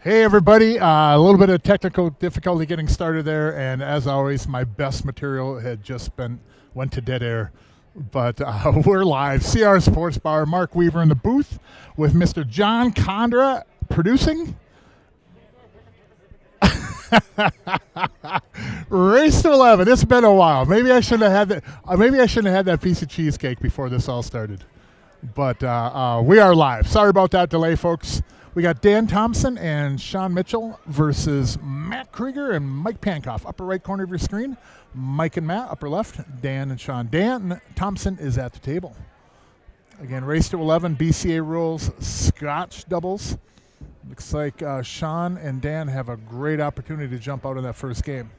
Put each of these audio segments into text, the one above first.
Hey everybody, a little bit of technical difficulty getting started there, and as always, my best material had just went to dead air. But we're live. CR Sports Bar, Mark Weaver in the booth with Mr. John Condra producing. Race to 11. It's been a while. Maybe I shouldn't have had that. Maybe I shouldn't have had that piece of cheesecake before this all started. But we are live. Sorry about that delay, folks. We got Dan Thompson and Sean Mitchell versus Matt Krieger and Mike Pankoff. Upper right corner of your screen. Mike and Matt, upper left. Dan and Sean. Dan Thompson is at the table. Again, race to 11, BCA rules, Scotch doubles. Looks like Sean and Dan have a great opportunity to jump out in that first game.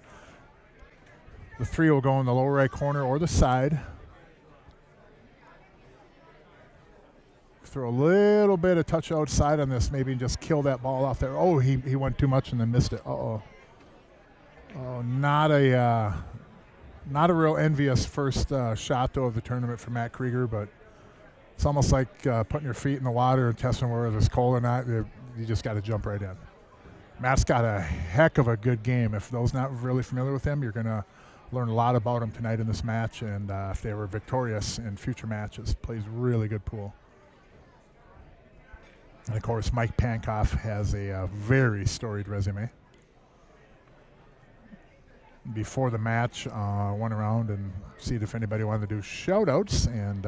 The three will go in the lower right corner or the side. Throw a little bit of touch outside on this, maybe just kill that ball off there. Oh, he went too much and then missed it. Oh, not a real envious first shot though of the tournament for Matt Krieger, but it's almost like putting your feet in the water and testing whether it's cold or not. You just got to jump right in. Matt's got a heck of a good game. If those not really familiar with him, you're going to learn a lot about him tonight in this match, and if they were victorious in future matches, plays really good pool. And, of course, Mike Pankoff has a very storied resume. Before the match, went around and see if anybody wanted to do shout-outs, and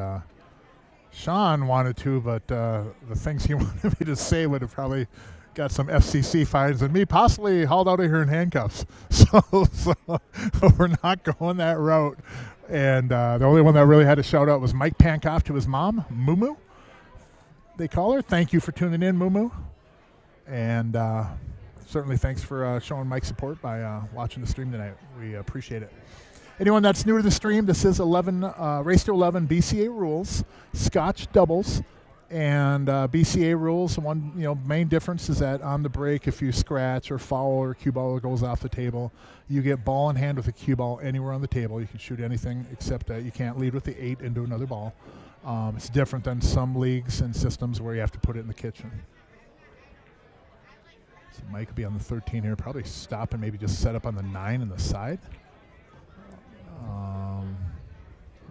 Sean wanted to, but the things he wanted me to say would have probably got some FCC fines and me possibly hauled out of here in handcuffs. So we're not going that route. And the only one that really had a shout-out was Mike Pankoff to his mom, Moo. They call her. Thank you for tuning in, Moo. And certainly thanks for showing Mike support by watching the stream tonight. We appreciate it. Anyone that's new to the stream, this is race to 11 BCA rules, Scotch doubles, and BCA rules. One main difference is that on the break, if you scratch or foul or cue ball goes off the table, you get ball in hand with a cue ball anywhere on the table. You can shoot anything except that you can't lead with the 8 into another ball. It's different than some leagues and systems where you have to put it in the kitchen. So Mike could be on the 13 here, probably stop and maybe just set up on the 9 in the side.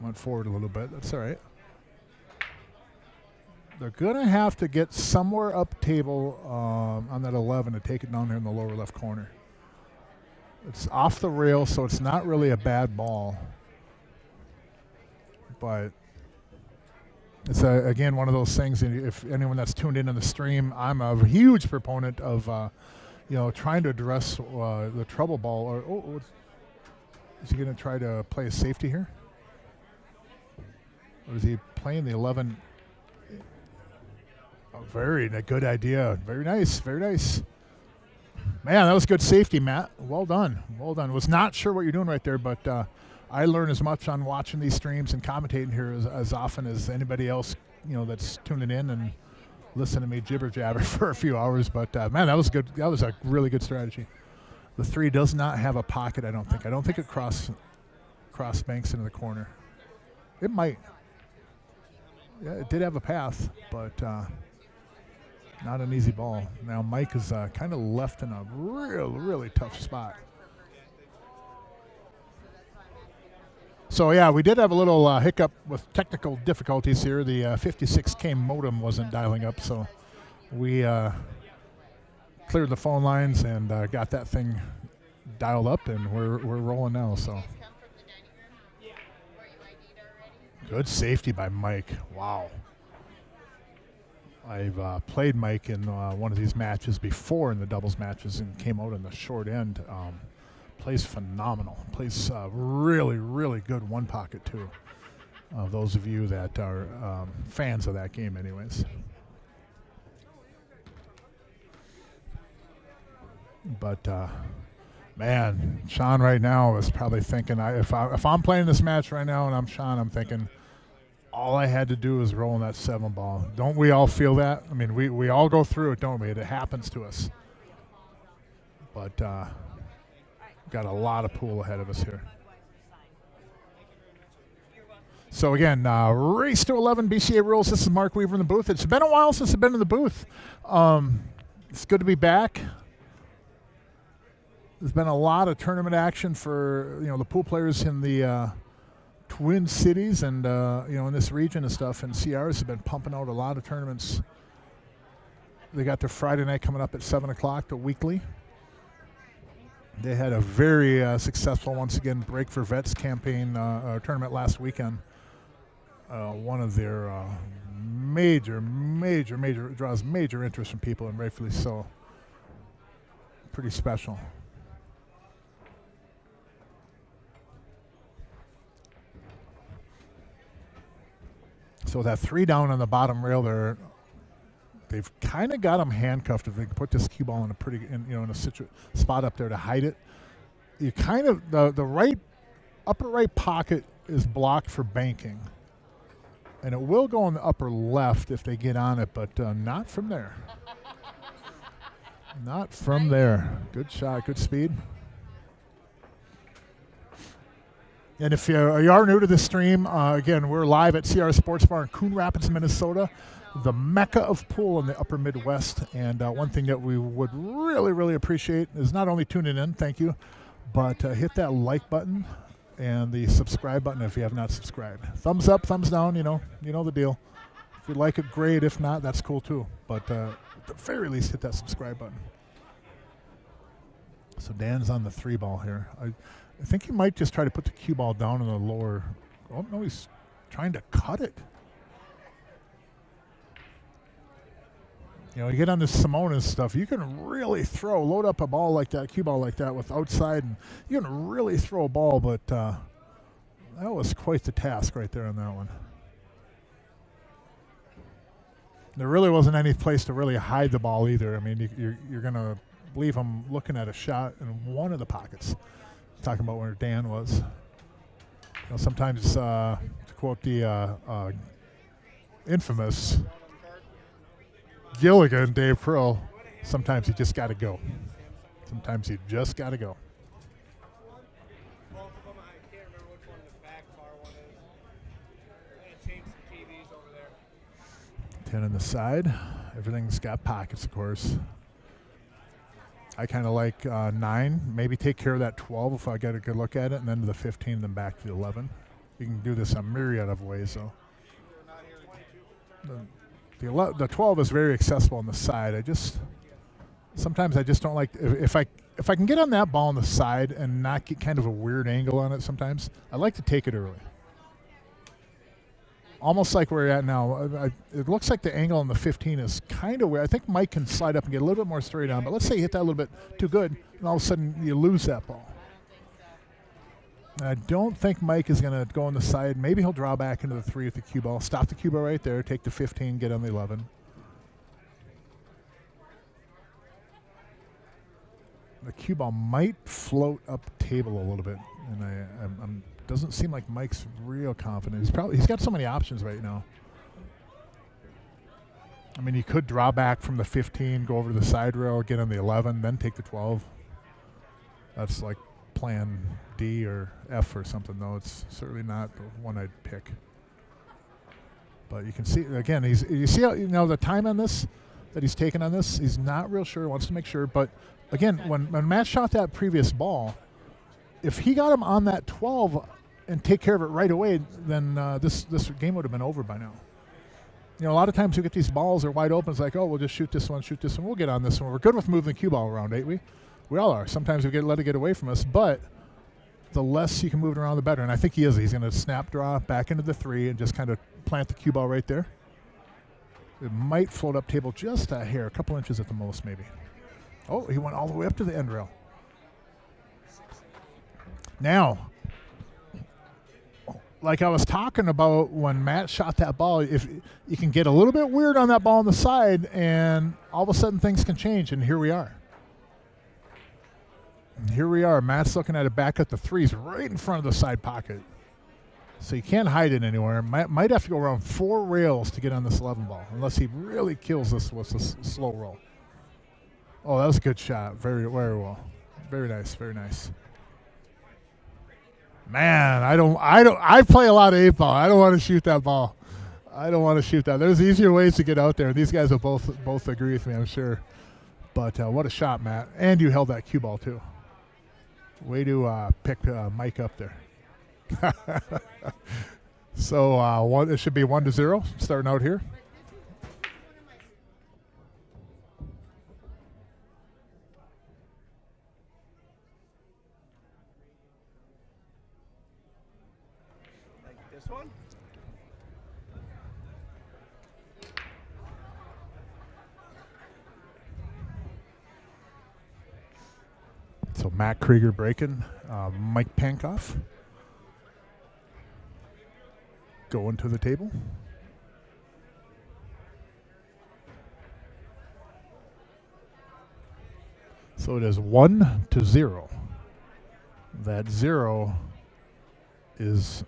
Went forward a little bit. That's all right. They're going to have to get somewhere up table on that 11 to take it down there in the lower left corner. It's off the rail, so it's not really a bad ball. But it's, again, one of those things, if anyone that's tuned in on the stream, I'm a huge proponent of, trying to address the trouble ball. Is he going to try to play a safety here? Or is he playing the 11? Oh, very good idea. Very nice. Very nice. Man, that was good safety, Matt. Well done. Well done. Was not sure what you're doing right there, but I learn as much on watching these streams and commentating here as often as anybody else, that's tuning in and listening to me jibber jabber for a few hours. But man, that was good. That was a really good strategy. The 3 does not have a pocket, I don't think. I don't think it cross banks into the corner. It might. Yeah, it did have a path, but not an easy ball. Now Mike is kind of left in a really tough spot. So yeah, we did have a little hiccup with technical difficulties here. The 56K modem wasn't dialing up, so we cleared the phone lines and got that thing dialed up, and we're rolling now. So good safety by Mike. Wow. I've played Mike in one of these matches before in the doubles matches and came out in the short end. Plays phenomenal. Plays really good one pocket too. Those of you that are fans of that game anyways. But man, Sean right now is probably thinking, if I'm playing this match right now and I'm Sean, I'm thinking all I had to do is roll in that 7 ball. Don't we all feel that? I mean, we all go through it, don't we? It happens to us. But got a lot of pool ahead of us here. So again, race to 11 BCA rules. This is Mark Weaver in the booth. It's been a while since I've been in the booth. It's good to be back. There's been a lot of tournament action for the pool players in the Twin Cities and in this region and stuff. And CRs have been pumping out a lot of tournaments. They got their Friday night coming up at 7 o'clock, the weekly. They had a very successful, once again, Break for Vets campaign tournament last weekend. One of their major draws major interest from people, and rightfully so. Pretty special. So that 3 down on the bottom rail there, they've kind of got them handcuffed. If they can put this cue ball in a pretty, in a spot up there to hide it, you kind of the upper right pocket is blocked for banking, and it will go in the upper left if they get on it, but not from there. Not from there. Good shot, good speed. And if you are new to this stream, again, we're live at CR Sports Bar in Coon Rapids, Minnesota, the mecca of pool in the upper Midwest. And one thing that we would really appreciate is not only tuning in, thank you, but hit that like button and the subscribe button if you have not subscribed. Thumbs up, thumbs down, you know the deal. If you like it, great. If not, that's cool too. But at the very least, hit that subscribe button. So Dan's on the 3 ball here. I think he might just try to put the cue ball down in the lower. Oh, no, he's trying to cut it. You get on this Simona stuff, you can really load up a ball like that, cue ball like that with outside, and you can really throw a ball, but that was quite the task right there on that one. There really wasn't any place to really hide the ball either. I mean, you're going to leave him looking at a shot in one of the pockets. Talking about where Dan was. Sometimes, to quote the infamous Gilligan, Dave Pearl, sometimes you just got to go. Sometimes you just got to go. Both of them, I can't remember which one the back bar one is. I had to change some TVs over there. 10 on the side. Everything's got pockets, of course. I kind of like 9. Maybe take care of that 12 if I get a good look at it, and then to the 15, then back to the 11. You can do this a myriad of ways, though. The 12 is very accessible on the side. Sometimes I just don't like if I can get on that ball on the side and not get kind of a weird angle on it. Sometimes I like to take it early. Almost like where we're at now. It looks like the angle on the 15 is kind of weird. I think Mike can slide up and get a little bit more straight on, but let's say you hit that a little bit too good, and all of a sudden you lose that ball. And I don't think Mike is going to go on the side. Maybe he'll draw back into the 3 with the cue ball. Stop the cue ball right there. Take the 15, get on the 11. The cue ball might float up table a little bit, and I'm doesn't seem like Mike's real confident. He's got so many options right now. I mean, he could draw back from the 15, go over to the side rail, get on the 11, then take the 12. That's like plan D or F or something, though. It's certainly not the one I'd pick. But you can see, again, you see how, the time on this that he's taken on this, he's not real sure, wants to make sure. But, again, when Matt shot that previous ball, if he got him on that 12 and take care of it right away, then this game would have been over by now. A lot of times you get these balls, they're wide open. It's like, oh, we'll just shoot this one. We'll get on this one. We're good with moving the cue ball around, ain't we? We all are. Sometimes we let it get away from us, but the less you can move it around, the better. And I think he is. He's going to snap draw back into the 3 and just kind of plant the cue ball right there. It might float up table just a hair, a couple inches at the most, maybe. Oh, he went all the way up to the end rail. Now, like I was talking about when Matt shot that ball, if you can get a little bit weird on that ball on the side, and all of a sudden things can change, and here we are. Matt's looking at it back at the 3s right in front of the side pocket. So you can't hide it anywhere. Might have to go around 4 rails to get on this 11 ball, unless he really kills this with a slow roll. Oh, that was a good shot. Very, very well. Very nice, very nice. Man, I play a lot of 8 ball. I don't want to shoot that ball. There's easier ways to get out there. These guys will both agree with me, I'm sure. But what a shot, Matt. And you held that cue ball, too. Way to pick Mike up there. So it should be 1-0 starting out here. Like this one? So Matt Krieger breaking, Mike Pankoff going to the table. So it is 1-0. That 0 is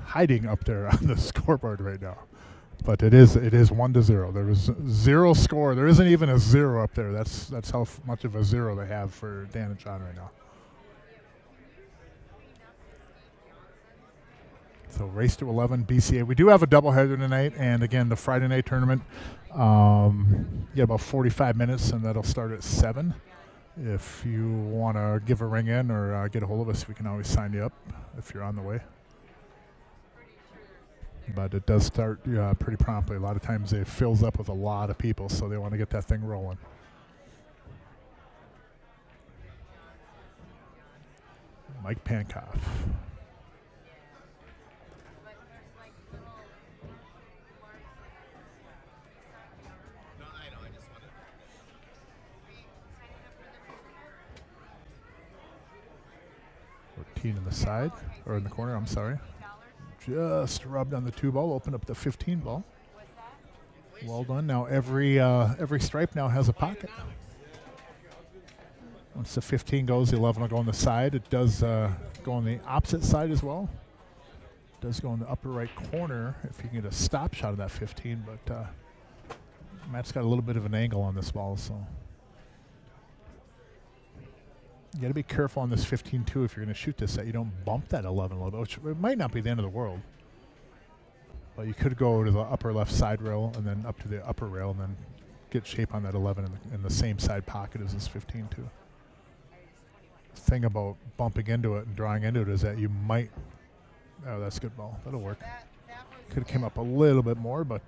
hiding up there on the scoreboard right now. But it is 1-0. There was 0 score. There isn't even a 0 up there. That's how much of a 0 they have for Dan and Sean right now. So race to 11 BCA. We do have a doubleheader tonight, and again the Friday night tournament. About 45 minutes, and that'll start at 7. If you want to give a ring in or get a hold of us, we can always sign you up if you're on the way. But it does start pretty promptly. A lot of times it fills up with a lot of people, so they want to get that thing rolling. Mike Pankoff. Team in the side, or in the corner, I'm sorry. Just rubbed on the 2 ball, opened up the 15 ball. Well done. Now every stripe now has a pocket. Once the 15 goes, the 11 will go on the side. It does go on the opposite side as well. It does go in the upper right corner if you can get a stop shot of that 15, but Matt's got a little bit of an angle on this ball, so you got to be careful on this 15 too if you're going to shoot this, that you don't bump that 11 a little bit, which it might not be the end of the world. But you could go to the upper left side rail and then up to the upper rail and then get shape on that 11 in the same side pocket as this 15 too. The thing about bumping into it and drawing into it is that you might, oh, that's a good ball. That'll work. Could have came up a little bit more, but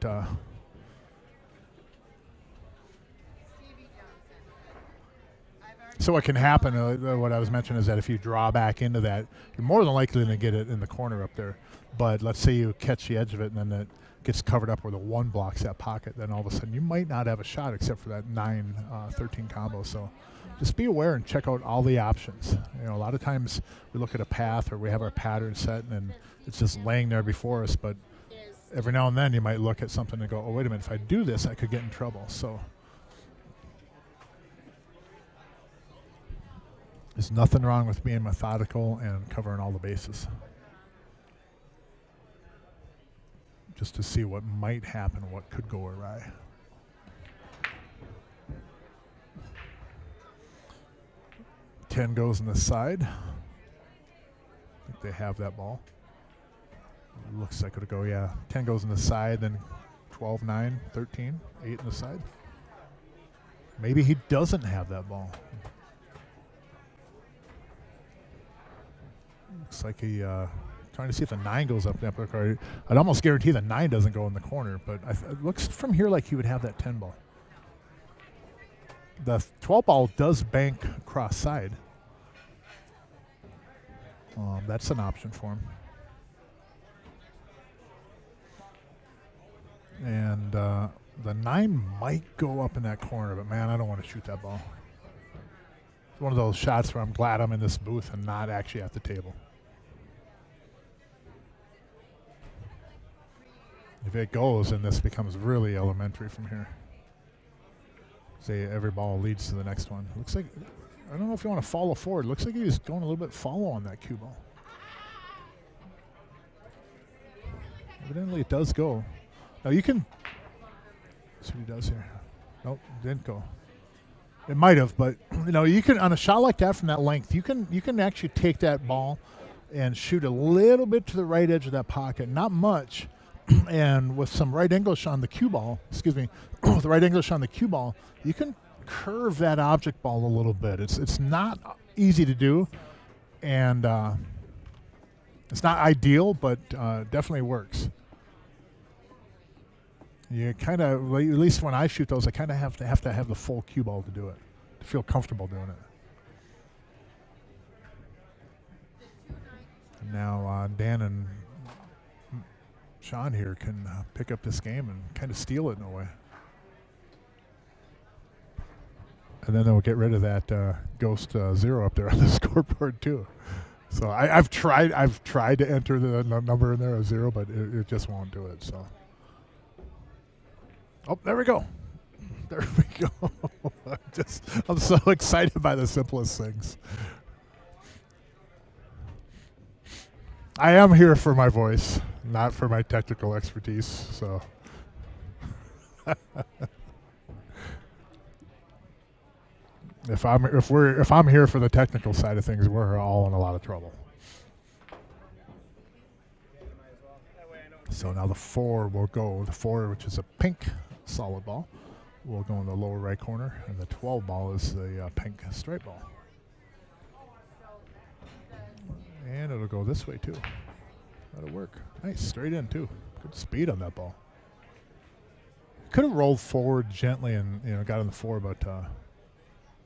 so what can happen, what I was mentioning is that if you draw back into that, you're more than likely to get it in the corner up there. But let's say you catch the edge of it and then it gets covered up where the 1 blocks that pocket, then all of a sudden you might not have a shot except for that 9-13 combo. So just be aware and check out all the options. You know, a lot of times we look at a path or we have our pattern set and it's just laying there before us, but every now and then you might look at something and go, oh, wait a minute, if I do this, I could get in trouble. So there's nothing wrong with being methodical and covering all the bases. Just to see what might happen, what could go awry. Ten goes on the side. I think they have that ball. Looks like it'll go, yeah. 10 goes on the side, then 12, 9, 13, 8 on the side. Maybe he doesn't have that ball. Looks like he trying to see if the 9 goes up the upper card. I'd almost guarantee the 9 doesn't go in the corner, but it looks from here like he would have that 10 ball. The 12 ball does bank cross side. That's an option for him. And the 9 might go up in that corner, but man, I don't want to shoot that ball. It's one of those shots where I'm glad I'm in this booth and not actually at the table. If it goes, then this becomes really elementary from here. Say every ball leads to the next one. Looks like, I don't know if you want to follow forward. Looks like he's going a little bit follow on that cue ball. Evidently it does go. Now you can, see what he does here. Nope, didn't go. It might have, but you know, you can, on a shot like that from that length, you can actually take that ball and shoot a little bit to the right edge of that pocket, not much. And with some right English on the cue ball, excuse me, with the right English on the cue ball, you can curve that object ball a little bit. It's not easy to do, and it's not ideal, but definitely works. You kind of, at least when I shoot those, I kind of have to have the full cue ball to do it, to feel comfortable doing it. And now Dan and Sean here can pick up this game and kind of steal it in a way. And then they'll get rid of that ghost 0 up there on the scoreboard too. So I've tried to enter the number in there of 0, but it just won't do it. So. Oh, there we go. There we go. I'm so excited by the simplest things. I am here for my voice, not for my technical expertise. So. If I'm here for the technical side of things, we're all in a lot of trouble. So now the 4 will go. The 4, which is a pink solid ball, will go in the lower right corner, and the 12 ball is the pink straight ball. And it'll go this way too. That'll work. Nice, straight in too. Good speed on that ball. Could have rolled forward gently and got on the 4, but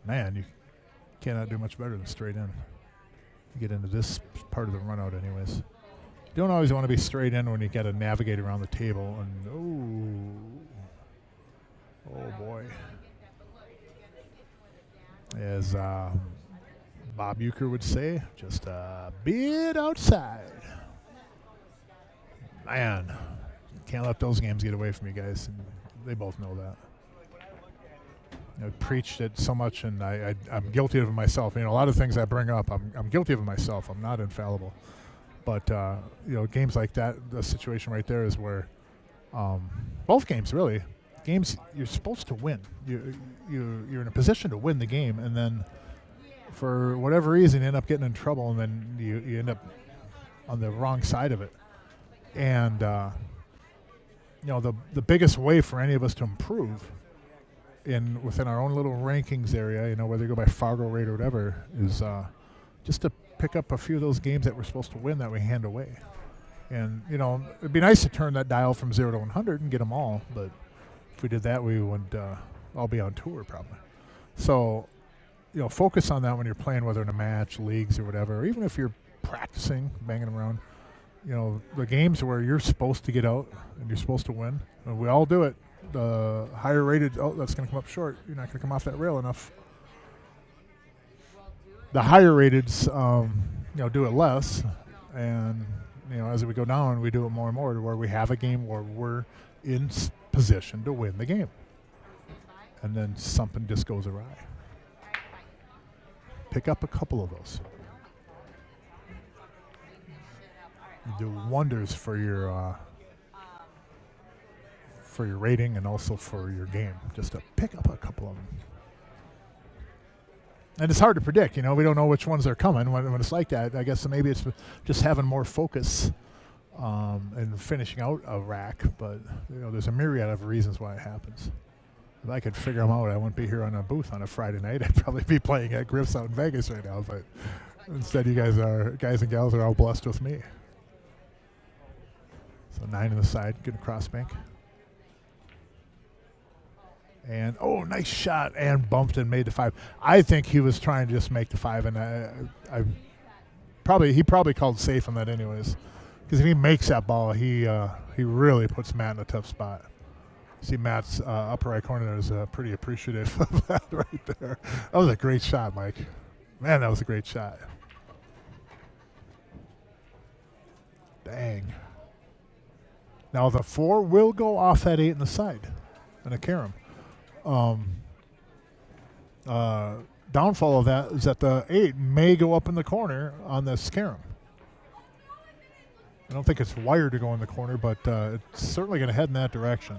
man, you cannot do much better than straight in. You get into this part of the run out anyways. You don't always want to be straight in when you got to navigate around the table. And oh boy. As Bob Euchre would say, just a bit outside. Man, can't let those games get away from you guys. And they both know that. I've preached it so much, and I'm guilty of it myself. A lot of things I bring up, I'm guilty of it myself. I'm not infallible. But, games like that, the situation right there is where both games, really, games you're supposed to win. You're in a position to win the game, and then for whatever reason you end up getting in trouble, and then you end up on the wrong side of it. And, the biggest way for any of us to improve within our own little rankings area, whether you go by Fargo rate or whatever, is just to pick up a few of those games that we're supposed to win that we hand away. And, it'd be nice to turn that dial from 0 to 100 and get them all, but if we did that, we would all be on tour probably. So, focus on that when you're playing, whether in a match, leagues, or whatever, or even if you're practicing, banging around. The games where you're supposed to get out and you're supposed to win, and we all do it. The higher rated, that's going to come up short. You're not going to come off that rail enough. The higher rateds, do it less, and as we go down, we do it more and more to where we have a game where we're in position to win the game, and then something just goes awry. Pick up a couple of those. Do wonders for your rating and also for your game, just to pick up a couple of them. And it's hard to predict, we don't know which ones are coming when it's like that. I guess maybe it's just having more focus and finishing out a rack, but there's a myriad of reasons why it happens. If I could figure them out, I wouldn't be here on a booth on a Friday night. I'd probably be playing at Griff's out in Vegas right now, but instead you guys and gals are all blessed with me. So 9 on the side, good cross bank. And, nice shot, and bumped and made the 5. I think he was trying to just make the 5, and he probably called safe on that anyways. Because if he makes that ball, he really puts Matt in a tough spot. See Matt's upper right corner there is pretty appreciative of that right there. That was a great shot, Mike. Man, that was a great shot. Dang. Now the 4 will go off that 8 in the side and a carom. Downfall of that is that the 8 may go up in the corner on this carom. I don't think it's wired to go in the corner, but it's certainly going to head in that direction.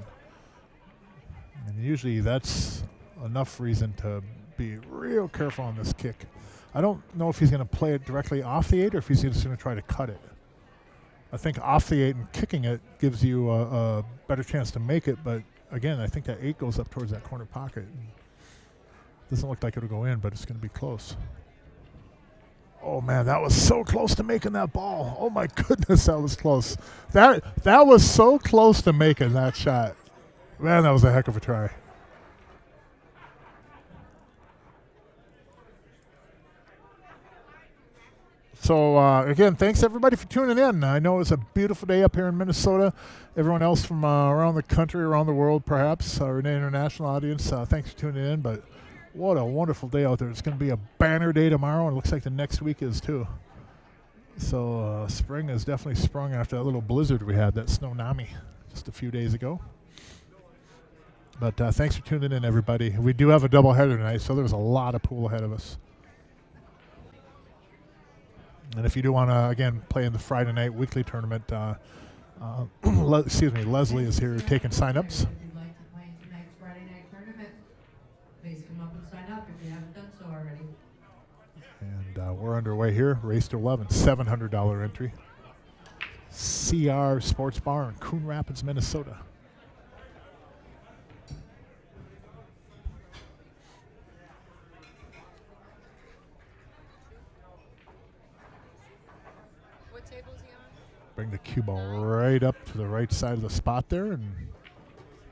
And usually that's enough reason to be real careful on this kick. I don't know if he's going to play it directly off the 8 or if he's just going to try to cut it. I think off the 8 and kicking it gives you a better chance to make it, but again, I think that 8 goes up towards that corner pocket. Doesn't look like it'll go in, but it's going to be close. Oh man, that was so close to making that ball. Oh my goodness, that was close. That was so close to making that shot. Man, that was a heck of a try. So again, thanks everybody for tuning in. I know it's a beautiful day up here in Minnesota. Everyone else from around the country, around the world, perhaps, our international audience, thanks for tuning in. But what a wonderful day out there. It's going to be a banner day tomorrow, and it looks like the next week is too. So spring has definitely sprung after that little blizzard we had, that tsunami, just a few days ago. But thanks for tuning in, everybody. We do have a doubleheader tonight, so there's a lot of pool ahead of us. And if you do want to, again, play in the Friday night weekly tournament, Leslie is here taking sign-ups. If you'd like to play in tonight's Friday night tournament, please come up and sign up if you haven't done so already. And we're underway here. Race to 11, $700 entry. CR Sports Bar in Coon Rapids, Minnesota. What table is he on? Bring the cue ball right up to the right side of the spot there and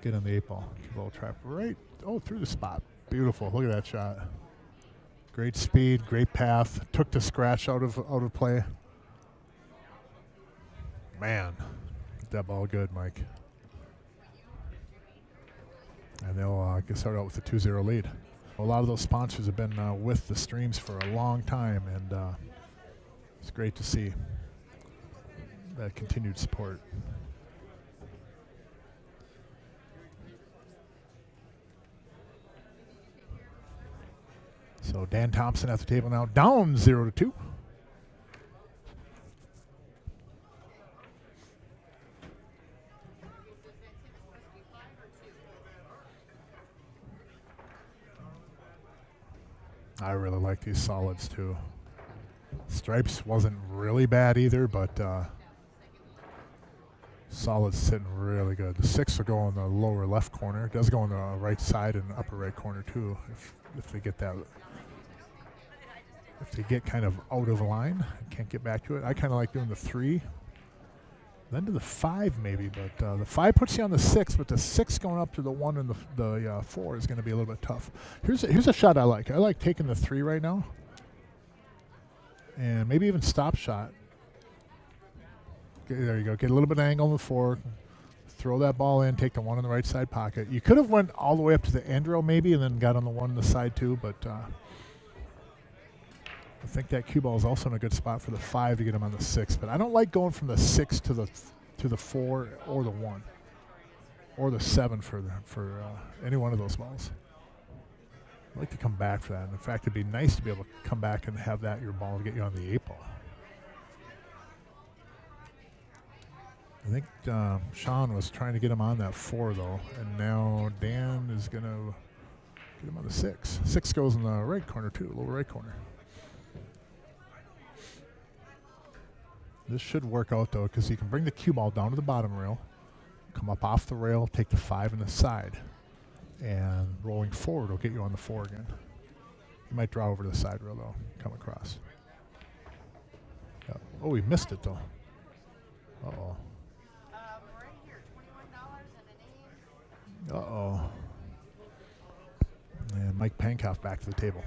get on the 8-ball. Cue ball trap right, through the spot. Beautiful. Look at that shot. Great speed, great path. Took the scratch out of play. Man, get that ball good, Mike. And they'll get started out with a 2-0 lead. A lot of those sponsors have been with the streams for a long time, and it's great to see that continued support. So Dan Thompson at the table now, down 0-2. I really like these solids too. Stripes wasn't really bad either, but solids sitting really good. The 6 will go in the lower left corner. It does go in the right side and upper right corner too, if they get that. If they get kind of out of line and can't get back to it. I kind of like doing the 3, then to the 5 maybe, but the 5 puts you on the 6, but the 6 going up to the 1 and the 4 is going to be a little bit tough. Here's a shot I like. I like taking the 3 right now, and maybe even stop shot. Okay, there you go. Get a little bit of angle on the 4. Throw that ball in. Take the 1 in the right side pocket. You could have went all the way up to the end rail maybe, and then got on the 1 on the side too, but I think that cue ball is also in a good spot for the 5 to get him on the 6. But I don't like going from the 6 to the 4 or the 1 or the 7 for any one of those balls. I'd like to come back for that. And in fact, it'd be nice to be able to come back and have that your ball to get you on the 8 ball. I think Sean was trying to get him on that 4 though, and now Dan is going to get him on the 6. 6 goes in the right corner too, lower right corner. This should work out though, because you can bring the cue ball down to the bottom rail, come up off the rail, take the 5 in the side, and rolling forward will get you on the 4 again. You might draw over to the side rail though, come across. Yeah. Oh, he missed it though. Uh-oh. Right here, $21 and an Uh-oh. And Mike Pankoff back to the table.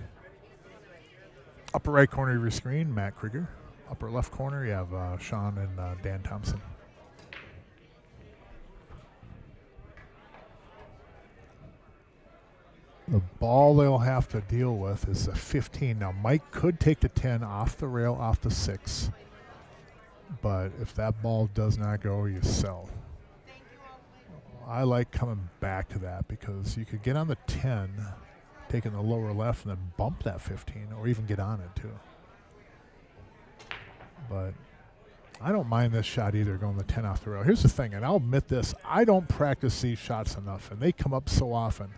Upper right corner of your screen, Matt Krieger. Upper left corner, you have Sean and Dan Thompson. The ball they'll have to deal with is the 15. Now, Mike could take the 10 off the rail, off the 6. But if that ball does not go, you sell. I like coming back to that because you could get on the 10, taking the lower left, and then bump that 15, or even get on it too. But I don't mind this shot either, going the 10 off the rail. Here's the thing, and I'll admit this, I don't practice these shots enough, and they come up so often.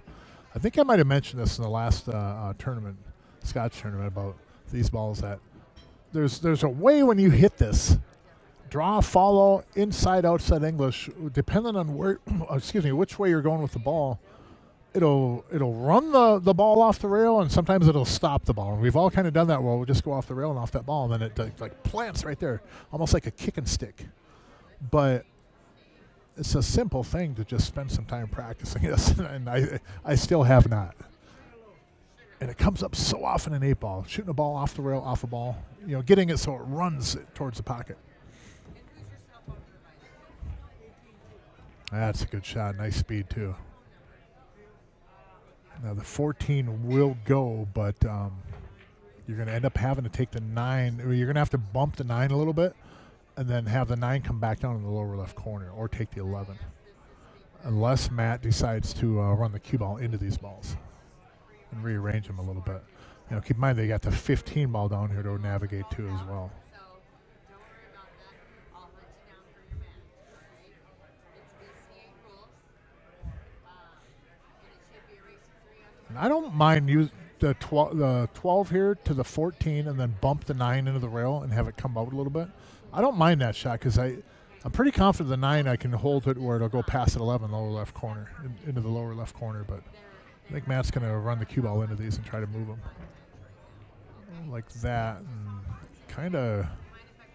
I think I might have mentioned this in the last tournament, Scotch tournament, about these balls that there's a way when you hit this, draw, follow, inside, outside English, depending on where, which way you're going with the ball, it'll run the ball off the rail, and sometimes it'll stop the ball. And we've all kind of done that. Well, we'll just go off the rail and off that ball, and then it like plants right there, almost like a kick and stick. But it's a simple thing to just spend some time practicing this, and I still have not. And it comes up so often in 8-ball, shooting a ball off the rail, off a ball, getting it so it runs towards the pocket. That's a good shot. Nice speed, too. Now, the 14 will go, but you're going to end up having to take the 9. Or you're going to have to bump the 9 a little bit and then have the 9 come back down in the lower left corner or take the 11. Unless Matt decides to run the cue ball into these balls and rearrange them a little bit. Keep in mind they got the 15 ball down here to navigate to as well. And I don't mind use the 12 here to the 14 and then bump the 9 into the rail and have it come out a little bit. I don't mind that shot because I'm pretty confident the 9 I can hold it where it'll go past the 11 lower left corner, into the lower left corner. But I think Matt's going to run the cue ball into these and try to move them like that. And kind of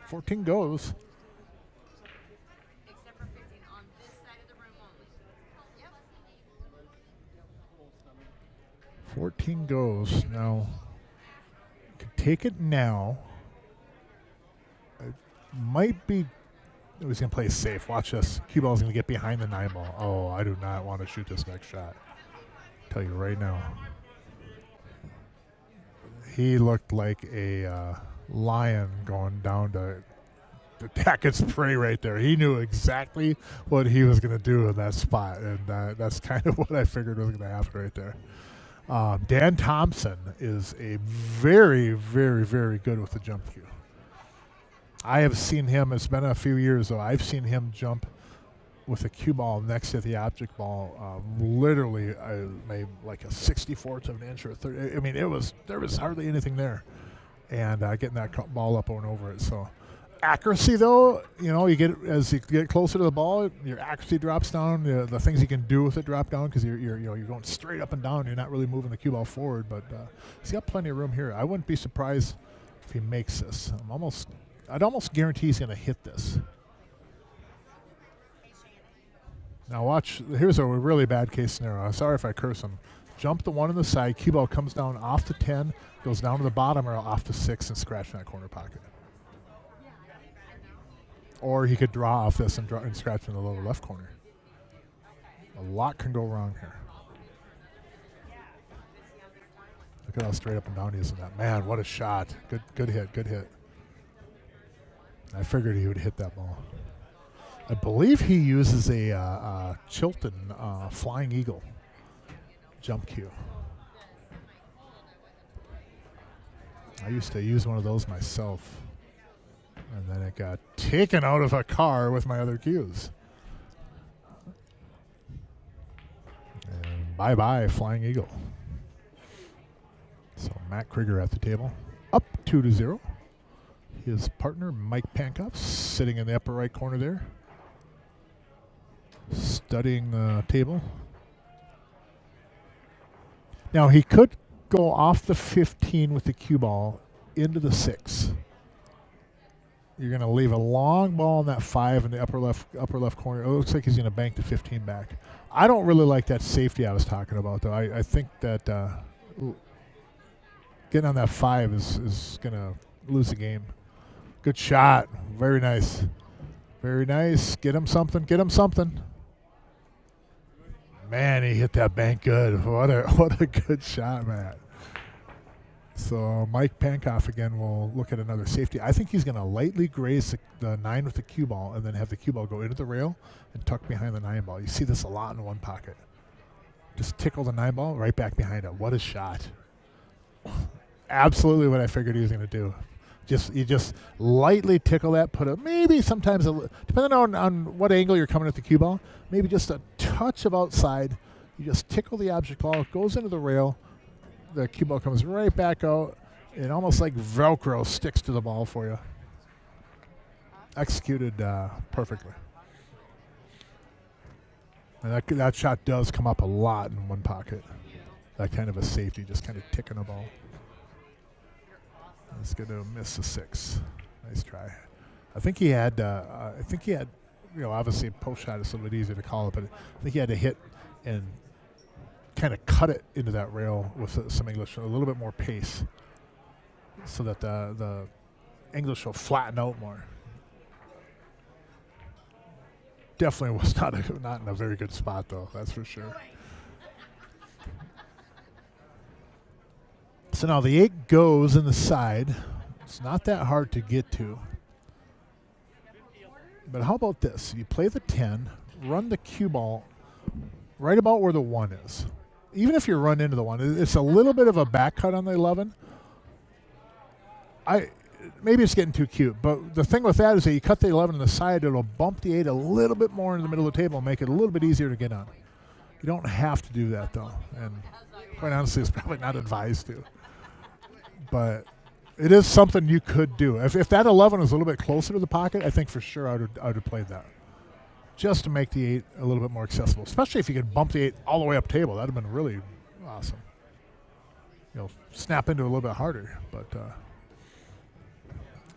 14 goes. 14 goes. Now, you can take it now. It might be. He's going to play safe. Watch this. Cue ball's going to get behind the 9 ball. Oh, I do not want to shoot this next shot. I'll tell you right now. He looked like a lion going down to attack its prey right there. He knew exactly what he was going to do in that spot, and that's kind of what I figured was going to happen right there. Dan Thompson is a very, very, very good with the jump cue. I have seen him, it's been a few years though, I've seen him jump with a cue ball next to the object ball, literally maybe like a 64th of an inch or a 30. I mean, there was hardly anything there. And getting that ball up and over it. So accuracy though, as you get closer to the ball, your accuracy drops down. The things you can do with it drop down because you're going straight up and down. You're not really moving the cue ball forward, but he's got plenty of room here. I wouldn't be surprised if he makes this. I'd almost guarantee he's going to hit this. Now watch. Here's a really bad case scenario. Sorry if I curse him. Jump the 1 on the side. Cue ball comes down off the 10, goes down to the bottom or off the 6 and scratch in that corner pocket. Or he could draw off this and scratch in the lower left corner. A lot can go wrong here. Look at how straight up and down he is in that. Man, what a shot. Good hit. I figured he would hit that ball. I believe he uses a Chilton Flying Eagle jump cue. I used to use one of those myself. And then it got taken out of a car with my other cues. And bye-bye, Flying Eagle. So Matt Krieger at the table. Up 2-0. His partner, Mike Pankoff, sitting in the upper right corner there. Studying the table. Now he could go off the 15 with the cue ball into the 6. You're going to leave a long ball in that 5 in the upper left corner. It looks like he's going to bank the 15 back. I don't really like that safety I was talking about, though. I think that getting on that 5 is going to lose the game. Good shot. Very nice. Very nice. Get him something. Man, he hit that bank good. What a good shot, Matt. So Mike Pankoff again will look at another safety. I think he's going to lightly graze the 9 with the cue ball and then have the cue ball go into the rail and tuck behind the 9 ball. You see this a lot in one pocket. Just tickle the 9 ball right back behind it. What a shot. Absolutely what I figured he was going to do. You just lightly tickle that, put it maybe sometimes, depending on what angle you're coming at the cue ball, maybe just a touch of outside. You just tickle the object ball, it goes into the rail, the cue ball comes right back out, and almost like Velcro sticks to the ball for you. Executed perfectly. And that shot does come up a lot in one pocket. That kind of a safety, just kind of ticking a ball. He's going to miss a 6. Nice try. I think he had, obviously a post shot is a little bit easier to call it, but I think he had to hit and kind of cut it into that rail with some English, a little bit more pace, so that the English will flatten out more. Definitely was not in a very good spot, though, that's for sure. So now the 8 goes in the side. It's not that hard to get to. But how about this? You play the 10, run the cue ball right about where the 1 is. Even if you run into the 1, it's a little bit of a back cut on the 11. Maybe it's getting too cute, but the thing with that is that you cut the 11 on the side, it'll bump the 8 a little bit more into the middle of the table and make it a little bit easier to get on. You don't have to do that, though, and quite honestly, it's probably not advised to. But it is something you could do. If that 11 was a little bit closer to the pocket, I think for sure I would have played that, just to make the 8 a little bit more accessible, especially if you could bump the 8 all the way up table. That would have been really awesome. Snap into it a little bit harder, but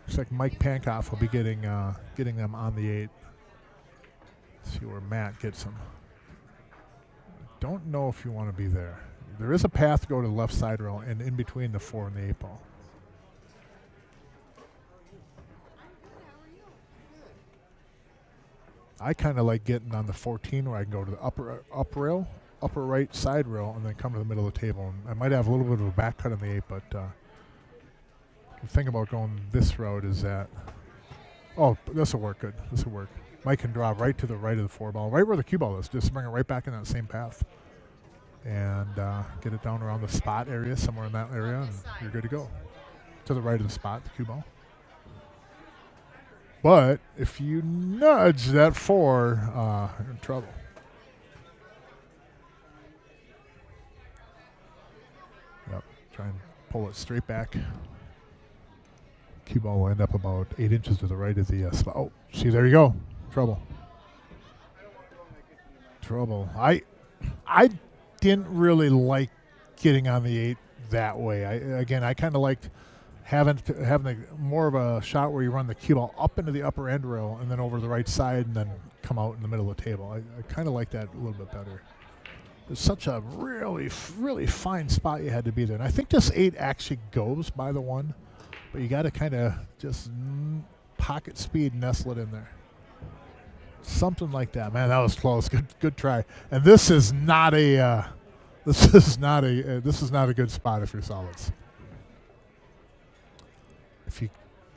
looks like Mike Pankoff will be getting them on the 8. Let's see where Matt gets them. Don't know if you want to be there. There is a path to go to the left side rail and in between the 4 and the 8 ball. I kind of like getting on the 14 where I can go to the upper right side rail, and then come to the middle of the table. And I might have a little bit of a back cut on the 8, but the thing about going this route is that, this will work good. This will work. Mike can draw right to the right of the 4 ball, right where the cue ball is. Just bring it right back in that same path, and get it down around the spot area, somewhere in that area, and you're good to go. To the right of the spot, the cue ball. But if you nudge that 4, you're in trouble. Yep, try and pull it straight back. Cue ball will end up about 8 inches to the right of the spot. Oh, see, there you go. Trouble. Trouble. I didn't really like getting on the 8 that way. I kind of liked having more of a shot where you run the cue ball up into the upper end rail and then over the right side and then come out in the middle of the table. I kind of like that a little bit better. It's such a really, really fine spot you had to be there. And I think this 8 actually goes by the 1, but you got to kind of just pocket speed nestle it in there. Something like that. Man, that was close. Good try. And this is not a good spot if you're solids. If you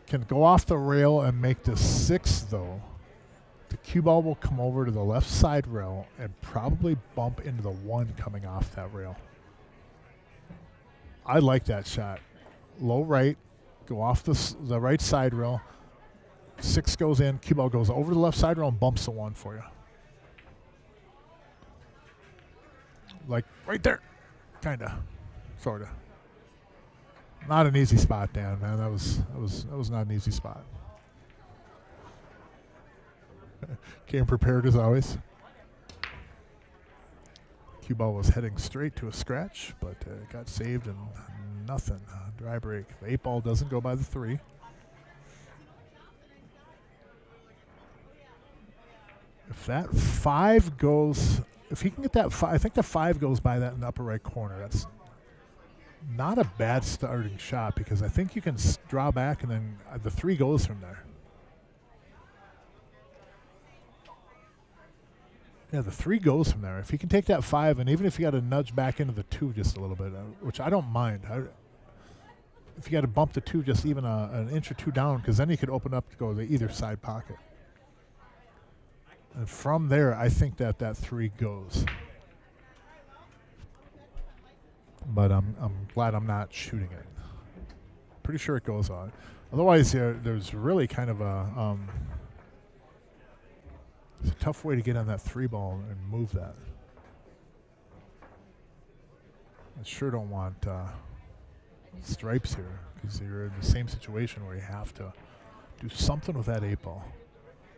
can go off the rail and make the 6, though, the cue ball will come over to the left side rail and probably bump into the 1 coming off that rail. I like that shot. Low right, go off the right side rail. 6 goes in, cue ball goes over the left side rail and bumps the 1 for you. Like right there, kind of, sort of. Not an easy spot, Dan, man. That was not an easy spot. Came prepared as always. Cue ball was heading straight to a scratch, but got saved and nothing. Dry break. The 8 ball doesn't go by the 3. If that 5 goes, if he can get that 5, I think the 5 goes by that in the upper right corner. That's not a bad starting shot because I think you can draw back and then the 3 goes from there. Yeah, the 3 goes from there. If you can take that 5, and even if you got to nudge back into the 2 just a little bit, which I don't mind. If you got to bump the 2 just even an inch or 2 down, because then you could open up to go to the either side pocket. And from there, I think that 3 goes. But I'm glad I'm not shooting it. Pretty sure it goes on. Otherwise, there's really kind of it's a tough way to get on that 3 ball and move that. I sure don't want stripes here because you're in the same situation where you have to do something with that 8 ball.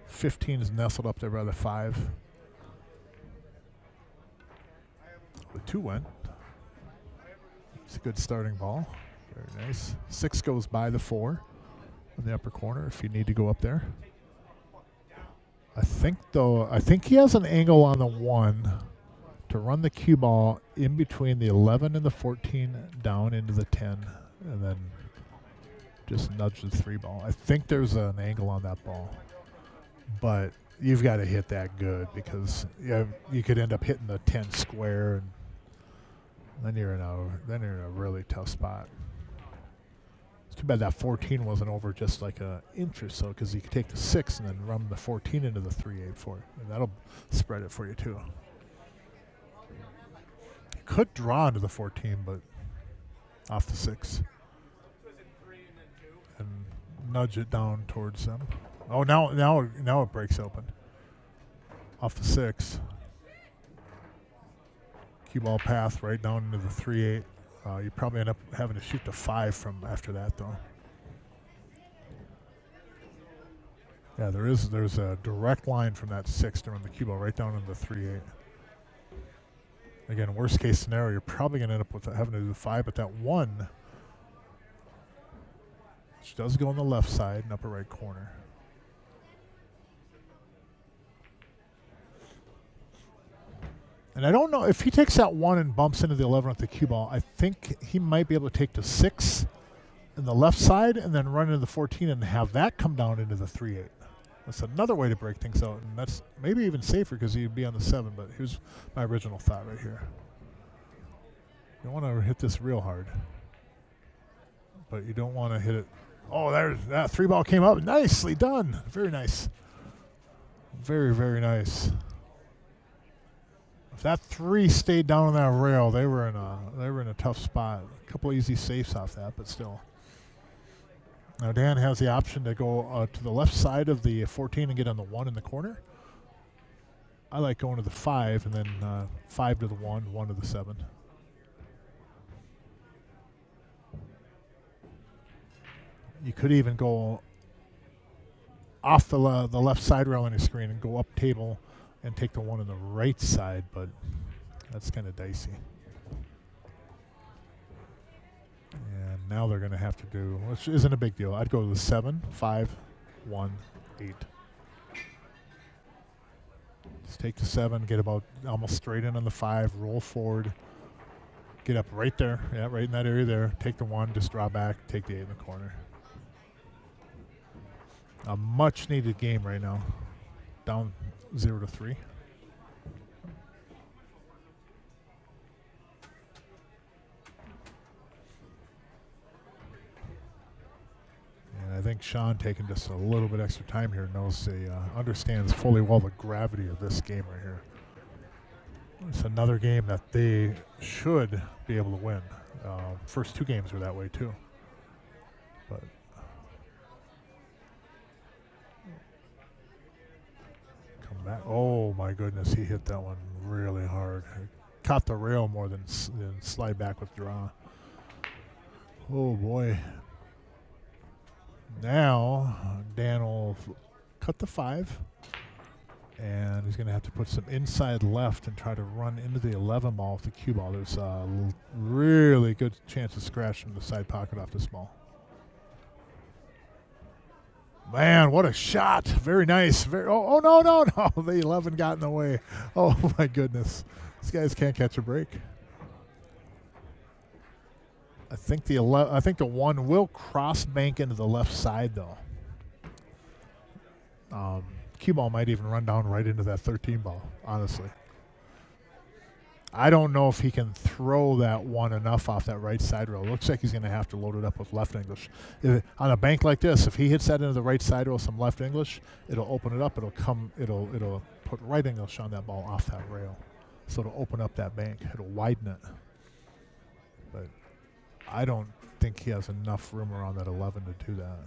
15 is nestled up there by the 5. The 2 went. It's a good starting ball. Very nice. 6 goes by the 4 in the upper corner if you need to go up there. I think he has an angle on the 1 to run the cue ball in between the 11 and the 14 down into the 10 and then just nudge the 3 ball. I think there's an angle on that ball, but you've got to hit that good because you could end up hitting the 10 square and then you're in a really tough spot. It's too bad that 14 wasn't over just like an inch or so because you could take the 6 and then run the 14 into the 3/8 for it. And that'll spread it for you too. You could draw into the 14, but off the 6. And nudge it down towards them. Oh, now it breaks open. Off the 6. Cue ball path right down into the 3/8. You probably end up having to shoot the 5 from after that, though. Yeah, there's a direct line from that 6 to run the cue ball right down into the 3/8. Again, worst case scenario, you're probably going to end up with having to do the 5, but that 1, which does go on the left side and upper right corner. And I don't know if he takes that 1 and bumps into the 11 with the cue ball. I think he might be able to take the 6 in the left side and then run into the 14 and have that come down into the 3/8. That's another way to break things out, and that's maybe even safer because he'd be on the 7. But here's my original thought right here. You want to hit this real hard, but you don't want to hit it. Oh, there's that 3 ball came up. Nicely done. Very nice. Very, very nice. If that 3 stayed down on that rail, they were in a tough spot. A couple easy safes off that, but still. Now Dan has the option to go to the left side of the 14 and get on the 1 in the corner. I like going to the 5 and then 5 to the 1, 1 to the 7. You could even go off the left side rail on your screen and go up table and take the 1 on the right side, but that's kind of dicey. And now they're going to have to do, which isn't a big deal. I'd go to the 7, 5, 1, 8. Just take the 7, get about almost straight in on the 5, roll forward, get up right there, yeah, right in that area there. Take the 1, just draw back, take the 8 in the corner. A much needed game right now. Down 0-3. And I think Sean, taking just a little bit extra time here, understands fully well the gravity of this game right here. It's another game that they should be able to win. First 2 games were that way too. But back. Oh my goodness, he hit that one really hard. Caught the rail more than slide back with draw. Oh boy. Now Dan will cut the 5, and he's going to have to put some inside left and try to run into the 11 ball with the cue ball. There's a really good chance of scratching the side pocket off this ball. Man, what a shot. Very nice. No. The 11 got in the way. Oh, my goodness. These guys can't catch a break. I think the 1 will cross bank into the left side, though. Cue ball might even run down right into that 13 ball, honestly. I don't know if he can throw that 1 enough off that right side rail. Looks like he's going to have to load it up with left English. On a bank like this, if he hits that into the right side rail with some left English, it'll open it up. It'll put right English on that ball off that rail. So it'll open up that bank. It'll widen it. But I don't think he has enough room around that 11 to do that.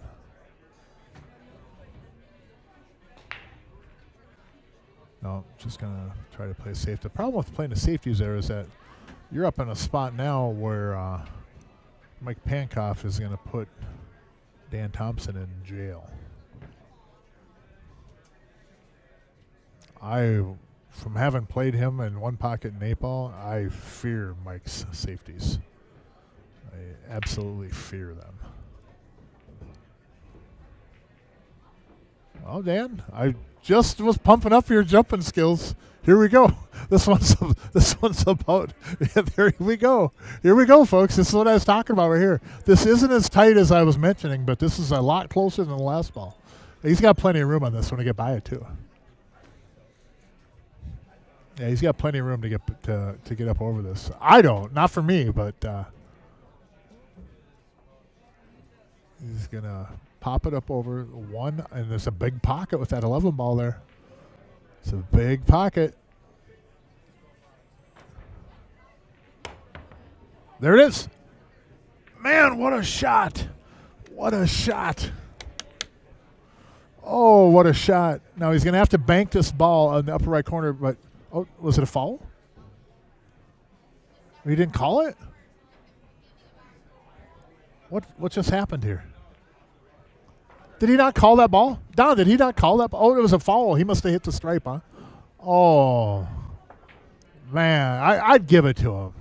No, just going to try to play safe. The problem with playing the safeties there is that you're up in a spot now where Mike Pankoff is going to put Dan Thompson in jail. I from having played him in one pocket in 8-ball, I fear Mike's safeties. I absolutely fear them. Oh, Dan, I just was pumping up your jumping skills. Here we go. This one's about. Yeah, there we go. Here we go, folks. This is what I was talking about right here. This isn't as tight as I was mentioning, but this is a lot closer than the last ball. He's got plenty of room on this one to get by it too. Yeah, he's got plenty of room to get up over this. I don't, not for me, but he's gonna pop it up over one, and there's a big pocket with that 11 ball there. It's a big pocket. There it is. Man, what a shot! What a shot! Oh, what a shot! Now he's gonna have to bank this ball on the upper right corner, but. Oh, was it a foul? He didn't call it? What just happened here? Did he not call that ball? Don, did he not call that ball? Oh, it was a foul. He must have hit the stripe, huh? Oh, man, I'd give it to him.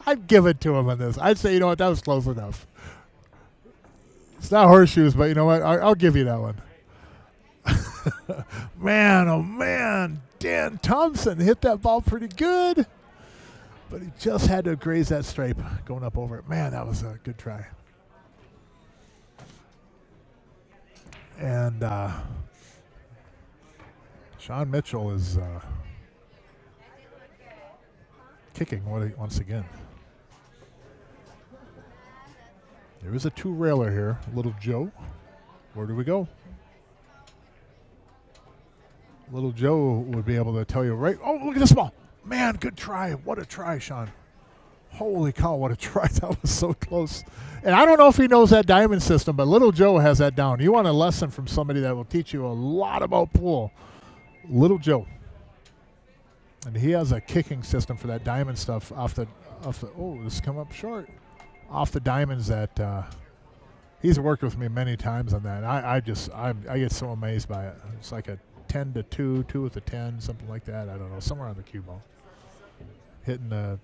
I'd give it to him on this. I'd say, you know what, that was close enough. It's not horseshoes, but you know what? I'll give you that one. Man, oh man, Dan Thompson hit that ball pretty good, but he just had to graze that stripe going up over it. Man, that was a good try. And Sean Mitchell is kicking once again. There is a two-railer here. Little Joe. Where do we go? Little Joe would be able to tell you right. Oh, look at this ball. Man, good try. What a try, Sean. Holy cow, what a try. That was so close. And I don't know if he knows that diamond system, but Little Joe has that down. You want a lesson from somebody that will teach you a lot about pool. Little Joe. And he has a kicking system for that diamond stuff off the oh, this come up short. Off the diamonds that he's worked with me many times on that. I get so amazed by it. It's like a 10 to 2, 2 with a 10, something like that. I don't know, somewhere on the cue ball. Hitting a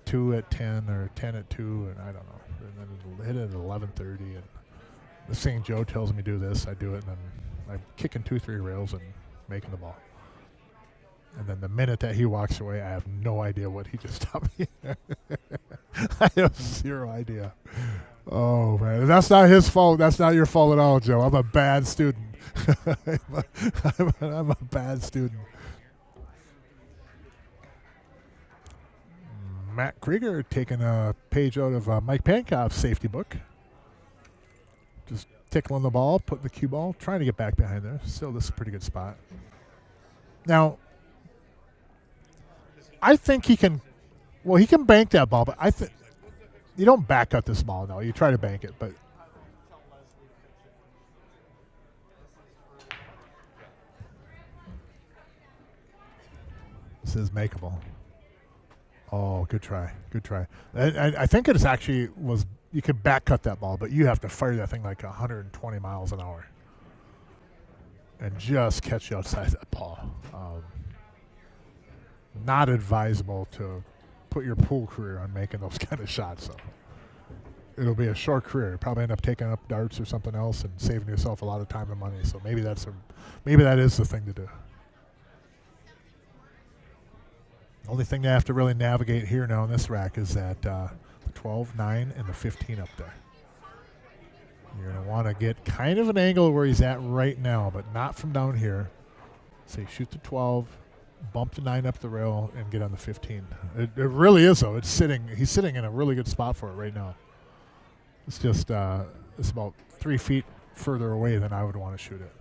2 at 10 or 10 at 2, and I don't know. And then it'll hit it at 11:30. And the thing Joe tells me do this, I do it, and then I'm kicking 2-3 rails and making the ball. And then the minute that he walks away, I have no idea what he just taught me. I have zero idea. Oh, man. That's not his fault. That's not your fault at all, Joe. I'm a bad student. I'm a bad student. Matt Krieger taking a page out of Mike Pankoff's safety book. Just tickling the ball, putting the cue ball, trying to get back behind there. Still, this is a pretty good spot. Now, I think he can, well, he can bank that ball, but I think you don't back cut this ball, no. You try to bank it, but this is makeable. Oh, good try. Good try. I think it actually was, you could back cut that ball, but you have to fire that thing like 120 miles an hour and just catch you outside that ball. Not advisable to put your pool career on making those kind of shots. So it'll be a short career. You'll probably end up taking up darts or something else and saving yourself a lot of time and money. So maybe that is the thing to do. The only thing they have to really navigate here now in this rack is that the 12, 9, and the 15 up there. You're going to want to get kind of an angle where he's at right now, but not from down here. Say shoot the 12, bump the 9 up the rail, and get on the 15. It really is, though. He's sitting in a really good spot for it right now. It's just it's about 3 feet further away than I would want to shoot it.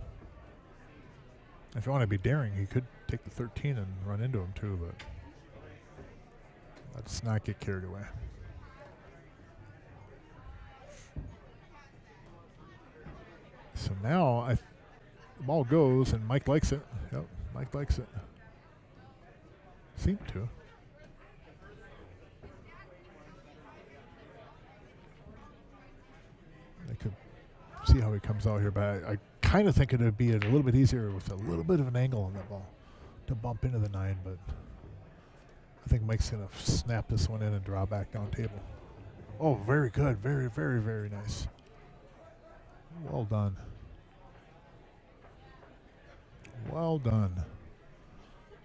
If you want to be daring, you could take the 13 and run into him too, but let's not get carried away. So now the ball goes, and Mike likes it. Yep, Mike likes it. Seemed to. I could see how he comes out here, but I kind of thinking it would be a little bit easier with a little bit of an angle on that ball to bump into the 9, but I think Mike's going to snap this one in and draw back down table. Oh, very good. Very, very, very nice. Well done. Well done.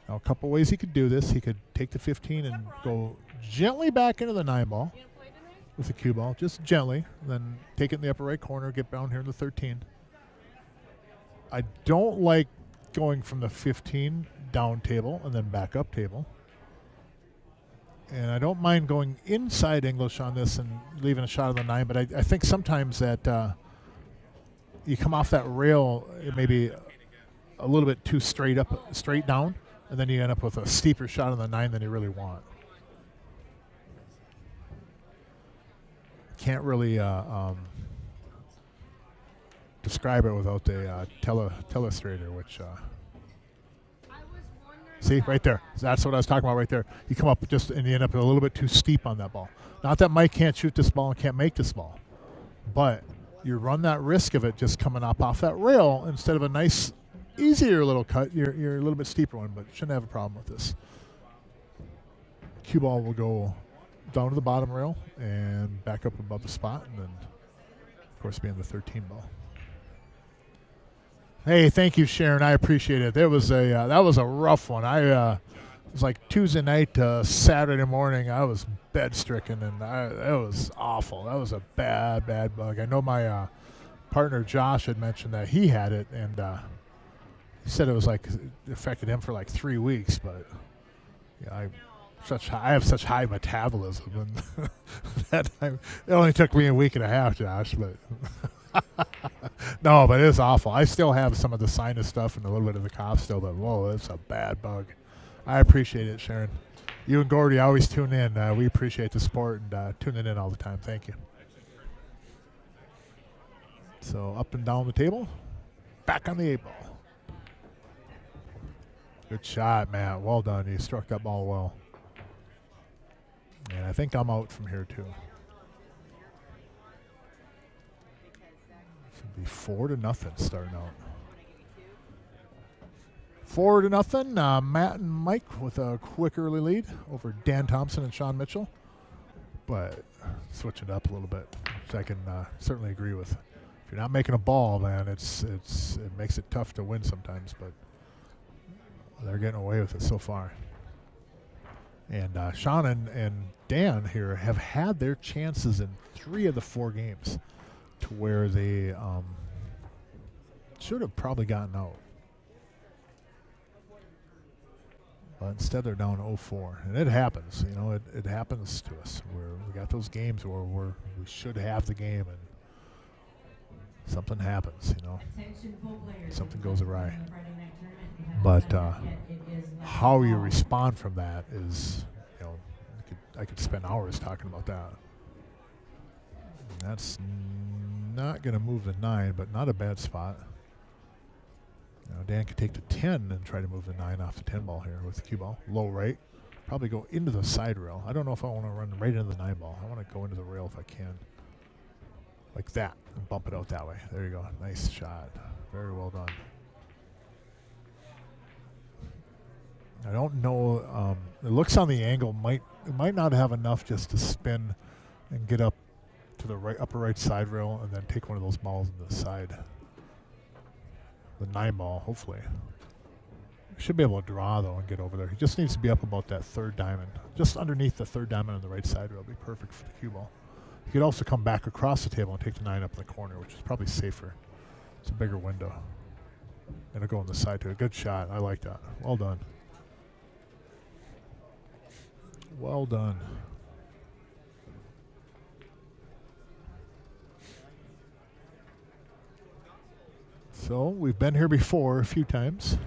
Now, a couple ways he could do this. He could take the 15 and go gently back into the 9 ball with the cue ball, just gently, and then take it in the upper right corner, get down here in the 13. I don't like going from the 15 down table and then back up table. And I don't mind going inside English on this and leaving a shot on the 9, but I think sometimes that you come off that rail, it may be a little bit too straight down, and then you end up with a steeper shot on the 9 than you really want. Can't really describe it without the telestrator, which see right there. That's what I was talking about right there. You come up just and you end up a little bit too steep on that ball. Not that Mike can't shoot this ball and can't make this ball, but you run that risk of it just coming up off that rail instead of a nice, easier little cut. You're a little bit steeper one, but shouldn't have a problem with this. Cue ball will go down to the bottom rail and back up above the spot, and then, of course, be in the 13 ball. Hey, thank you, Sharon. I appreciate it. That was a rough one. It was like Tuesday night to Saturday morning. I was bed stricken, and it was awful. That was a bad bug. I know my partner Josh had mentioned that he had it, and he said it was like it affected him for like 3 weeks. But yeah, I have such high metabolism, and that time it only took me a week and a half, Josh. But no, but it's awful. I still have some of the sinus stuff and a little bit of the cough still, but whoa, it's a bad bug. I appreciate it, Sharon. You and Gordy always tune in. We appreciate the support and tuning in all the time. Thank you. So up and down the table, back on the 8 ball. Good shot, Matt. Well done. You struck that ball well. And I think I'm out from here too. Should be 4-0 starting out. 4-0. Matt and Mike with a quick early lead over Dan Thompson and Sean Mitchell. But switching it up a little bit, which I can certainly agree with. If you're not making a ball, man, it makes it tough to win sometimes. But they're getting away with it so far. And Sean and Dan here have had their chances in 3 of the 4 games to where they should have probably gotten out. But instead they're down 0-4. And it happens, you know, it happens to us. We got those games where we should have the game and something happens, you know. Something goes awry. But how you respond from that is, you know, I could spend hours talking about that. And that's not going to move the 9, but not a bad spot. Now Dan could take the 10 and try to move the 9 off the 10 ball here with the cue ball. Low right. Probably go into the side rail. I don't know if I want to run right into the 9 ball. I want to go into the rail if I can. Like that. And bump it out that way. There you go. Nice shot. Very well done. I don't know. It looks on the angle it might not have enough just to spin and get up to the upper right side rail and then take one of those balls in the side. The 9 ball, hopefully. Should be able to draw though and get over there. He just needs to be up about that 3rd diamond, just underneath the 3rd diamond on the right side rail. It'll be perfect for the cue ball. He could also come back across the table and take the 9 up in the corner, which is probably safer. It's a bigger window. And it'll go on the side to a good shot. I like that. Well done. Well done. So we've been here before a few times.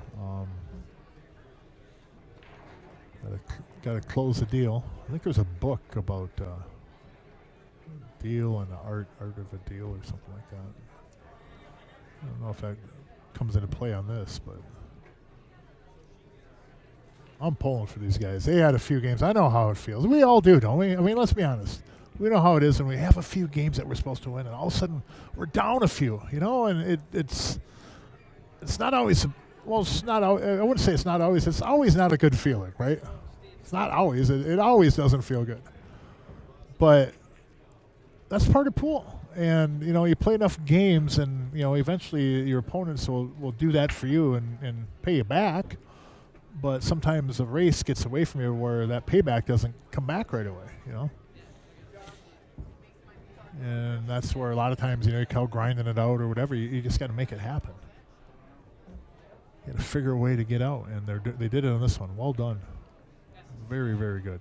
Got to close the deal. I think there's a book about deal and the art of a deal or something like that. I don't know if that comes into play on this, but I'm pulling for these guys. They had a few games. I know how it feels. We all do, don't we? I mean, let's be honest. We know how it is when we have a few games that we're supposed to win, and all of a sudden we're down a few, you know, and it's not always. Well, it's not. I wouldn't say it's not always. It's always not a good feeling, right? It's not always. It always doesn't feel good. But that's part of pool. And, you know, you play enough games and, you know, eventually your opponents will do that for you and pay you back. But sometimes the race gets away from you where that payback doesn't come back right away, you know. And that's where a lot of times, you know, you call grinding it out or whatever. You just got to make it happen. You got to figure a way to get out. And they did it on this one. Well done. Very, very good.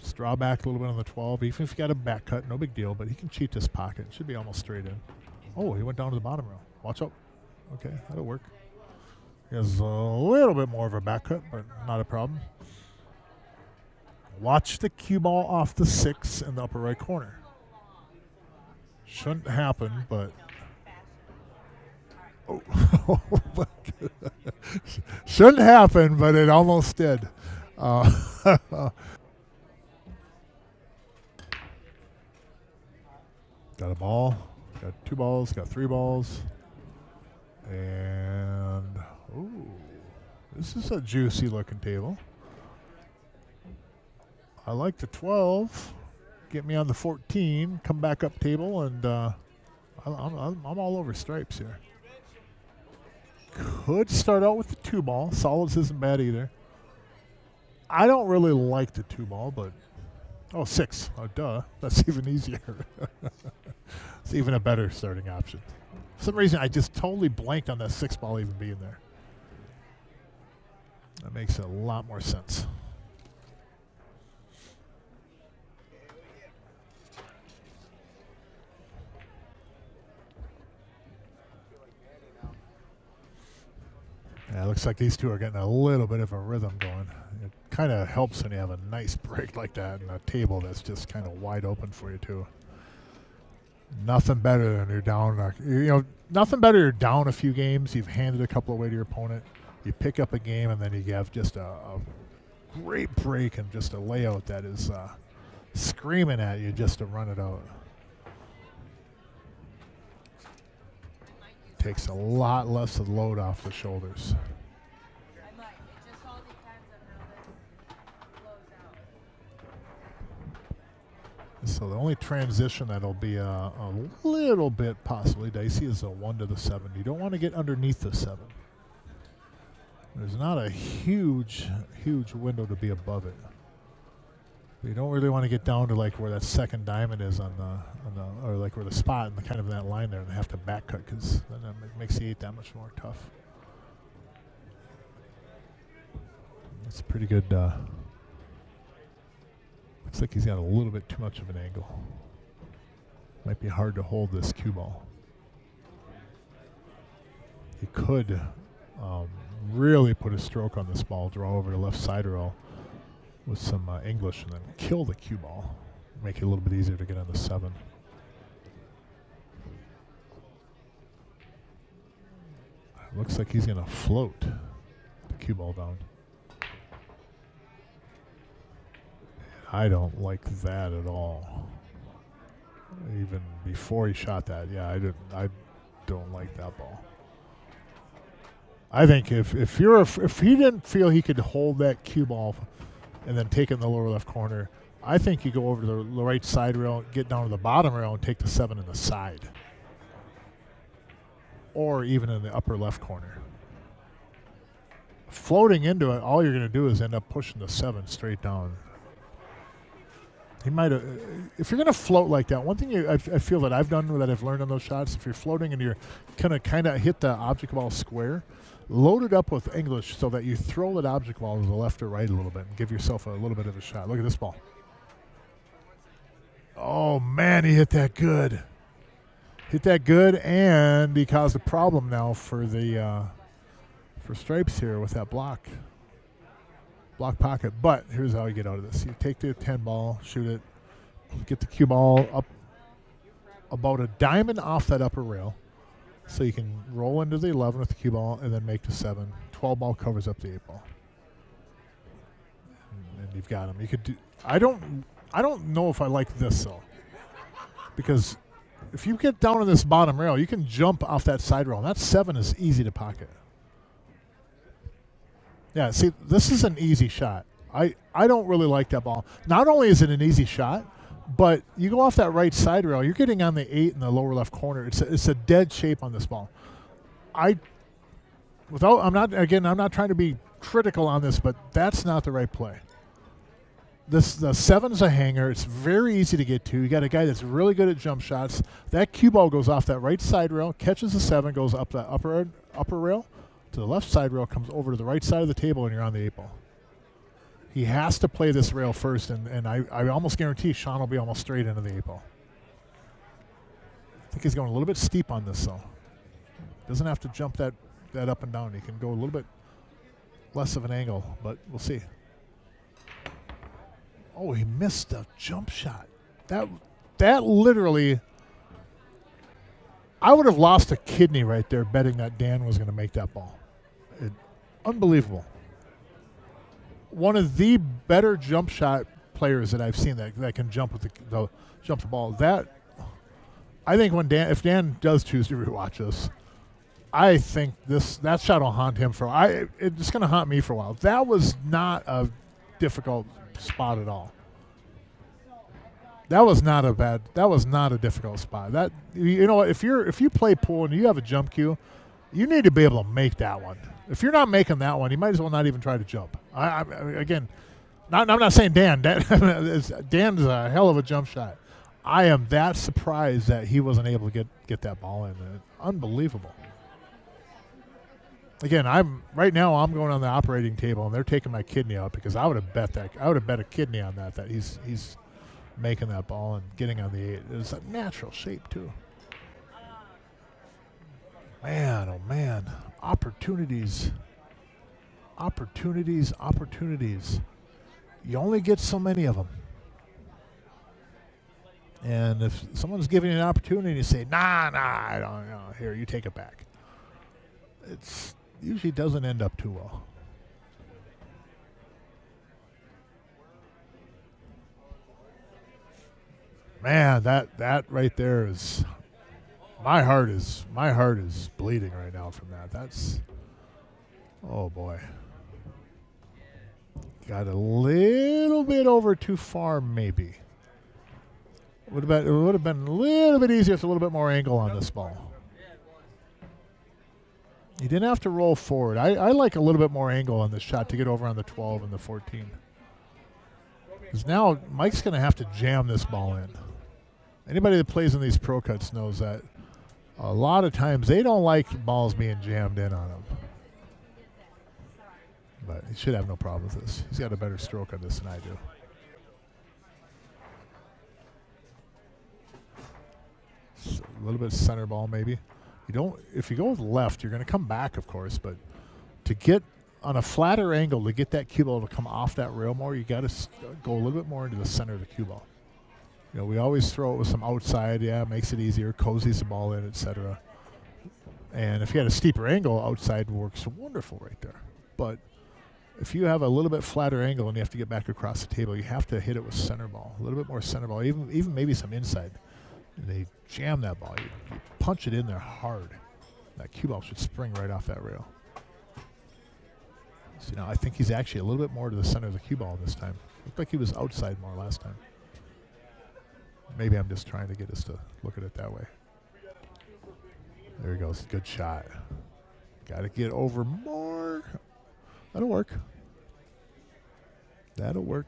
Just draw back a little bit on the 12. Even if you got a back cut, no big deal. But he can cheat this pocket. Should be almost straight in. Oh, he went down to the bottom row. Watch out. Okay, that'll work. He has a little bit more of a back cut, but not a problem. Watch the cue ball off the 6 in the upper right corner. Shouldn't happen, but... Oh, shouldn't happen, but it almost did. Got a ball, got 2 balls, got 3 balls. And, ooh, this is a juicy looking table. I like the 12. Get me on the 14, come back up table, and I'm all over stripes here. Could start out with the 2 ball. Solids isn't bad either. I don't really like the 2 ball, but... Oh, 6. Oh, duh. That's even easier. It's even a better starting option. For some reason, I just totally blanked on that 6 ball even being there. That makes a lot more sense. Yeah, it looks like these two are getting a little bit of a rhythm going. It kind of helps when you have a nice break like that and a table that's just kind of wide open for you too. Nothing better than you're down. Nothing better. You're down a few games. You've handed a couple away to your opponent. You pick up a game and then you have just a great break and just a layout that is screaming at you just to run it out. Takes a lot less of the load off the shoulders. So the only transition that'll be a little bit possibly dicey is a 1 to the 7. You don't want to get underneath the 7. There's not a huge window to be above it. But you don't really want to get down to like where that second diamond is on the or like where the spot and the kind of that line there, and have to back cut because then it makes the 8 that much more tough. That's pretty good. Looks like he's got a little bit too much of an angle. Might be hard to hold this cue ball. He could really put a stroke on this ball, draw over the left side row with some English, and then kill the cue ball. Make it a little bit easier to get on the 7. Looks like he's going to float the cue ball down. I don't like that at all. Even before he shot that, yeah, I don't like that ball. I think if he didn't feel he could hold that cue ball and then take it in the lower left corner, I think you go over to the right side rail, get down to the bottom rail, and take the 7 in the side. Or even in the upper left corner. Floating into it, all you're going to do is end up pushing the 7 straight down. He might have, if you're going to float like that, one thing I feel that I've done, that I've learned on those shots, if you're floating and you're kind of hit the object ball square, load it up with English so that you throw that object ball to the left or right a little bit and give yourself a little bit of a shot. Look at this ball. Oh, man, he hit that good. Hit that good, and he caused a problem now for the for stripes here with that block pocket. But here's how you get out of this. You take the 10 ball, shoot it, get the cue ball up about a diamond off that upper rail so you can roll into the 11 with the cue ball and then make the 7. 12 ball covers up the 8 ball. And you've got him. You could do. I don't know if I like this though, because if you get down on this bottom rail, you can jump off that side rail. And that 7 is easy to pocket. Yeah, see, this is an easy shot. I don't really like that ball. Not only is it an easy shot, but you go off that right side rail, you're getting on the 8 in the lower left corner. It's a dead shape on this ball. I'm not trying to be critical on this, but that's not the right play. The 7's a hanger. It's very easy to get to. You got a guy that's really good at jump shots. That cue ball goes off that right side rail, catches the 7, goes up the upper rail to the left side rail, comes over to the right side of the table, and you're on the 8 ball. He has to play this rail first, and I almost guarantee Sean will be almost straight into the 8 ball. I think he's going a little bit steep on this, though. Doesn't have to jump that up and down. He can go a little bit less of an angle, but we'll see. Oh, he missed a jump shot. That literally, I would have lost a kidney right there betting that Dan was going to make that ball. Unbelievable. One of the better jump shot players that I've seen that can jump with jump the ball. That, I think if Dan does choose to rewatch this, I think that shot will haunt him for a while. It's going to haunt me for a while. That was not a difficult spot at all. That was not a difficult spot. That, you know what, if you play pool and you have a jump cue, you need to be able to make that one. If you're not making that one, you might as well not even try to jump. I'm not saying Dan. Dan's a hell of a jump shot. I am that surprised that he wasn't able to get that ball in. Unbelievable. Again, I'm going on the operating table and they're taking my kidney out because I would have bet a kidney on that he's making that ball and getting on the 8. It's a natural shape too. Man, oh man. Opportunities. You only get so many of them. And if someone's giving you an opportunity to say, nah, I don't know, here, you take it back. It usually doesn't end up too well. Man, that right there is my heart is bleeding right now from that. That's, oh boy. Got a little bit over too far maybe. It would have been a little bit easier with a little bit more angle on this ball. You didn't have to roll forward. I like a little bit more angle on this shot to get over on the 12 and the 14. Because now Mike's going to have to jam this ball in. Anybody that plays in these pro cuts knows that a lot of times they don't like balls being jammed in on them. But he should have no problem with this. He's got a better stroke on this than I do. So a little bit center ball maybe. If you go with left, you're going to come back, of course, but to get on a flatter angle to get that cue ball to come off that rail more, you got to go a little bit more into the center of the cue ball. You know, we always throw it with some outside. Yeah, it makes it easier, cozies the ball in, etc. And if you had a steeper angle, outside works wonderful right there. But if you have a little bit flatter angle and you have to get back across the table, you have to hit it with center ball, a little bit more center ball, even maybe some inside. And they jam that ball. You punch it in there hard. That cue ball should spring right off that rail. So now I think he's actually a little bit more to the center of the cue ball this time. Looked like he was outside more last time. Maybe I'm just trying to get us to look at it that way. There he goes. Good shot. Got to get over more. That'll work. That'll work.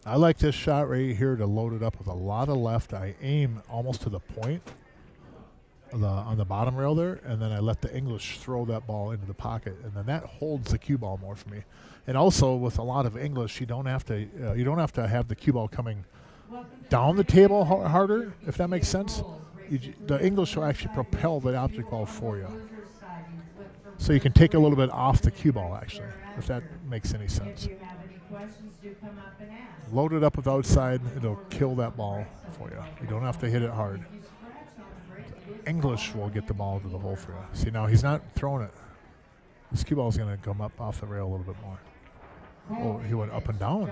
I like this shot right here to load it up with a lot of left. I aim almost to the point on the bottom rail there, and then I let the English throw that ball into the pocket, and then that holds the cue ball more for me. And also with a lot of English, you don't have to have the cue ball coming down the table harder, if that makes sense. The English will actually propel the object ball for you. So you can take a little bit off the cue ball, actually, if that makes any sense. Load it up with outside, it'll kill that ball for you. You don't have to hit it hard. English will get the ball to the hole for you. See, now he's not throwing it. This cue ball is going to come up off the rail a little bit more. Oh, he went up and down.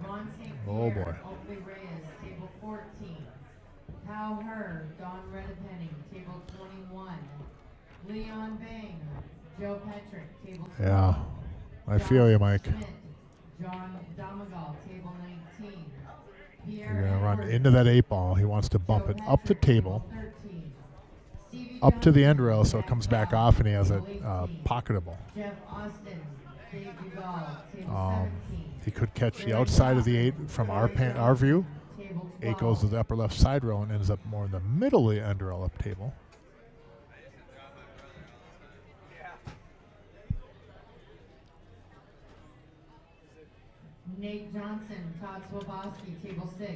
Ron St. Oh, Pierre, boy. Oakley Reyes, table 14. Hal Herr, Don Redepenning, table 21. Leon Bang, Joe Petrick, table 20. Yeah, I feel you, Mike. Schmidt, John Domagal, table 19. You're Pierre going to run Edwards, into that 8 ball. He wants to bump Joe it up the Petrick, table, 13. Stevie up to the Johnson, end rail, so it Jack comes back Bell, off and he has it table 18. pocketable. Jeff Austin, Dave Duval, table 17. He could catch the outside of the 8 from our view. Table 8 12. goes to the upper left side row and ends up more in the middle of the end rail up table. Nate Johnson, Todd Swaboski, table 6.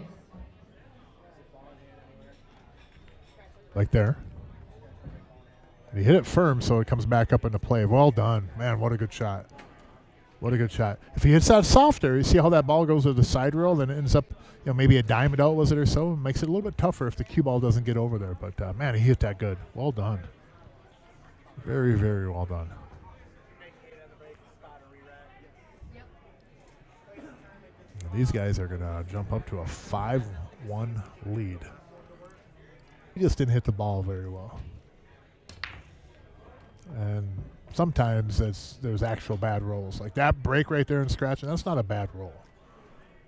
Like there. And he hit it firm, so it comes back up into play. Well done. Man, what a good shot. What a good shot. If he hits that softer, you see how that ball goes to the side rail, then it ends up, maybe a diamond out, was it, or so? It makes it a little bit tougher if the cue ball doesn't get over there. But, man, he hit that good. Well done. Very, very well done. And these guys are going to jump up to a 5-1 lead. He just didn't hit the ball very well. And sometimes there's actual bad rolls. Like that break right there in scratching, that's not a bad roll.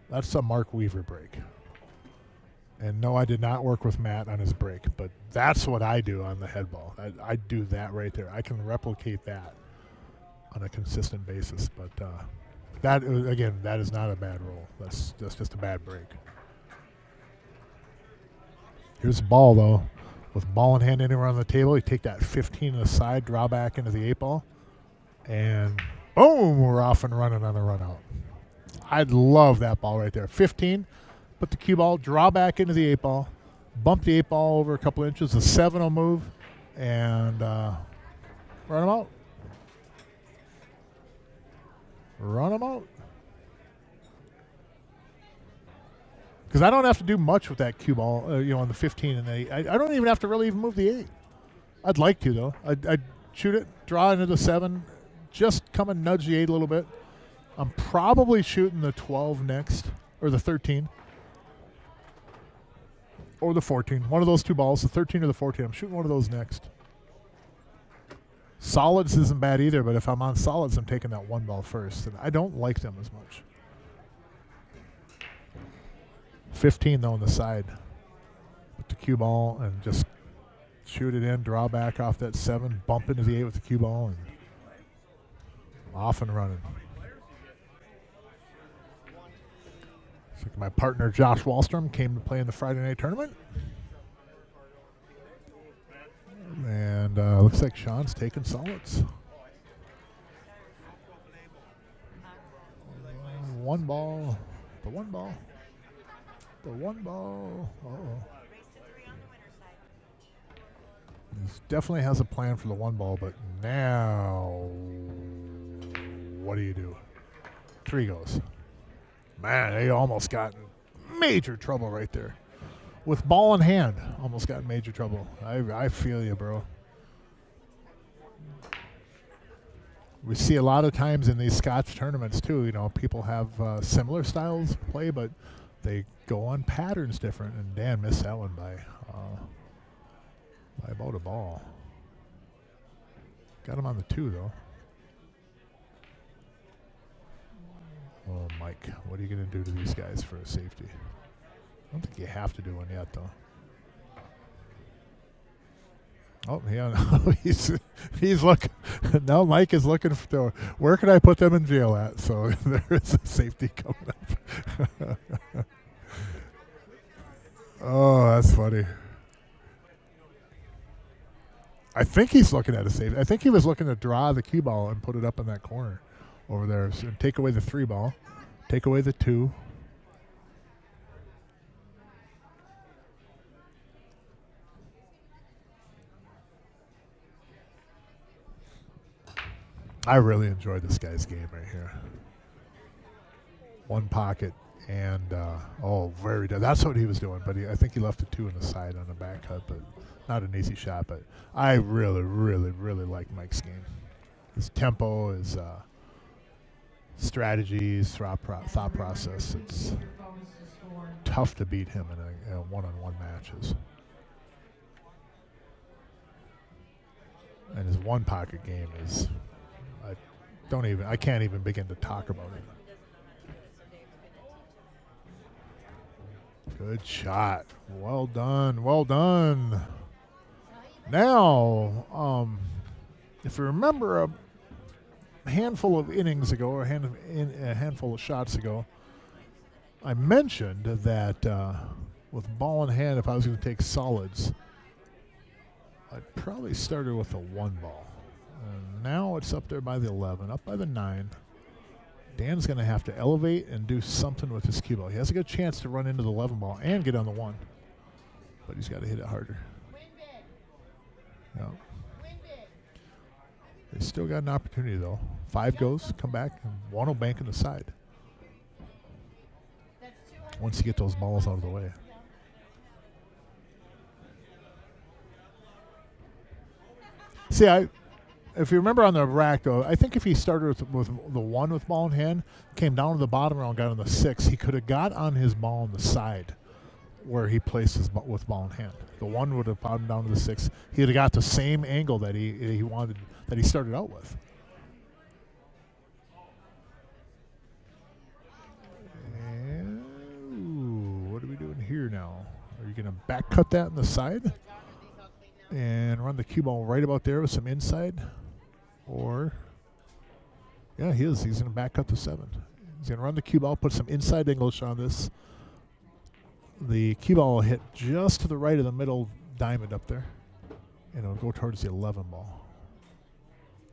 That's a Mark Weaver break. And no, I did not work with Matt on his break, but that's what I do on the head ball. I do that right there. I can replicate that on a consistent basis. But that is not a bad roll. That's just a bad break. Here's the ball, though. With ball in hand anywhere on the table, you take that 15 to the side, draw back into the 8 ball, and boom, we're off and running on the run out. I'd love that ball right there. 15, put the cue ball, draw back into the 8 ball, bump the 8 ball over a couple inches, the 7 will move, and run them out. Run them out. Because I don't have to do much with that cue ball, on the 15 and the 8. I don't even have to really even move the 8. I'd like to, though. I'd shoot it, draw into the 7, just come and nudge the 8 a little bit. I'm probably shooting the 12 next, or the 13, or the 14. One of those 2 balls, the 13 or the 14. I'm shooting one of those next. Solids isn't bad either, but if I'm on solids, I'm taking that 1 ball first. And I don't like them as much. 15 though on the side. Put the cue ball and just shoot it in, draw back off that 7, bump into the 8 with the cue ball, and off and running. So my partner Josh Wallstrom came to play in the Friday night tournament. And looks like Sean's taking solids. 1 ball. The 1 ball. The 1 ball. Uh-oh. He definitely has a plan for the 1 ball, but now what do you do? 3 goes. Man, they almost got in major trouble right there. With ball in hand, almost got in major trouble. I feel you, bro. We see a lot of times in these Scotch tournaments, too, people have similar styles of play, but they go on patterns different, and Dan missed that one by about a ball. Got him on the 2, though. Oh, Mike, what are you going to do to these guys for a safety? I don't think you have to do one yet, though. Oh, yeah, he's looking. Now Mike is looking for where can I put them in jail at? So there is a safety coming up. Oh, that's funny. I think he's looking at a safety. I think he was looking to draw the cue ball and put it up in that corner over there. So take away the 3 ball, take away the 2. I really enjoyed this guy's game right here. 1 pocket and very good. That's what he was doing, but I think he left a 2 in the side on the back cut, but not an easy shot. But I really, really, really like Mike's game. His tempo is strategies, thought process. It's Your bonus to score. tough to beat him in a one-on-one matches. And his one pocket game is, I can't even begin to talk about it. Good shot. Well done. Well done. Now, if you remember a handful of innings ago, or a handful of shots ago, I mentioned that with ball in hand, if I was going to take solids, I'd probably started with a 1 ball. And now it's up there by the 11, up by the 9. Dan's going to have to elevate and do something with his cue ball. He has a good chance to run into the 11 ball and get on the 1. But he's got to hit it harder. Yeah. They still got an opportunity, though. 5 goes, come back, and 1 will bank in the side. Once you get those balls out of the way. See, if you remember on the rack, though, I think if he started with the 1 with ball in hand, came down to the bottom row and got on the 6, he could have got on his ball on the side where he placed his with ball in hand. The 1 would have popped him down to the 6. He'd have got the same angle that he wanted, that he started out with. And ooh, what are we doing here now? Are you going to back cut that in the side and run the cue ball right about there with some inside? Or, yeah, he is. He's going to back cut the 7. He's going to run the cue ball, put some inside English on this. The cue ball will hit just to the right of the middle diamond up there, and it'll go towards the 11 ball.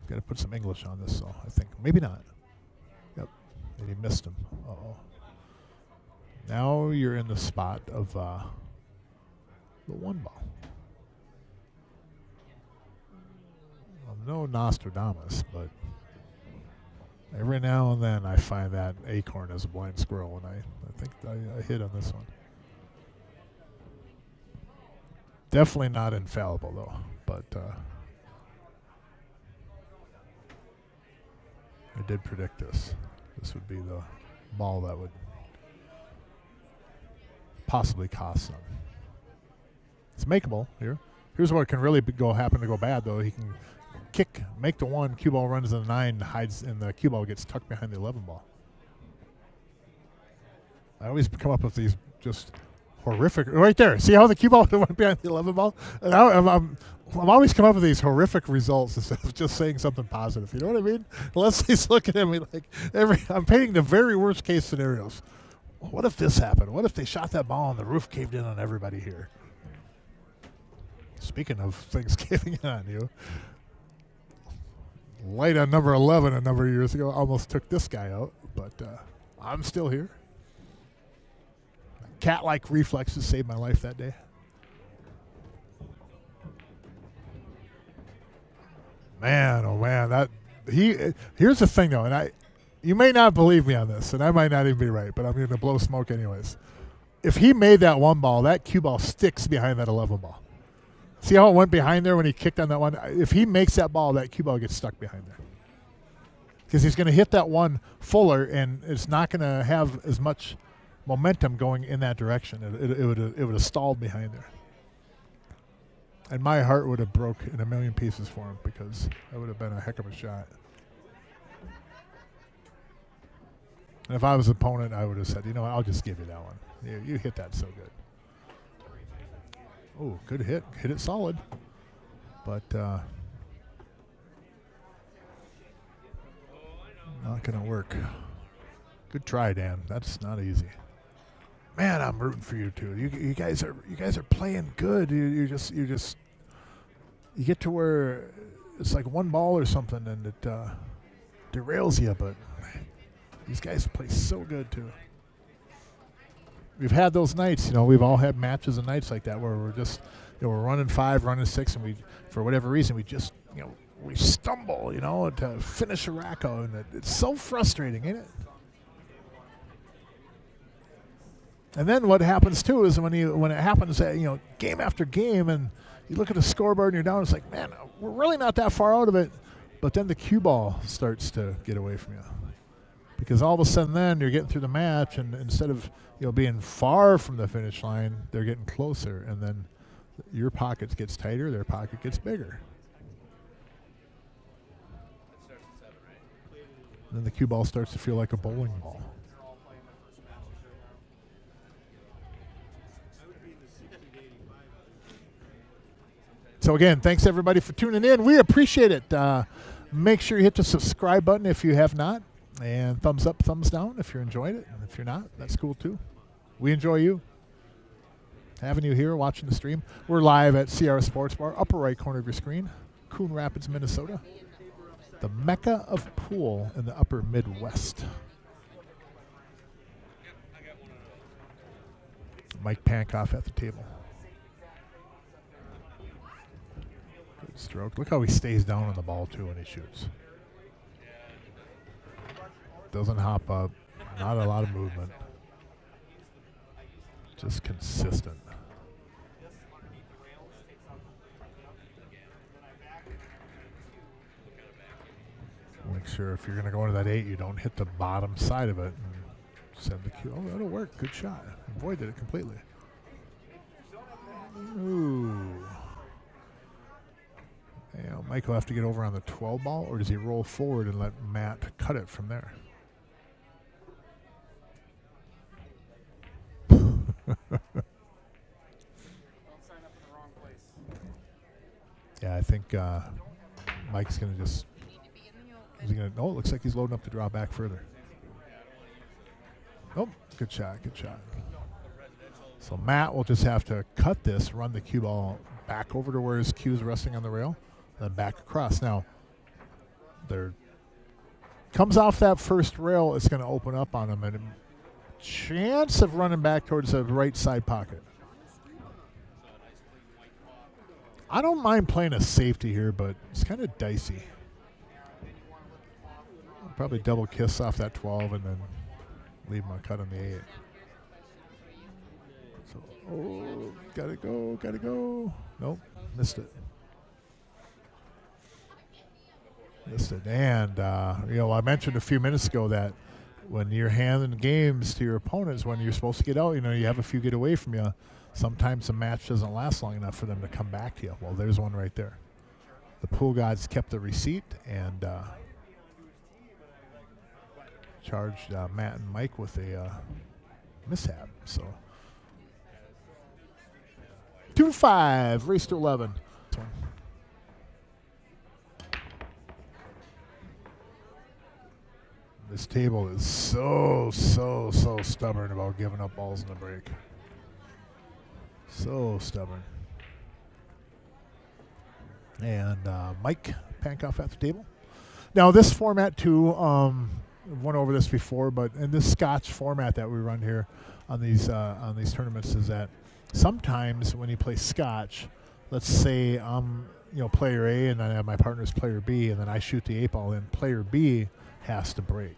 Got to put some English on this, so I think. Maybe not. Yep. And he missed him. Uh-oh. Now you're in the spot of the 1 ball. I'm no Nostradamus, but every now and then I find that acorn as a blind squirrel, and I think I hit on this one. Definitely not infallible, though, but I did predict this. This would be the ball that would possibly cost them. It's makeable here. Here's what can really happen to go bad, though. He can kick, make the 1, cue ball runs to the 9, hides, and the cue ball gets tucked behind the 11 ball. I always come up with these just horrific, right there. See how the cue ball went behind the 11 ball? And I've always come up with these horrific results instead of just saying something positive. You know what I mean? Leslie's looking at me like I'm painting the very worst case scenarios. What if this happened? What if they shot that ball and the roof caved in on everybody here? Speaking of things caving in on you, light on number 11 a number of years ago almost took this guy out, but I'm still here. Cat-like reflexes saved my life that day. Man, oh man, here's the thing though, and you may not believe me on this, and I might not even be right, but I'm going to blow smoke anyways. If he made that 1 ball, that cue ball sticks behind that 11 ball. See how it went behind there when he kicked on that 1? If he makes that ball, that cue ball gets stuck behind there. Because he's going to hit that 1 fuller, and it's not going to have as much momentum going in that direction. It would have stalled behind there. And my heart would have broke in a million pieces for him, because that would have been a heck of a shot. And if I was an opponent, I would have said, you know what, I'll just give you that one. You hit that so good. Oh, good hit. Hit it solid. But not going to work. Good try, Dan. That's not easy. Man, I'm rooting for you too. You guys are playing good. You get to where it's like 1 ball or something, and it derails you. But these guys play so good too. We've had those nights, we've all had matches and nights like that where we're just, we're running 5, running 6, and we, for whatever reason, we just, we stumble, to finish a rack out, and it's so frustrating, ain't it? And then what happens too is when it happens, game after game, and you look at the scoreboard and you're down, it's like, man, we're really not that far out of it, but then the cue ball starts to get away from you. Because all of a sudden then you're getting through the match, and instead of being far from the finish line, they're getting closer, and then your pocket gets tighter, their pocket gets bigger. And then the cue ball starts to feel like a bowling ball. So again, thanks everybody for tuning in. We appreciate it. Make sure you hit the subscribe button if you have not, and thumbs up, thumbs down if you're enjoying it. And if you're not, that's cool too. We enjoy you. Having you here watching the stream. We're live at CR Sports Bar, upper right corner of your screen, Coon Rapids, Minnesota. The mecca of pool in the upper Midwest. Mike Pankoff at the table. Good stroke. Look how he stays down on the ball too when he shoots. Doesn't hop up. Not a lot of movement. Just consistent. Make sure if you're going to go into that 8, you don't hit the bottom side of it and send the cue. Oh, that'll work. Good shot. Avoided it completely. Ooh. Mike will have to get over on the 12 ball, or does he roll forward and let Matt cut it from there? Yeah, I think Mike's going to just... Is he gonna? Oh, it looks like he's loading up to draw back further. Oh, good shot, good shot. So Matt will just have to cut this, run the cue ball back over to where his cue is resting on the rail, then back across. Now, there comes off that first rail, it's going to open up on him, and a chance of running back towards the right side pocket. I don't mind playing a safety here, but it's kind of dicey. Probably double kiss off that 12 and then leave him a cut on the 8. So, oh, gotta go, gotta go. Nope, missed it. Missed it. And, I mentioned a few minutes ago that when you're handing games to your opponents, when you're supposed to get out, you have a few get away from you. Sometimes the match doesn't last long enough for them to come back to you. Well, there's one right there. The pool gods kept the receipt and charged Matt and Mike with a mishap. So 2-5, race to 11. This table is so stubborn about giving up balls in the break. So stubborn. And Mike Pankoff at the table. Now this format too, went over this before, but in this Scotch format that we run here on these tournaments is that sometimes when you play Scotch, let's say I'm player A and I have my partner's player B, and then I shoot the 8 ball in, player B has to break.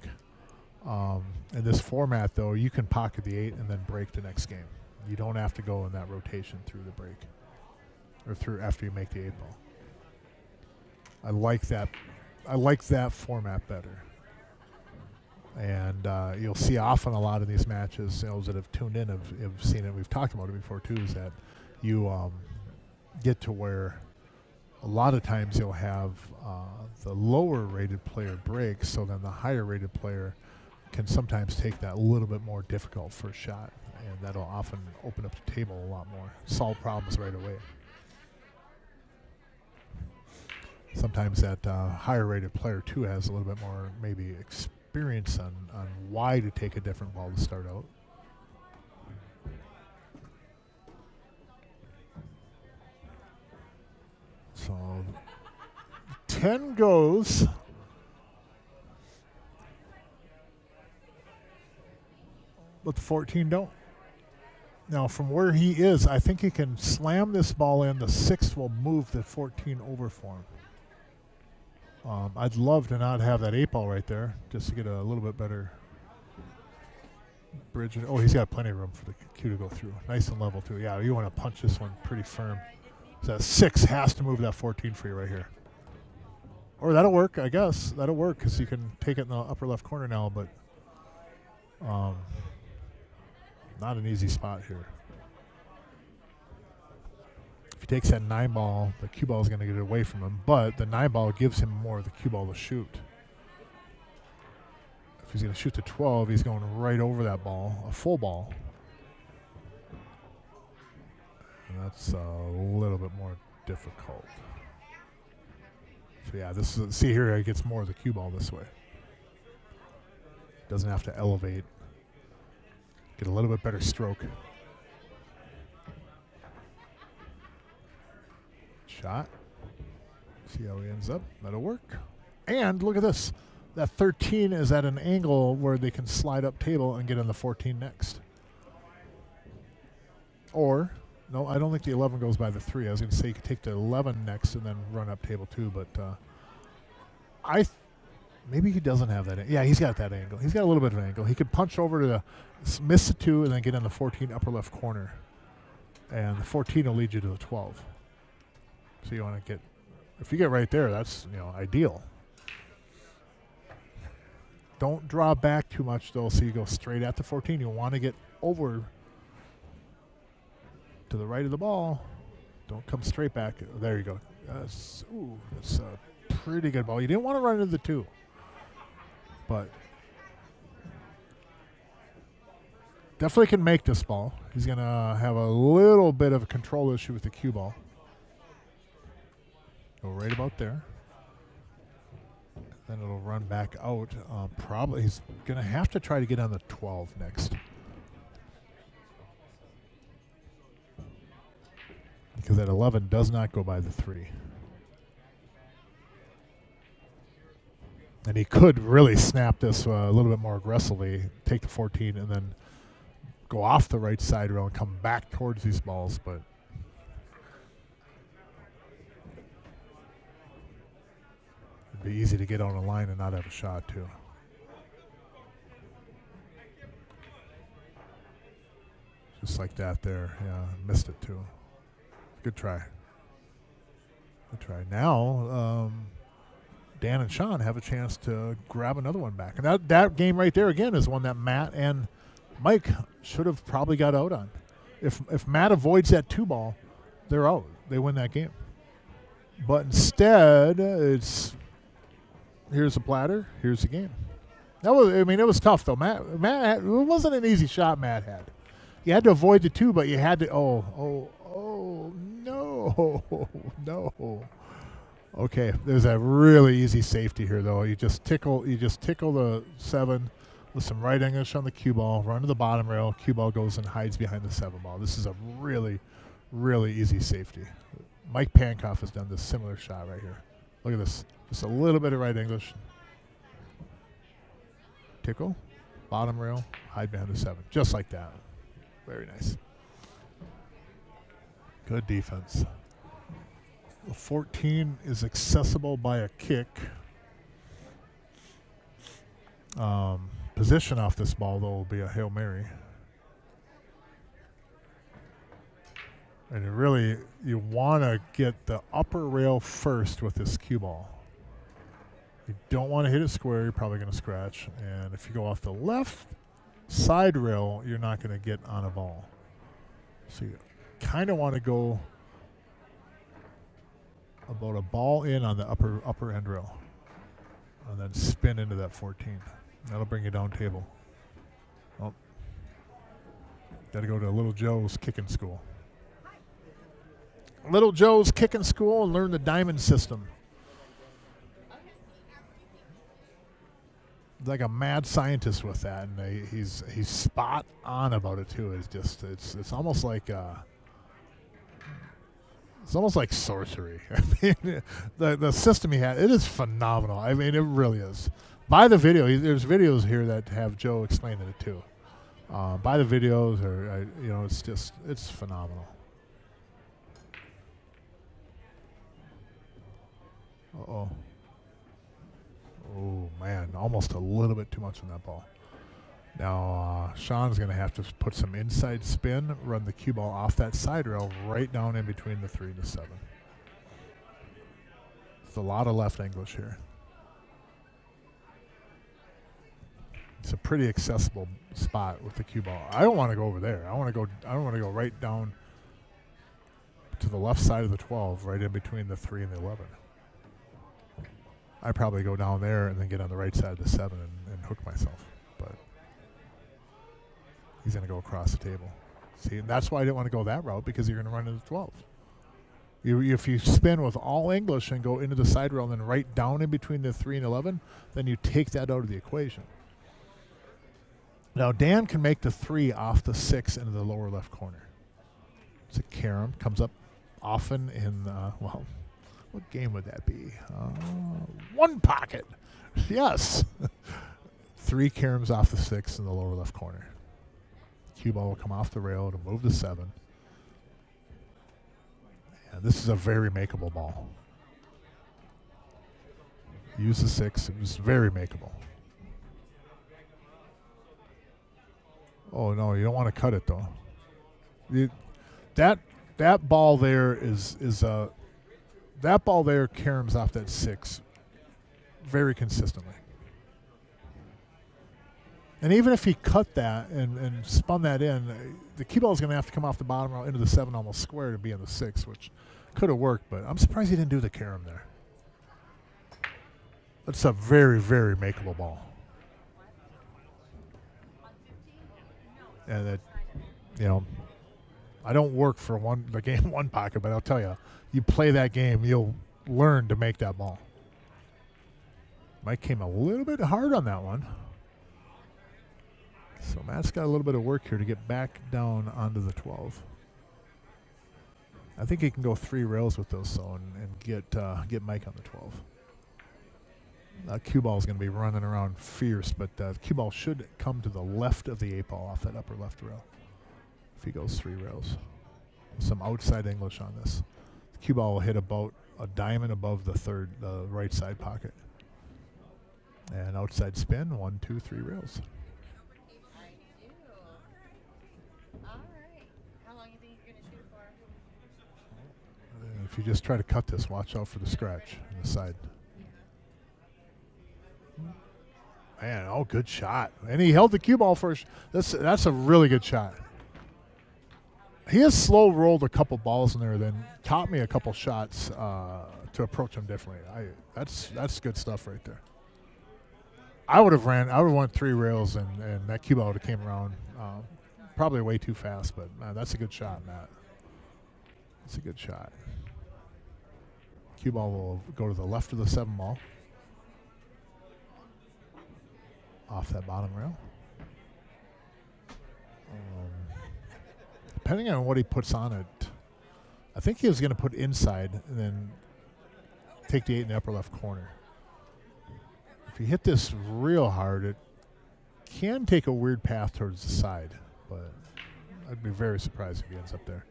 In this format though, you can pocket the 8 and then break the next game. You don't have to go in that rotation through the break or through after you make the 8 ball. I like that format better. And you'll see often a lot of these matches, those that have tuned in have seen it. We've talked about it before too, is that you get to where a lot of times you'll have the lower rated player break, so then the higher rated player can sometimes take that little bit more difficult first shot, and that'll often open up the table a lot more, solve problems right away. Sometimes that higher rated player too has a little bit more maybe experience on why to take a different ball to start out. So 10 goes. But the 14 don't. Now from where he is, I think he can slam this ball in. The 6 will move the 14 over for him. I'd love to not have that 8 ball right there, just to get a little bit better bridge. Oh, he's got plenty of room for the cue to go through. Nice and level too. Yeah, you want to punch this one pretty firm. So that 6 has to move that 14 for you right here. Or that'll work, I guess. That'll work because you can take it in the upper left corner now, but Not an easy spot here. If he takes that 9 ball, the cue ball is going to get it away from him, but the 9 ball gives him more of the cue ball to shoot. If he's going to shoot the 12, he's going right over that ball, a full ball. And that's a little bit more difficult. So yeah, this is, see here, he gets more of the cue ball this way. Doesn't have to elevate. Get a little bit better stroke. Shot. See how he ends up. That'll work. And look at this. That 13 is at an angle where they can slide up table and get on the 14 next. Or, no, I don't think the 11 goes by the 3. I was going to say you could take the 11 next and then run up table 2, but maybe he doesn't have that. Yeah, he's got that angle. He's got a little bit of an angle. He could punch over to the, miss the 2 and then get on the 14 upper left corner. And the 14 will lead you to the 12. So you want to get, if you get right there, that's, you know, ideal. Don't draw back too much though, so you go straight at the 14. You want to get over to the right of the ball. Don't come straight back. There you go. That's a pretty good ball. You didn't want to run into the 2, but definitely can make this ball. He's going to have a little bit of a control issue with the cue ball. Go right about there. Then it'll run back out. Probably he's going to have to try to get on the 12 next. Because that 11 does not go by the 3. And he could really snap this a little bit more aggressively, take the 14 and then go off the right side rail and come back towards these balls, but be easy to get on a line and not have a shot too. Just like that there. Yeah, missed it too. Good try. Good try. Now, Dan and Sean have a chance to grab another one back. And that game right there, again, is one that Matt and Mike should have probably got out on. If Matt avoids that 2 ball, they're out. They win that game. But instead, it's here's a platter, here's the game. That was, I mean, it was tough though. Matt it wasn't an easy shot Matt had. You had to avoid the 2, but you had to, no. Okay, there's a really easy safety here though. You just tickle the 7 with some right English on the cue ball, run to the bottom rail, cue ball goes and hides behind the 7 ball. This is a really, really easy safety. Mike Pankoff has done this similar shot right here. Look at this. Just a little bit of right English. Tickle, bottom rail, hide behind the 7. Just like that. Very nice. Good defense. The 14 is accessible by a kick. Position off this ball, though, will be a Hail Mary. And you want to get the upper rail first with this cue ball. You don't want to hit it square. You're probably going to scratch. And if you go off the left side rail, you're not going to get on a ball. So you kind of want to go about a ball in on the upper end rail. And then spin into that 14. That'll bring you down table. Oh. Got to go to Little Joe's kicking school. Little Joe's kicking school and learn the diamond system. Like a mad scientist with that, and he's spot on about it too. It's almost like sorcery. I mean, the system he had, it is phenomenal. I mean, it really is. Buy the video. There's videos here that have Joe explaining it too. Buy the videos, or it's phenomenal. Uh-oh. Oh, man, almost a little bit too much on that ball. Now, Sean's going to have to put some inside spin, run the cue ball off that side rail right down in between the 3 and the 7. It's a lot of left English here. It's a pretty accessible spot with the cue ball. I don't want to go over there. I want to go right down to the left side of the 12, right in between the 3 and the 11. I probably go down there and then get on the right side of the 7 and hook myself. But he's going to go across the table. See, and that's why I didn't want to go that route, because you're going to run into the 12. If you spin with all English and go into the side rail and then right down in between the 3 and 11, then you take that out of the equation. Now, Dan can make the 3 off the 6 into the lower left corner. It's a carom. Comes up often in, well, what game would that be? One pocket. Yes. 3 caroms off the 6 in the lower left corner. Cue ball will come off the rail to move the 7. And this is a very makeable ball. Use the 6. It was very makeable. Oh no, you don't want to cut it though. That ball there is that ball there caroms off that 6 very consistently. And even if he cut that and spun that in, the cue ball is going to have to come off the bottom rail into the 7 almost square to be in the 6, which could have worked, but I'm surprised he didn't do the carom there. That's a very, very makeable ball. And that, you know, I don't work for the game one pocket, but I'll tell you, you play that game, you'll learn to make that ball. Mike came a little bit hard on that one. So Matt's got a little bit of work here to get back down onto the 12. I think he can go 3 rails with those, so and get Mike on the 12. Cue ball is going to be running around fierce, but the cue ball should come to the left of the 8 ball off that upper left rail if he goes 3 rails. Some outside English on this. The cue ball will hit about a diamond above the right side pocket. And outside spin, 1, 2, 3 rails. If you just try to cut this, watch out for the scratch on the side. Man, oh, good shot. And he held the cue ball first. That's a really good shot. He has slow rolled a couple balls in there, then taught me a couple shots to approach him differently. That's good stuff right there. I would have went 3 rails, and that cue ball would have came around probably way too fast, but man, that's a good shot, Matt. That's a good shot. Cue ball will go to the left of the 7 ball. Off that bottom rail. Depending on what he puts on it, I think he was going to put inside and then take the 8 in the upper left corner. If you hit this real hard, it can take a weird path towards the side, but I'd be very surprised if he ends up there.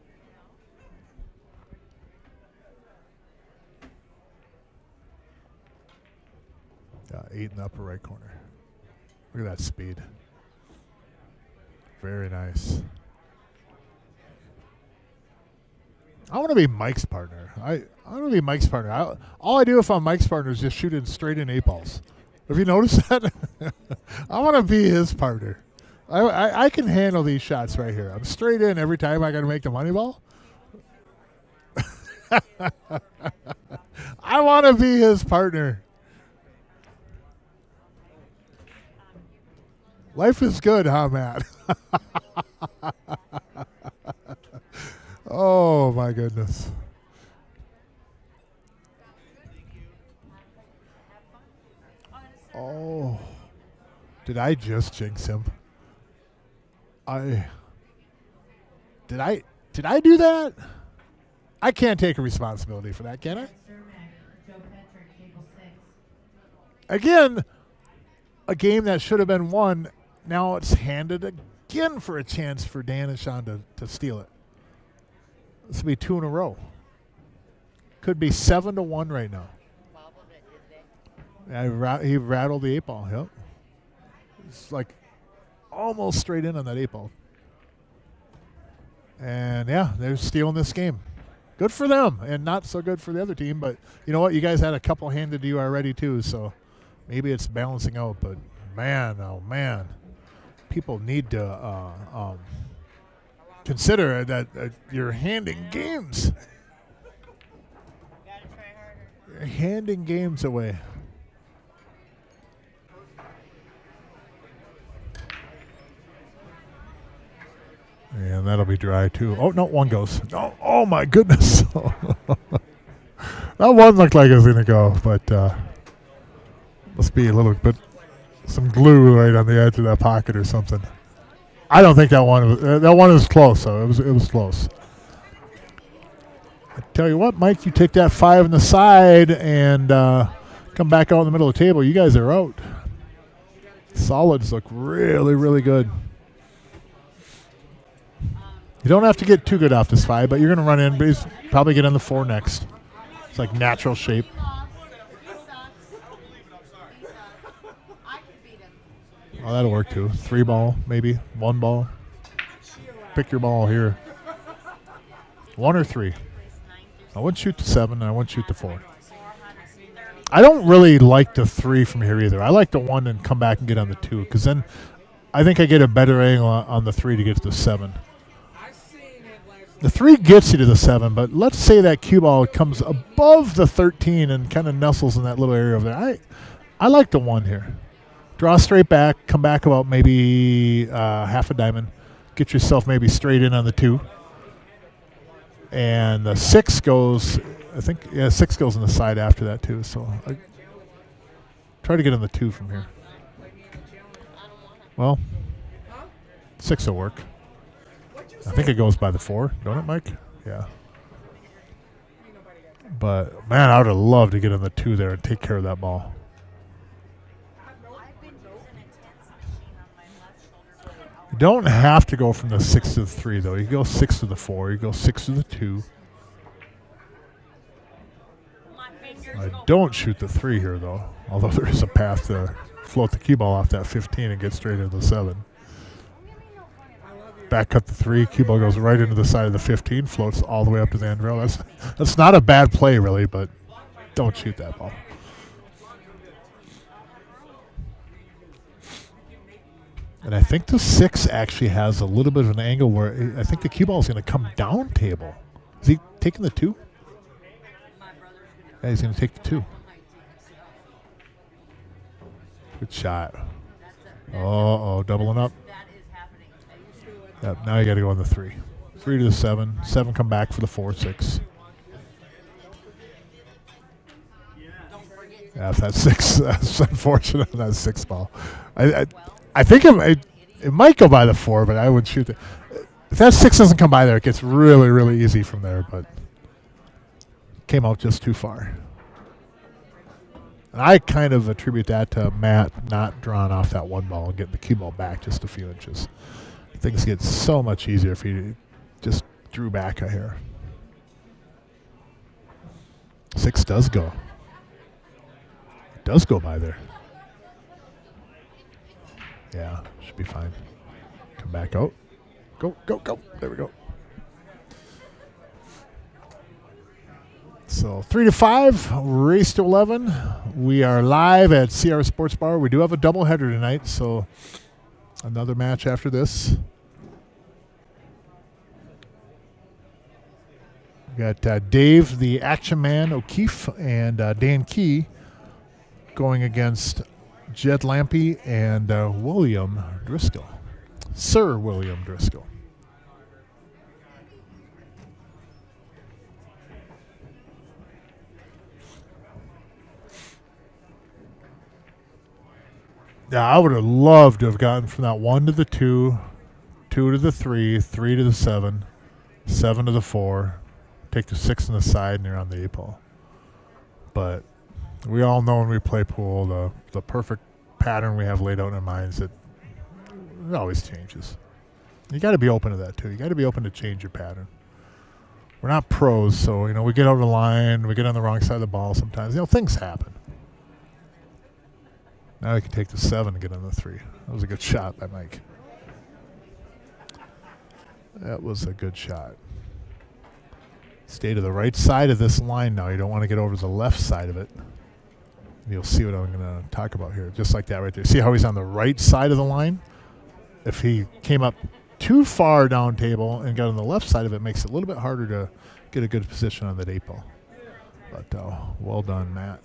Yeah, 8 in the upper right corner. Look at that speed. Very nice. I want to be Mike's partner. I want to be Mike's partner. All I do if I'm Mike's partner is just shoot in straight in 8 balls. Have you noticed that? I want to be his partner. I can handle these shots right here. I'm straight in every time I got to make the money ball. I want to be his partner. Life is good, huh, Matt? Oh, my goodness. Oh. Did I just jinx him? Did I do that? I can't take a responsibility for that, can I? Again, a game that should have been won. Now it's handed again for a chance for Dan and Sean to steal it. This will be 2 in a row. Could be 7-1 right now. Yeah, he rattled the 8 ball. Yep. It's like almost straight in on that 8 ball. And yeah, they're stealing this game. Good for them, and not so good for the other team. But you know what? You guys had a couple handed to you already too, so maybe it's balancing out. But man, oh man. People need to consider that you're handing games. Gotta try harder. You're handing games away. And that'll be dry too. Oh no, one goes. No, oh my goodness. That one looked like it was gonna go, but must be a little bit some glue right on the edge of that pocket or something. I don't think that one was close. So it was close. I tell you what, Mike, you take that 5 on the side and come back out in the middle of the table. You guys are out. Solids look really, really good. You don't have to get too good off this 5, but you're going to run in. But he's probably get on the 4 next. It's like natural shape. Oh, that'll work too. 3 ball, maybe 1 ball. Pick your ball here. 1 or 3. I wouldn't shoot the 7, and I wouldn't shoot the 4. I don't really like the 3 from here either. I like the 1 and come back and get on the 2, because then I think I get a better angle on the 3 to get to the 7. The 3 gets you to the 7, but let's say that cue ball comes above the 13 and kind of nestles in that little area over there. I like the 1 here. Draw straight back, come back about maybe half a diamond. Get yourself maybe straight in on the 2. And the 6 goes, I think, 6 goes on the side after that too. So I try to get on the 2 from here. Well, 6 will work. I think it goes by the 4, don't it, Mike? Yeah. But, man, I would have loved to get on the 2 there and take care of that ball. You don't have to go from the 6 to the 3, though. You go 6 to the 4. You go 6 to the 2. I don't shoot the 3 here, though, although there is a path to float the cue ball off that 15 and get straight into the 7. Back cut the 3, cue ball goes right into the side of the 15, floats all the way up to the end rail. That's not a bad play, really, but don't shoot that ball. And I think the 6 actually has a little bit of an angle where I think the cue ball is going to come down table. Is he taking the 2? Yeah, he's going to take the 2. Good shot. Oh, doubling up. Yep, now you got to go on the 3. 3 to the 7. 7 come back for the 4, 6. Yeah, if that's 6, that's unfortunate. That's 6 ball. I think it might go by the 4, but I would shoot it. If that 6 doesn't come by there, it gets really, really easy from there, but came out just too far. And I kind of attribute that to Matt not drawing off that 1 ball and getting the cue ball back just a few inches. Things get so much easier if you just drew back a hair. 6 does go. It does go by there. Yeah, should be fine. Come back out. Go, go, go. There we go. So 3 to 5, race to 11. We are live at CR Sports Bar. We do have a doubleheader tonight, so another match after this. We got Dave, the Action Man O'Keefe, and Dan Key going against Jed Lampy and William Driscoll. Sir William Driscoll. Yeah, I would have loved to have gotten from that 1 to the 2, 2 to the 3, 3 to the 7, 7 to the 4, take the 6 on the side, and you're on the 8 ball. But we all know when we play pool, the perfect pattern we have laid out in our minds, it always changes. You got to be open to that, too. You got to be open to change your pattern. We're not pros, so, we get over the line, we get on the wrong side of the ball sometimes. Things happen. Now I can take the 7 and get on the 3. That was a good shot by Mike. That was a good shot. Stay to the right side of this line now. You don't want to get over to the left side of it. You'll see what I'm going to talk about here. Just like that right there. See how he's on the right side of the line? If he came up too far down table and got on the left side of it, makes it a little bit harder to get a good position on that 8 ball. But well done, Matt.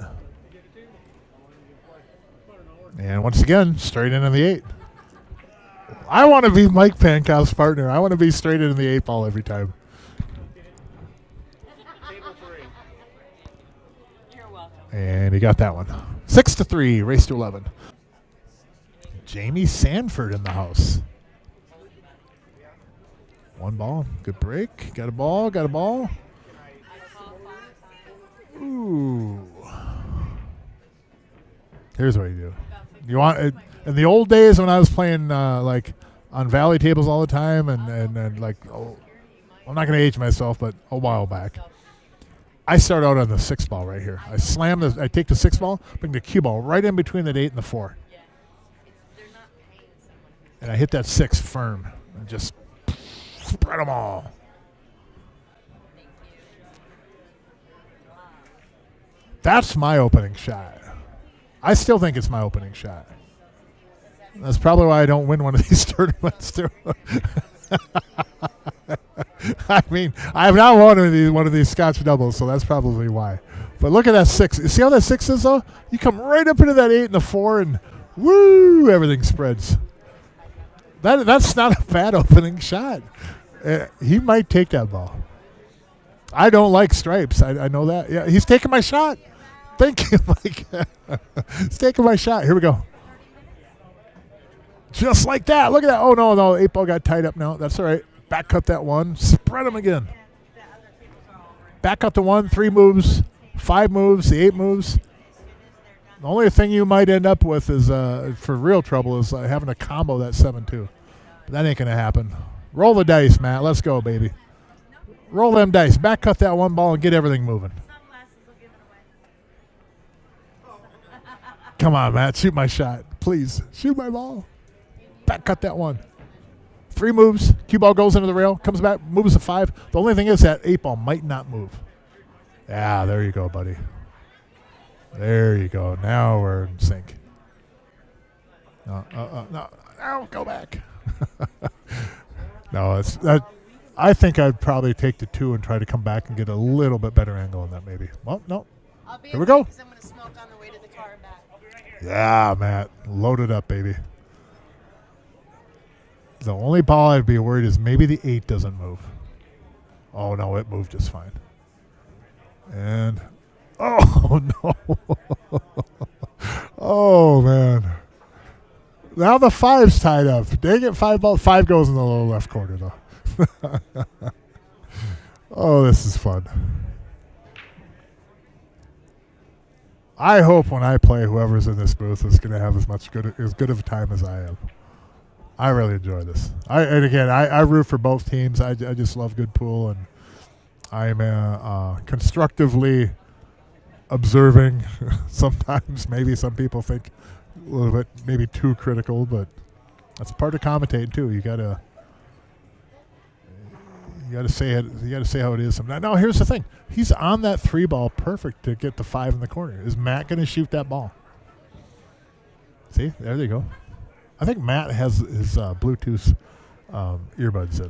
And once again, straight in on the 8. I want to be Mike Pankoff's partner. I want to be straight in the 8 ball every time. Table 3. You're welcome. And he got that one. 6-3, race to 11. Jamie Sanford in the house. 1 ball, good break. Got a ball, got a ball. Ooh. Here's what you do. You want in the old days when I was playing like on valley tables all the time, and like I'm not going to age myself, but a while back, I start out on the 6 ball right here. I take the 6 ball, bring the cue ball right in between the 8 and the 4, and I hit that 6 firm and just spread them all. That's my opening shot. I still think it's my opening shot. That's probably why I don't win one of these tournaments, too. I mean, I have not won one of these Scotch doubles, so that's probably why. But look at that 6. You see how that 6 is, though? You come right up into that 8 and the 4, and woo, everything spreads. That's not a bad opening shot. He might take that ball. I don't like stripes. I know that. Yeah, he's taking my shot. Thank you, Mike. He's taking my shot. Here we go. Just like that. Look at that. Oh, no. 8 ball got tied up now. That's all right. Back cut that 1. Spread him again. Back cut the 1. 3 moves. 5 moves. The 8 moves. The only thing you might end up with is, for real trouble, is having to combo that 7-2. But that ain't going to happen. Roll the dice, Matt. Let's go, baby. Roll them dice. Back cut that 1 ball and get everything moving. Come on, Matt. Shoot my shot. Please. Shoot my ball. Back cut that 1. 3 moves. Cue ball goes into the rail. Comes back. Moves a 5. The only thing is that 8 ball might not move. Yeah, there you go, buddy. There you go. Now we're in sync. No, go back. No, it's that. I think I'd probably take the 2 and try to come back and get a little bit better angle on that, maybe. Well, no. Here we go. I'm going to smoke on the way to the car and back. Yeah, Matt. Load it up, baby. The only ball I'd be worried is maybe the 8 doesn't move. Oh, no, it moved just fine. And, oh, no. Oh, man. Now the 5's tied up. Dang it, 5 ball. 5 goes in the lower left corner, though. Oh, this is fun. I hope when I play, whoever's in this booth is going to have as good of a time as I am. I really enjoy this. I root for both teams. I just love good pool, and I'm constructively observing. Sometimes maybe some people think a little bit maybe too critical, but that's part of commentating too. You gotta say it. You gotta say how it is. Now here's the thing. He's on that 3 ball perfect to get the 5 in the corner. Is Matt gonna shoot that ball? See, there you go. I think Matt has his Bluetooth earbuds in,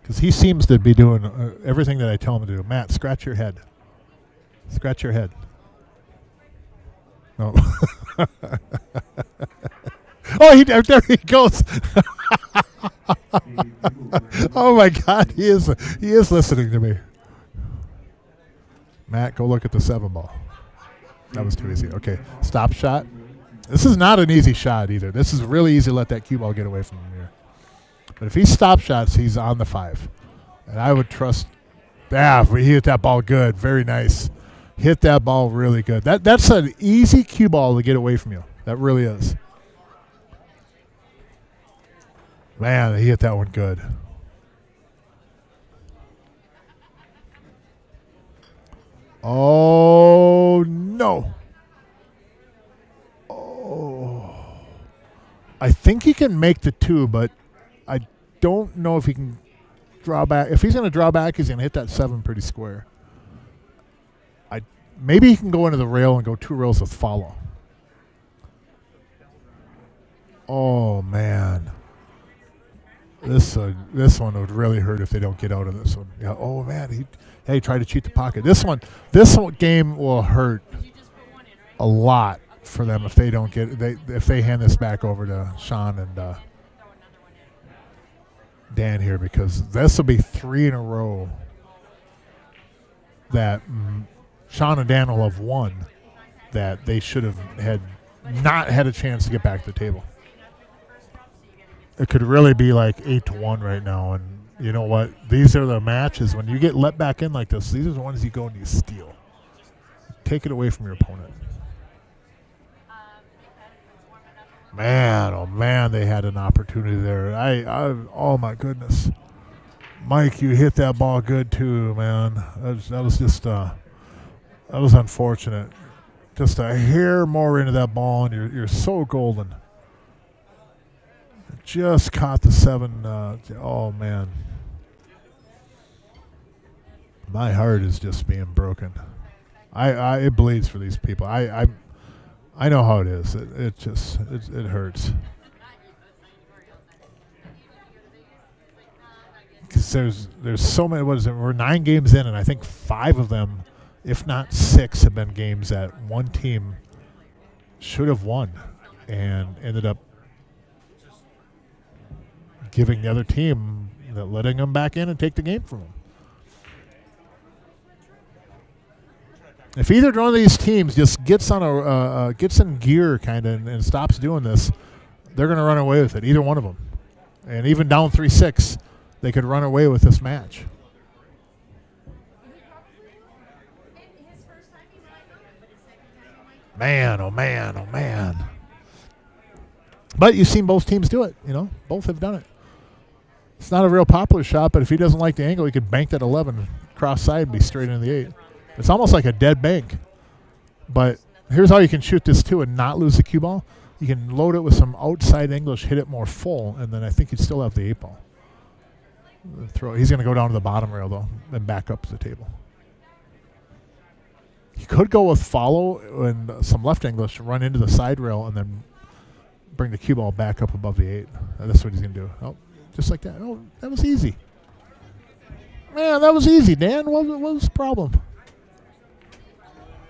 because he seems to be doing everything that I tell him to do. Matt, scratch your head. Scratch your head. No. Oh, there he goes. Oh my God, he is listening to me. Matt, go look at the 7 ball. That was too easy. Okay, stop shot. This is not an easy shot either. This is really easy to let that cue ball get away from him here. But if he stop shots, he's on the 5. And I would trust. Yeah, he hit that ball good. Very nice. Hit that ball really good. That's an easy cue ball to get away from you. That really is. Man, he hit that one good. Oh, no. Oh. I think he can make the 2, but I don't know if he can draw back. If he's going to draw back, he's going to hit that 7 pretty square. maybe he can go into the rail and go 2 rails with follow. Oh, man. This one would really hurt if they don't get out of this one. Yeah. Oh, man. He tried to cheat the pocket. This game will hurt a lot for them if they don't get if they hand this back over to Sean and Dan here, because this will be 3 in a row that Sean and Dan will have won that they should have not had a chance to get back to the table. It could really be like 8-1 right now, and you know what? These are the matches when you get let back in like this. These are the ones you go and you steal. Take it away from your opponent. Man, oh man, they had an opportunity there. Oh my goodness, Mike, you hit that ball good too, man. That was unfortunate. Just a hair more into that ball, and you're so golden. Just caught the 7. Oh man, my heart is just being broken. It bleeds for these people. I know how it is. It hurts. Because there's so many. What is it? We're 9 games in, and I think 5 of them, if not 6, have been games that one team should have won, and ended up giving the other team, letting them back in and take the game from them. If either one of these teams just gets in gear kind of and stops doing this, they're going to run away with it. Either one of them, and even down 3-6, they could run away with this match. Man, oh man, oh man! But you've seen both teams do it. Both have done it. It's not a real popular shot, but if he doesn't like the angle, he could bank that 11 cross side and be straight into the 8. It's almost like a dead bank. But here's how you can shoot this too and not lose the cue ball. You can load it with some outside English, hit it more full, and then I think you'd still have the 8 ball. He's going to go down to the bottom rail though and back up to the table. He could go with follow and some left English, run into the side rail, and then bring the cue ball back up above the 8. That's what he's going to do. Oh, just like that. Oh, that was easy. Man, that was easy, Dan. What was the problem?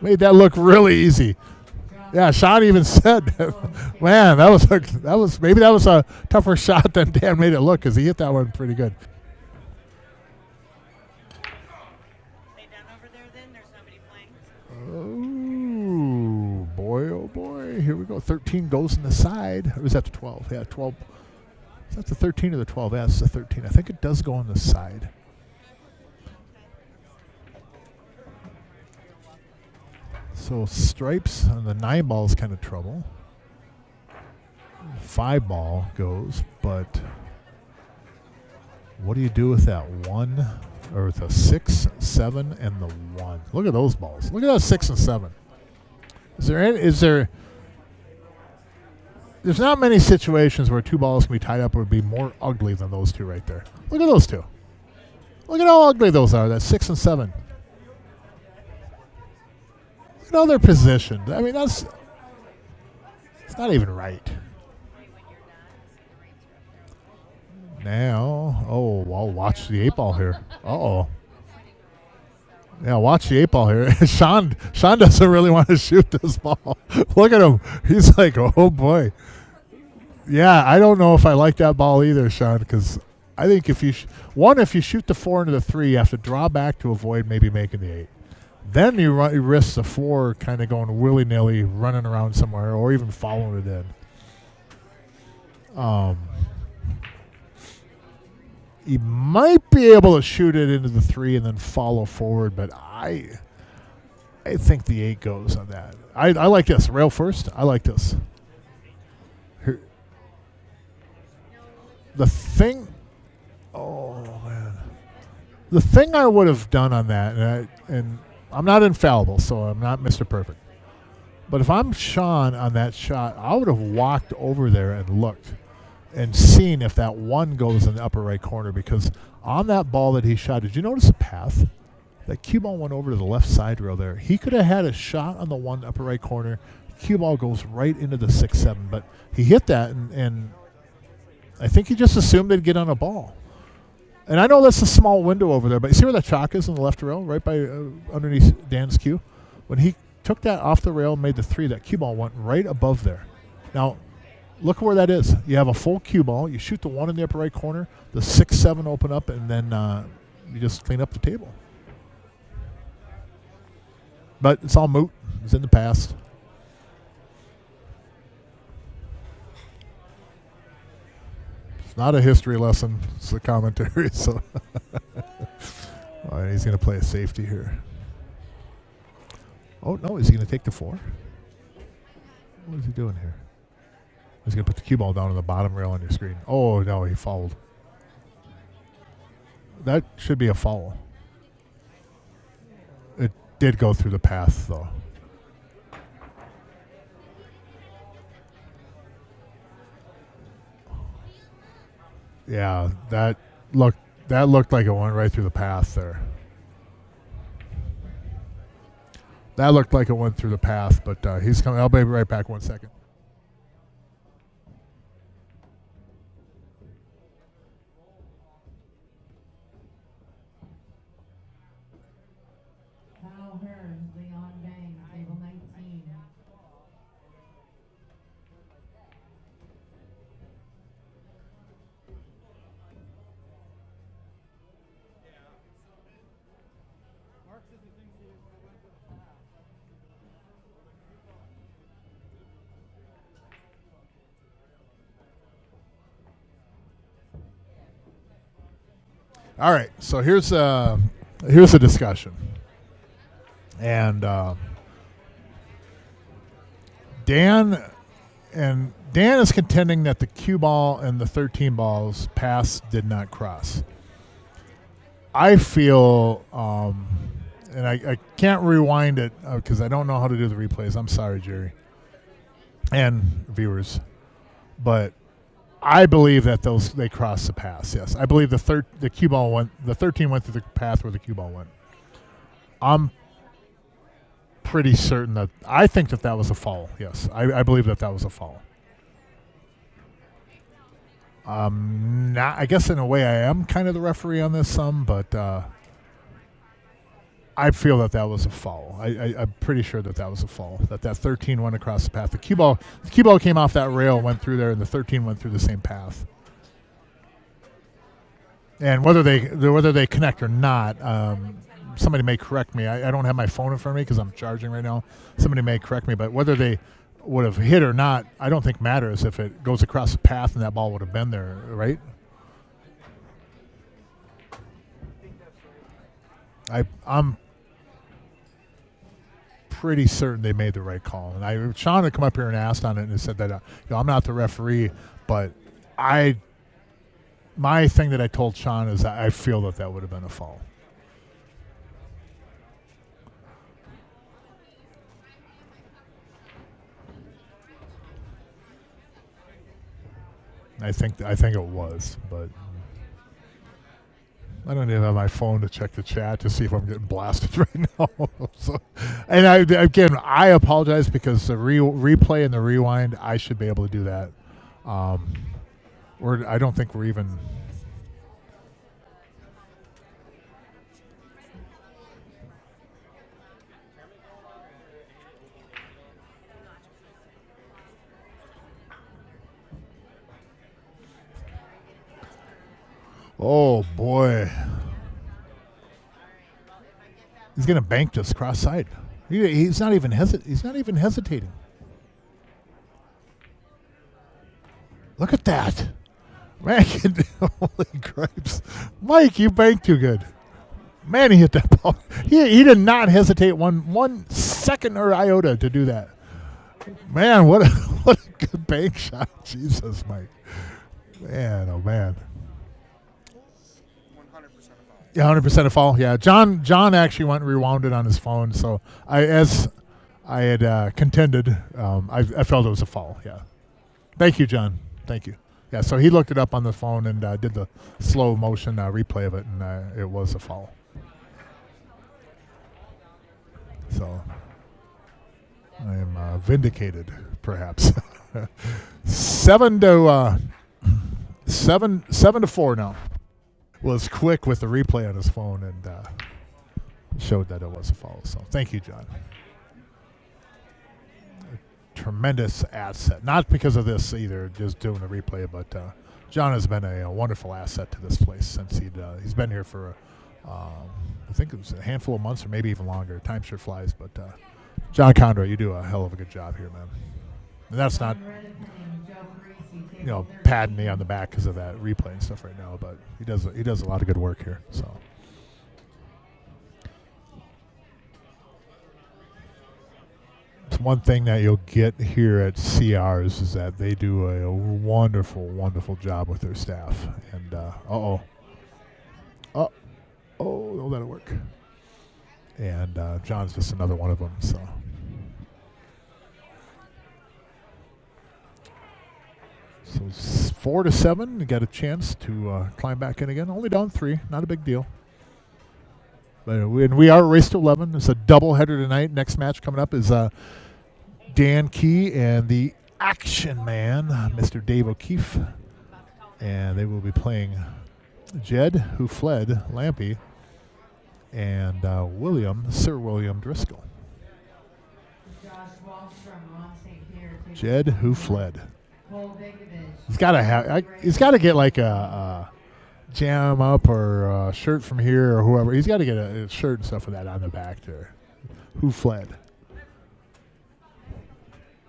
Made that look really easy. Yeah, Sean even said, "Man, that was a tougher shot than Dan made it look, because he hit that one pretty good." Oh boy! Here we go. 13 goes in the side. Or was that the 12? Yeah, 12. Is that the 13 or the 12? Yeah, it's the 13. I think it does go on the side. So stripes on the 9 ball is kind of trouble. 5 ball goes, but what do you do with that 1 or with a 6, 7, and the 1? Look at those balls. Look at that 6 and 7. There's not many situations where 2 balls can be tied up would be more ugly than those 2 right there. Look at those 2. Look at how ugly those are. That 6 and 7. Look at how they're positioned. I mean, it's not even right. Now, I'll watch the 8 ball here. Yeah, watch the 8 ball here. Sean doesn't really want to shoot this ball. Look at him. He's like, oh boy. Yeah, I don't know if I like that ball either, Sean, because I think if you shoot the 4 into the 3, you have to draw back to avoid maybe making the 8. Then you risk the 4 kind of going willy-nilly, running around somewhere, or even following it in. You might be able to shoot it into the 3 and then follow forward, but I think the 8 goes on that. I like this. Rail first. I like this. Here. The thing I would have done on that, and I'm not infallible, so I'm not Mr. Perfect. But if I'm Sean on that shot, I would have walked over there and looked and seen if that 1 goes in the upper right corner, because on that ball that he shot, did you notice the path? That cue ball went over to the left side rail there. He could have had a shot on the one upper right corner. Cue ball goes right into the 6-7, but he hit that, and I think he just assumed they'd get on a ball. And I know that's a small window over there, but you see where that chalk is in the left rail, right by underneath Dan's cue? When he took that off the rail, made the 3, that cue ball went right above there. Now, look where that is. You have a full cue ball. You shoot the 1 in the upper right corner. The 6-7 open up, and then you just clean up the table. But it's all moot. It's in the past. It's not a history lesson. It's a commentary. So all right, he's going to play a safety here. Oh, no, is he going to take the 4? What is he doing here? He's going to put the cue ball down on the bottom rail on your screen. Oh, no, he fouled. That should be a foul. It did go through the path, though. Yeah, that looked like it went right through the path there. That looked like it went through the path, but he's coming. I'll be right back 1 second. Kyle Hearn, Leon Bang, table 19. All right, so here's a discussion, and Dan is contending that the cue ball and the 13 balls pass did not cross. I feel, and I can't rewind it because I don't know how to do the replays. I'm sorry, Jerry, and viewers, but I believe that they crossed the pass. Yes, I believe the cue ball went. The 13 went through the path where the cue ball went. I'm pretty certain that I think that was a foul. Yes, I believe that was a foul. I guess in a way I am kind of the referee on this but I feel that was a foul. I'm pretty sure that was a foul. That 13 went across the path. The cue ball came off that rail, went through there, and the 13 went through the same path. And whether they connect or not, somebody may correct me. I don't have my phone in front of me because I'm charging right now. Somebody may correct me, but whether they would have hit or not, I don't think matters if it goes across the path and that ball would have been there, right? I'm pretty certain they made the right call. And Sean had come up here and asked on it and said that I'm not the referee, but my thing that I told Sean is that I feel that would have been a foul. I think it was, but I don't even have my phone to check the chat to see if I'm getting blasted right now. So, and I apologize because the replay and the rewind, I should be able to do that. I don't think we're even. Oh boy, he's gonna bank this cross side. He's not even hesitating. Look at that, man! Holy cripes, Mike, you banked too good. Man, he hit that ball. He did not hesitate one second or iota to do that. Man, what a good bank shot! Jesus, Mike. Man, oh man. Yeah, 100% a foul. Yeah, John actually went and rewound it on his phone. So as I had contended, I felt it was a foul. Yeah. Thank you, John. Thank you. Yeah. So he looked it up on the phone and did the slow motion replay of it, and it was a foul. So I am vindicated, perhaps. 7-4 now. Was quick with the replay on his phone and showed that it was a foul. So thank you, John. A tremendous asset. Not because of this either, just doing the replay, but John has been a wonderful asset to this place since he's been here for, I think it was a handful of months or maybe even longer. Time sure flies, but John Condor, you do a hell of a good job here, man. And that's not, patting me on the back because of that replay and stuff right now, but he does a lot of good work here. So it's one thing that you'll get here at CRs is that they do a wonderful, wonderful job with their staff. And that'll work. And John's just another one of them. So. So it's 4-7. You got a chance to climb back in again. Only down 3. Not a big deal. But we are race to 11. It's a doubleheader tonight. Next match coming up is Dan Key and the Action Man, Mr. Dave O'Keefe. And they will be playing Jed, who fled, Lampy, and Sir William Driscoll. Jed, who fled. He's got to get like a jam up or a shirt from here or whoever. He's got to get a shirt and stuff with that on the back there. Who fled?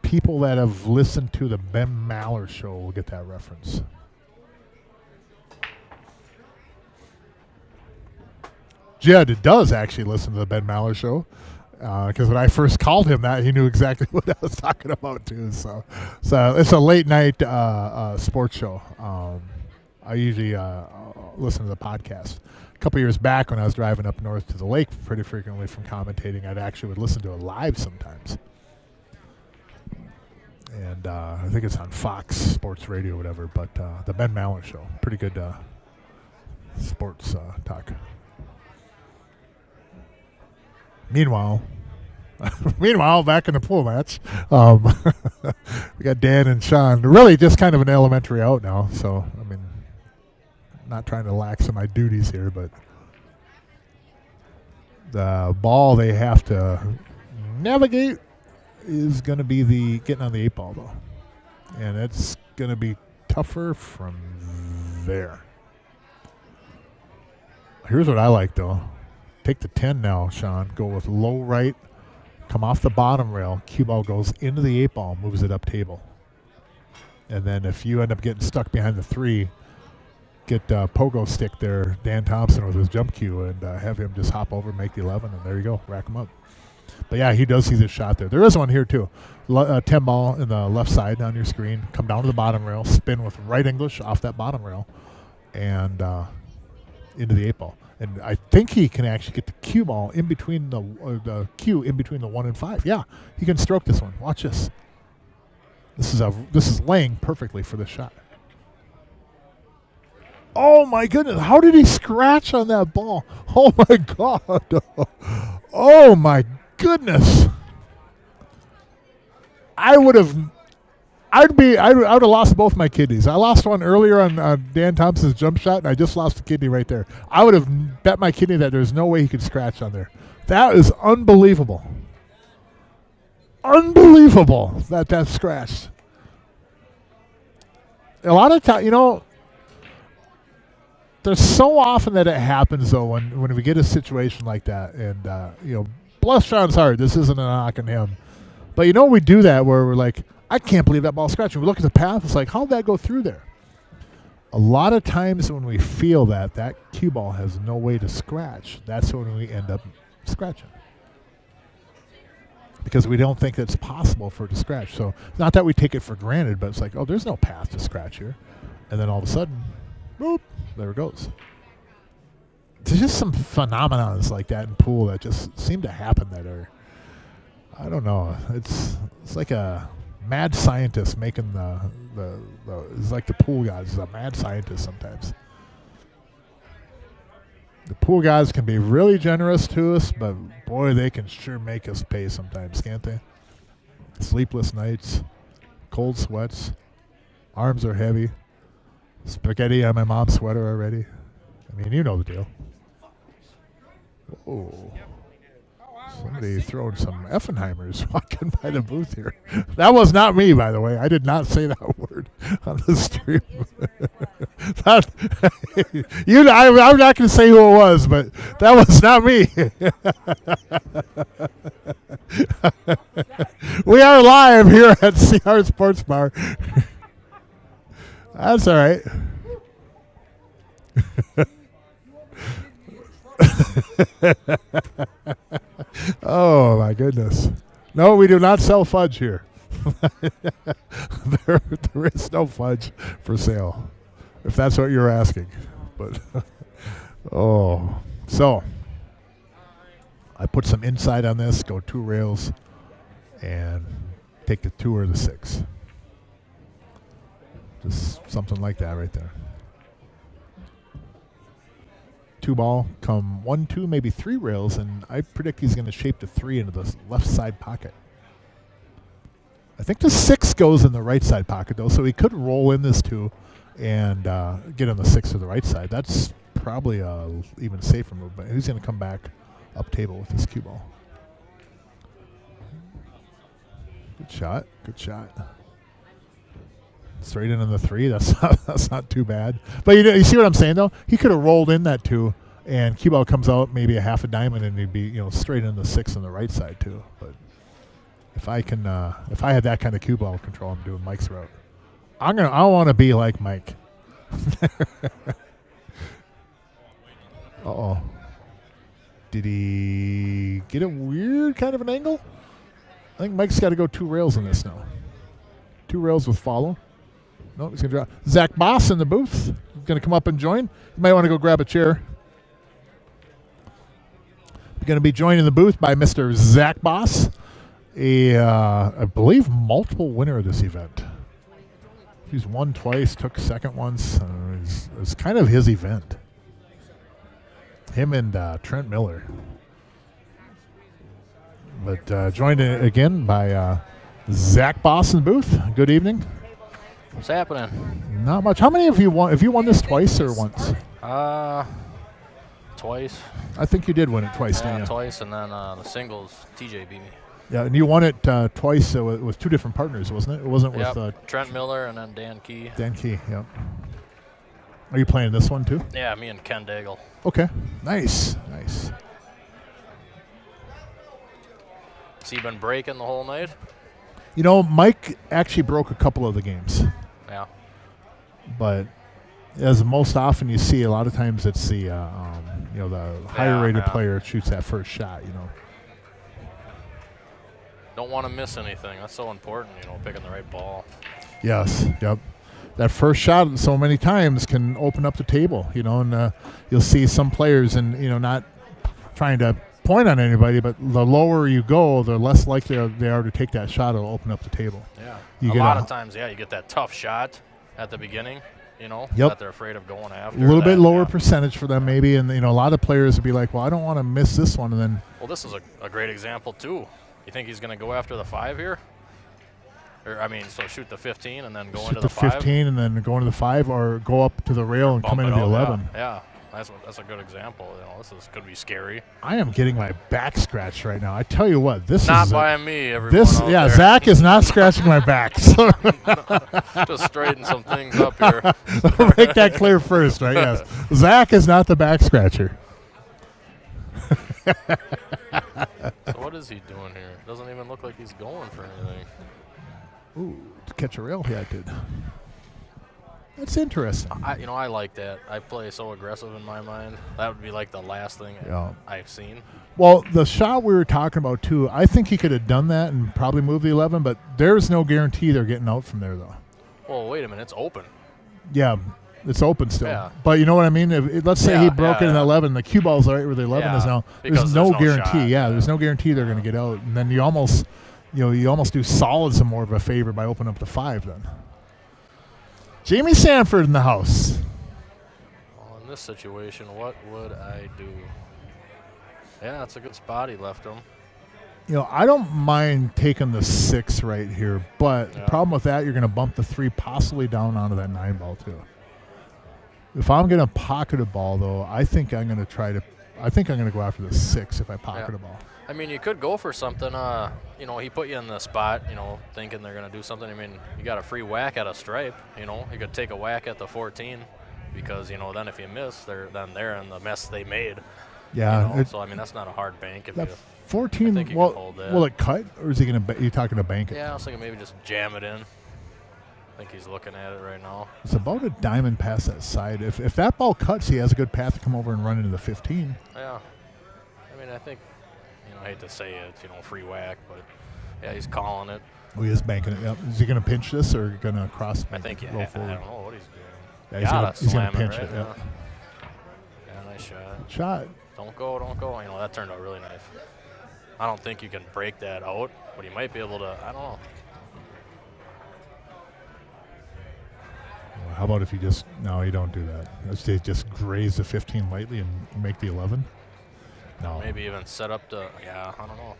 People that have listened to the Ben Maller show will get that reference. Jed does actually listen to the Ben Maller show. Because when I first called him that, he knew exactly what I was talking about too. So it's a late night sports show. I usually listen to the podcast. A couple years back, when I was driving up north to the lake pretty frequently from commentating, I'd actually would listen to it live sometimes. And I think it's on Fox Sports Radio or whatever. But the Ben Maller show, pretty good sports talk. Meanwhile, back in the pool match, we got Dan and Sean. Really just kind of an elementary out now. So, I mean, not trying to lax on my duties here, but the ball they have to navigate is going to be getting on the 8 ball, though. And it's going to be tougher from there. Here's what I like, though. Take the 10 now, Sean. Go with low right. Come off the bottom rail. Cue ball goes into the 8 ball, moves it up table. And then if you end up getting stuck behind the 3, get pogo stick there, Dan Thompson with his jump cue, and have him just hop over, make the 11, and there you go. Rack him up. But, yeah, he does see this shot there. There is one here, too. 10 ball in the left side on your screen. Come down to the bottom rail. Spin with right English off that bottom rail. And into the 8 ball. And I think he can actually get the cue ball in between the cue in between the 1 and 5. Yeah, he can stroke this one. Watch this. This is laying perfectly for this shot. Oh my goodness! How did he scratch on that ball? Oh my God! Oh my goodness! I would have lost both my kidneys. I lost one earlier on Dan Thompson's jump shot, and I just lost a kidney right there. I would have bet my kidney that there's no way he could scratch on there. That is unbelievable. Unbelievable that scratched. A lot of time, there's so often that it happens, though, when we get a situation like that. And, bless Sean's heart, this isn't a knock on him. But, we do that where we're like, I can't believe that ball scratched. We look at the path, it's like, how'd that go through there? A lot of times when we feel that cue ball has no way to scratch, that's when we end up scratching. Because we don't think it's possible for it to scratch. So, not that we take it for granted, but it's like, oh, there's no path to scratch here. And then all of a sudden, boop, there it goes. There's just some phenomenons like that in pool that just seem to happen that are, I don't know, it's like a mad scientist making it's like the pool guys is a mad scientist sometimes. The pool guys can be really generous to us, but boy, they can sure make us pay sometimes, can't they? Sleepless nights, cold sweats, arms are heavy, spaghetti on my mom's sweater already. I mean, you know the deal. Whoa. Somebody throwing some Effenheimers walking by the booth here. That was not me, by the way. I did not say that word on the stream. I'm not going to say who it was, but that was not me. We are live here at CR Sports Bar. That's all right. Oh, my goodness. No, we do not sell fudge here. there is no fudge for sale, if that's what you're asking. But, oh. So, I put some inside on this, go 2 rails, and take the 2 or the 6. Just something like that right there. 2 ball, come 1, 2, maybe 3 rails, and I predict he's going to shape the 3 into the left side pocket. I think the 6 goes in the right side pocket, though, so he could roll in this 2 and get on the 6 to the right side. That's probably a even safer move, but he's going to come back up table with this cue ball. Good shot, good shot. Straight in on the 3. That's not too bad. But you see what I'm saying though? He could have rolled in that 2, and cue ball comes out maybe a half a diamond, and he'd be straight in the 6 on the right side too. But if I had that kind of cue ball control, I'm doing Mike's route. I want to be like Mike. Uh-oh. Did he get a weird kind of an angle? I think Mike's got to go 2 rails in this now. 2 rails with follow. No, he's going to drop. Zach Boss in the booth. He's going to come up and join. You might want to go grab a chair. We're going to be joined in the booth by Mr. Zach Boss, I believe, multiple winner of this event. He's won twice, took second once. It's kind of his event. Him and Trent Miller. But joined again by Zach Boss in the booth. Good evening. What's happening? Not much. How many have you won? Have you won this twice or once? Twice. I think you did win it twice, didn't you? Twice, and then the singles, TJ beat me. Yeah, and you won it twice with 2 different partners, wasn't it? It wasn't with Trent Miller and then Dan Key. Dan Key, yep. Are you playing this one too? Yeah, me and Ken Daigle. Okay, nice, nice. Has he been breaking the whole night? Mike actually broke a couple of the games. Yeah. But as most often you see, a lot of times it's the the higher rated player shoots that first shot. Don't want to miss anything. That's so important. Picking the right ball. Yes. Yep. That first shot so many times can open up the table. And you'll see some players, and not trying to point on anybody, but the lower you go, the less likely they are to take that shot. It'll open up the table. Yeah. A lot of times, you get that tough shot at the beginning, that they're afraid of going after. A little bit lower percentage for them maybe, and a lot of players would be like, well, I don't want to miss this one, and then. Well, this is a great example too. You think he's going to go after the 5 here? So shoot the 15 and then go into the 5? Shoot the 15 and then go into the 5, or go up to the rail and come into the 11. Yeah. That's a good example. This could be scary. I am getting my back scratched right now. I tell you what, this not is by me. Everyone out there. Zach is not scratching my back. Just straighten some things up here. We'll make that clear first, right? Yes, Zach is not the back scratcher. So what is he doing here? Doesn't even look like he's going for anything. Ooh, to catch a rail, yeah, I did. That's interesting. I like that. I play so aggressive in my mind. That would be like the last thing I've seen. Well, the shot we were talking about, too, I think he could have done that and probably moved the 11, but there's no guarantee they're getting out from there, though. Well, wait a minute. It's open. Yeah, it's open still. Yeah. But you know what I mean? Let's say he broke it in 11, the cue ball's right where the 11 is now. There's no guarantee. Shot. There's no guarantee they're going to get out. And then you almost do solids more of a favor by opening up the 5 then. Jamie Sanford in the house. Well, in this situation, what would I do? Yeah, it's a good spot he left him. You know, I don't mind taking the 6 right here, but the problem with that, you're going to bump the 3 possibly down onto that 9 ball too. If I'm going to pocket a ball, though, I think I'm going to go after the 6 if I pocket a ball. I mean, you could go for something. You know, he put you in the spot, you know, thinking they're going to do something. I mean, you got a free whack at a stripe, you know. You could take a whack at the 14 because, you know, then if you miss, they're in the mess they made. Yeah. You know? So, I mean, that's not a hard bank. If that you, 14, I think you well, can hold that. will it cut, or is he going to? You talking to bank it? Yeah, I was thinking maybe just jam it in. I think he's looking at it right now. It's about a diamond past that side. If that ball cuts, he has a good path to come over and run into the 15. Yeah. I mean, I think, you know, I hate to say it, you know, free whack, but yeah, he's calling it. Oh, he is banking it. Yep. Is he going to pinch this or going to cross? I think roll I forward? don't know what he's doing. Yeah, he's going to pinch right? it. Yep. Yeah, nice shot. Shot. Don't go. You know, that turned out really nice. I don't think you can break that out, but he might be able to. I don't know. Well, how about if you just no, you don't do that. Let's say just graze the 15 lightly and make the 11. No. Maybe even set up the. Yeah, I don't know.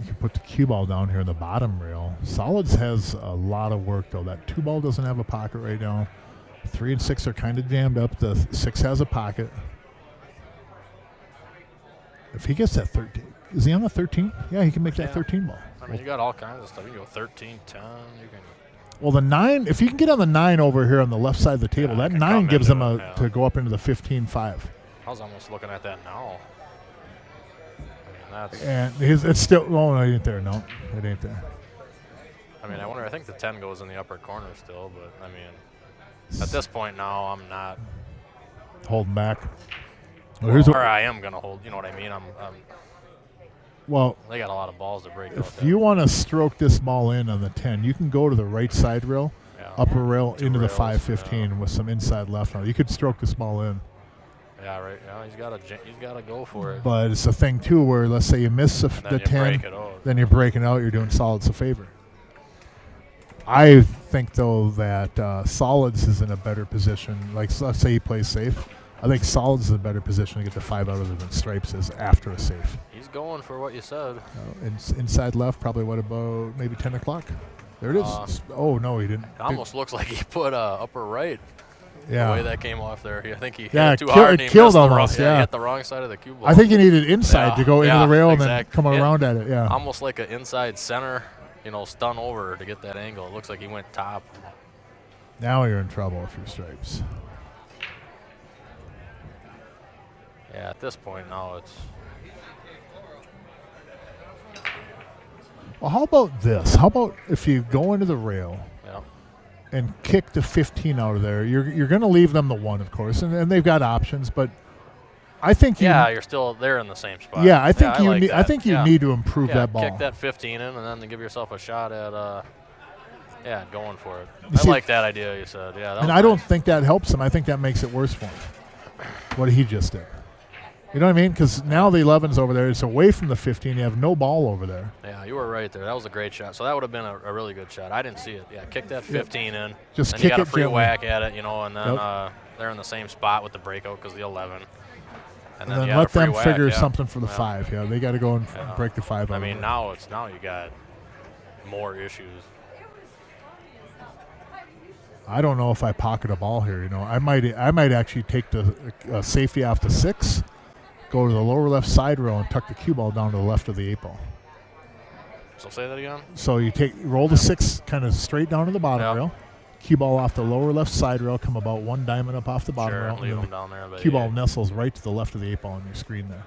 You can put the cue ball down here in the bottom rail. Solids has a lot of work though. That 2 ball doesn't have a pocket right now. 3 and 6 are kind of jammed up. The 6 has a pocket. If he gets that 13, is he on the 13? Yeah, he can make that 13 ball. I mean, you got all kinds of stuff. You can go 13, 10. You can. Well, the 9, if you can get on the 9 over here on the left side of the table, that 9 gives him to go up into the 15-5. I was almost looking at that now. I mean, and it's still, oh, no, it ain't there. No, it ain't there. I mean, I think the 10 goes in the upper corner still, but I mean, at this point now, I'm not holding back. Or I am going to hold, you know what I mean? Well, they got a lot of balls to break. If you want to stroke this ball in on the 10, you can go to the right side rail, upper rail, into the 5-15 with some inside left on it. You could stroke this ball in. Yeah, right. Yeah, he's got to go for it. But it's a thing too where let's say you miss the 10, then you're breaking out. You're doing Solids a favor. I think though that Solids is in a better position. Like let's say he plays safe. I think Solids is in a better position to get the 5 out of it than Stripes is after a safe. He's going for what you said. Inside left, probably what about maybe 10 o'clock? There it is. Oh, no, he didn't. It almost looks like he put upper right. Yeah. The way that came off there. I think he hit it too hard. It killed almost, he hit the wrong side of the cue ball. I think you needed inside to go into the rail and then come around at it, Almost like an inside center, you know, stun over to get that angle. It looks like he went top. Now you're in trouble if you're Stripes. Yeah, at this point now it's... Well, how about this? How about if you go into the rail and kick the 15 out of there? You're going to leave them the 1, of course, and they've got options, but I think you're still there in the same spot. Yeah, I think you need to improve that ball. Kick that 15 in and then give yourself a shot at going for it. I like that idea you said. Yeah, and I don't think that helps him. I think that makes it worse for him. What he just did. You know what I mean? Because now the 11's over there. It's away from the 15. You have no ball over there. Yeah, you were right there. That was a great shot. So that would have been a really good shot. I didn't see it. Yeah, kick that 15 in. Just then kick you got it a free gently. whack at it, you know, and then they're in the same spot with the breakout because the 11. And then let them figure something for the 5. Yeah, they got to go and break the 5 out. I mean, now you got more issues. I don't know if I pocket a ball here. You know, I might actually take the safety off the 6, go to the lower left side rail, and tuck the cue ball down to the left of the 8 ball. So say that again. So you roll the 6 kind of straight down to the bottom rail, cue ball off the lower left side rail, come about 1 diamond up off the bottom rail, leave them down there. Cue ball nestles right to the left of the 8 ball on your screen there.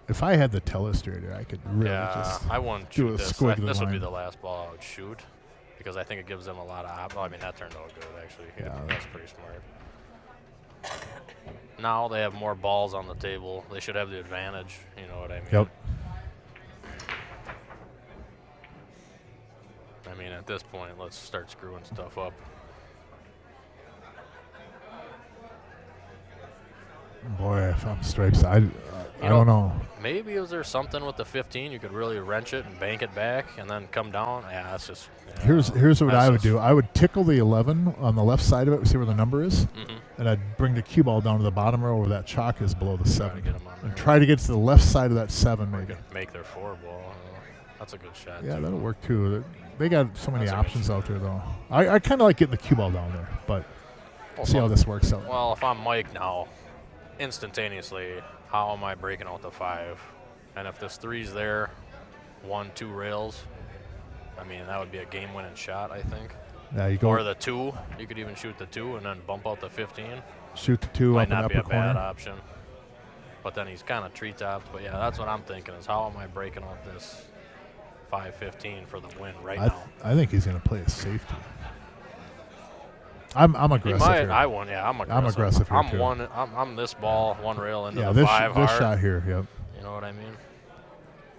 If I had the telestrator, I could really just I wouldn't do shoot a this. squig This would be line. the last ball I would shoot because I think it gives them a lot of I mean, that turned out good, actually. Yeah, that's pretty smart. Now they have more balls on the table. They should have the advantage. You know what I mean? Yep. I mean, at this point, let's start screwing stuff up. Boy, if I'm Stripes, I don't know. Maybe is there something with the 15 you could really wrench it and bank it back and then come down? Yeah, that's just. Yeah, Here's what that's I would just- do. I would tickle the 11 on the left side of it, see where the number is, and I'd bring the cue ball down to the bottom row where that chalk is below the 7. get 'em on And there. try to get to the left side of that 7 maybe. Make their 4 ball. That's a good shot. Yeah, too. that'll work too. They got so many That's a good options out there though. I kind of like getting the cue ball down there, but Well, see how this works out. Well, if I'm Mike now, instantaneously, how am I breaking out the 5? And if this 3's there, 1, 2 rails, I mean, that would be a game-winning shot, I think. Yeah, you go Or the 2, you could even shoot the 2 and then bump out the 15. shoot the 2 Might up in the not be upper a bad corner. option. But then he's kind of treetops. But yeah, that's what I'm thinking is how am I breaking out this 5-15 for the win right now? I think he's going to play a safety. I'm He aggressive might. here. I won. Yeah, I'm aggressive. I'm aggressive here, I'm too. one. I'm this ball, 1 rail into yeah, the this 5 this hard. shot here, yep. You know what I mean?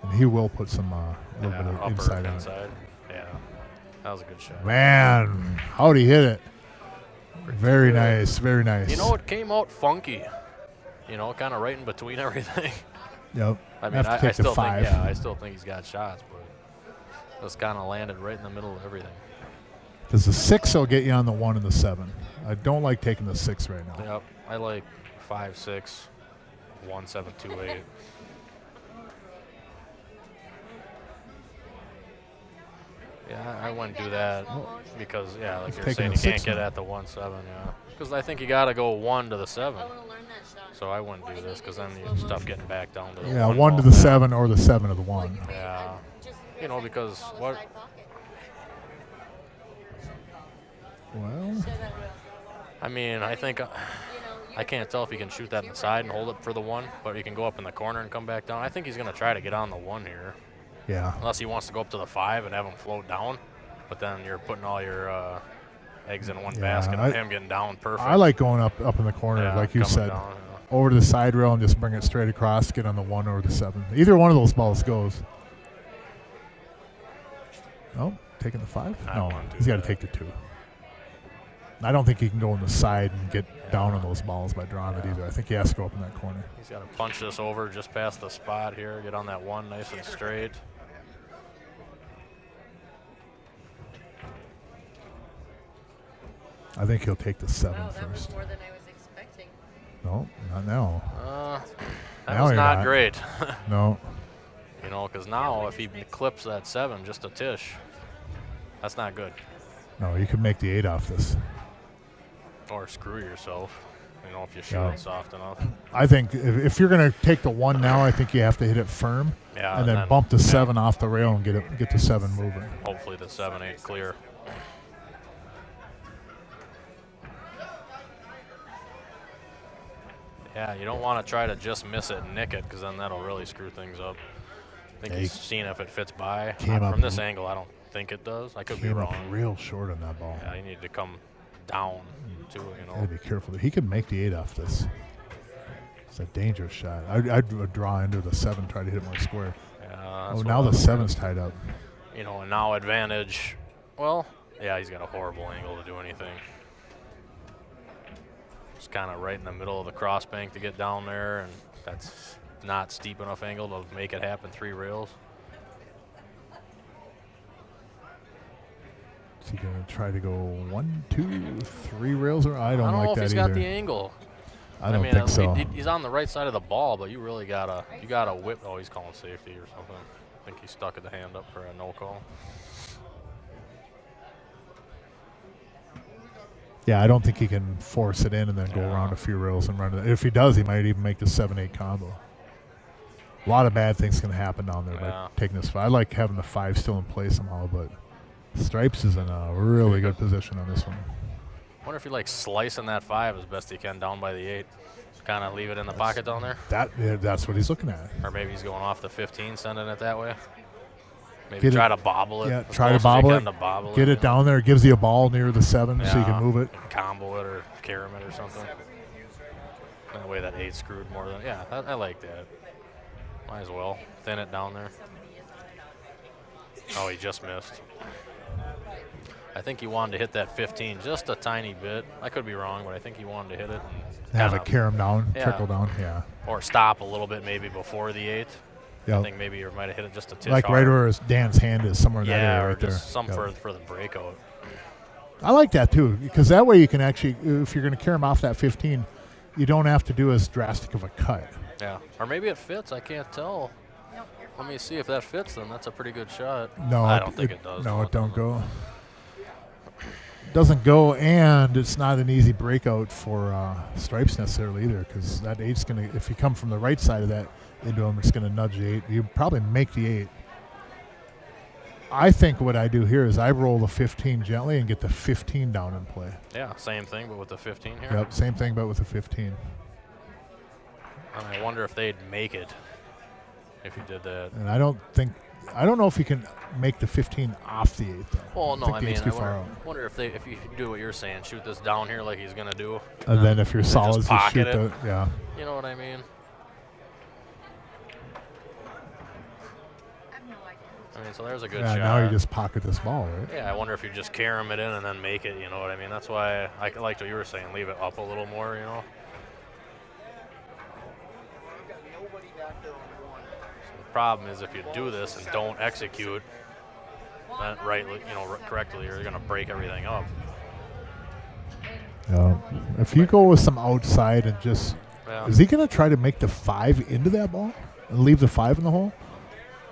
And he will put some little Yeah, bit of upper inside on it. inside. Yeah, that was a good shot. Man, how'd he hit it? Very nice, very nice. You know, it came out funky. You know, kind of right in between everything. Yep. I mean, Have to I take the still think, 5. yeah, I still think he's got shots, but just kind of landed right in the middle of everything. Because the 6 will get you on the 1 and the 7. I don't like taking the 6 right now. Yep, I like 5-6, 1-7-2-8. Yeah, I wouldn't do that because, yeah, like He's you're taking saying, the you can't 6 get now. at the 1-7, yeah. Because I think you got to go 1 to the 7. I want to learn that shot. So I wouldn't do this because then you stuff getting back down to the Yeah, 1 1 to ball. the 7 or the 7 to the 1. Yeah, Just you know, because on the what? side pocket. Well, Show that real. I mean, I think You know, I can't tell if he can shoot that inside and hold it for the 1, but he can go up in the corner and come back down. I think he's going to try to get on the 1 here, yeah. unless he wants to go up to the 5 and have him float down. But then you're putting all your eggs in one Yeah, basket of him getting down perfect. I like going up in the corner, Yeah, like you coming said, down, over to the side rail and just bring it straight across, get on the 1 or the 7. Either one of those balls goes. Oh, taking the 5? I No, wouldn't do he's got to that. take the 2. I don't think he can go on the side and get down on those balls by drawing it either. I think he has to go up in that corner. He's got to punch this over just past the spot here, get on that 1 nice and straight. I think he'll take the 7 Wow, that was first. more than I was expecting. No, not now. That Now was you're not not. great. No. You know, because now if he clips that 7 just a tish, that's not good. No, you can make the 8 off this. Or screw yourself, you know, if you shoot Yeah. it soft enough. I think if you're going to take the 1 now, I think you have to hit it firm Yeah, and then bump the 7 off the rail and get the 7 moving. Hopefully the 7-8 clear. Yeah, you don't want to try to just miss it and nick it because then that'll really screw things up. I think Yeah, he's seen if it fits by. came up From this angle, I don't think it does. I could be Came up wrong. real short on that ball. Yeah, you need to come down to it, you Gotta know. be careful. He can make the 8 off this. It's a dangerous shot. I'd draw into the 7, try to hit it more square. Yeah, Oh, that's now what the I'm- 7's tied up. You know, and now advantage. Well, yeah, he's got a horrible angle to do anything. Just kind of right in the middle of the cross bank to get down there, and that's not steep enough angle to make it happen 3 rails. Is he going to try to go 1, 2, 3 rails? Or I I don't don't like know if that he's either. got the angle. I don't mean, think so. He's on the right side of the ball, but you really gotta whip. Oh, he's calling safety or something. I think he stuck the hand up for a no call. Yeah, I don't think he can force it in and then go Yeah. around a few rails and run it. If he does, he might even make the 7-8 combo. A lot of bad things can happen down there Yeah. by taking this 5. I like having the 5 still in play somehow, but Stripes is in a really good position on this one. Wonder if he likes slicing that 5 as best he can down by the 8. Kind of leave it in the pocket down there. That's what he's looking at. Or maybe he's going off the 15, sending it that way. Maybe Get try it- to bobble it. Yeah, as try to close as you bobble can it. to bobble Get it down there. It gives you a ball near the 7 so you can move it. Combo it or carom it or something. That way that 8 screwed more than. Yeah, I like that. Might as well thin it down there. Oh, he just missed. I think he wanted to hit that 15 just a tiny bit. I could be wrong, but I think he wanted to hit it and Have it carry him down, Yeah. trickle down. Yeah. or stop a little bit maybe before the 8. Yeah. I think maybe you might have hit it just a titch Like right hard. where Dan's hand is, somewhere in that Yeah, area or right there. just some Yep. for the breakout. I like that too, because that way you can actually, if you're going to carry him off that 15, you don't have to do as drastic of a cut. Yeah, or maybe it fits. I can't tell. Nope, you're Let fine. me see if that fits. Then that's a pretty good shot. No, I don't think it does. No, it don't go. Doesn't go, and it's not an easy breakout for stripes necessarily either, because that 8's going to, if you come from the right side of that into him, it's going to nudge the 8. You probably make the 8. I think what I do here is I roll the 15 gently and get the 15 down in play. Yeah, same thing, but with the 15 here. Yep, same thing, but with the 15. And I wonder if they'd make it if you did that. And I don't know if you can make the 15 off the 8 though. Well, no, think I the mean, eight's I too far wonder if you do what you're saying, shoot this down here like he's gonna do. And then if you're just solid, you pocket shoot it. yeah. You know what I mean? I have no idea. I mean, so there's a good Yeah, shot. now you just pocket this ball, right? Yeah, I wonder if you just carry him it in and then make it. You know what I mean? That's why I liked what you were saying. Leave it up a little more. You know. So the problem is if you do this and don't execute that correctly, you're gonna break everything up. Yeah. If you go with some outside and just, Yeah. is he going to try to make the 5 into that ball and leave the 5 in the hole?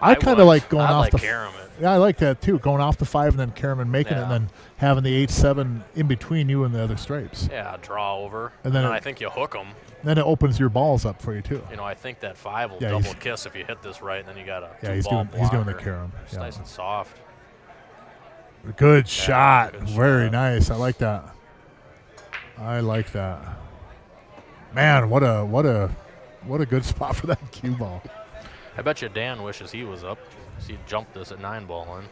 I kind would. of like going I'd off like the. carry 'em it. Yeah, I like that too. Going off the 5 and then carrying and making it, and Yeah. then having the 8-7 in between you and the other stripes. Yeah, draw over, And then it- I think you hook them. Then it opens your balls up for you too. You know, I think that 5 will Yeah, double he's- kiss if you hit this right, and then you got a Yeah, two he's ball doing the blocker. carom. It's Yeah. nice and soft. Good shot. good Very shot. nice. I like that. I like that. Man, what a good spot for that cue ball. I bet you Dan wishes he was up. So he jumped this at 9 ball in.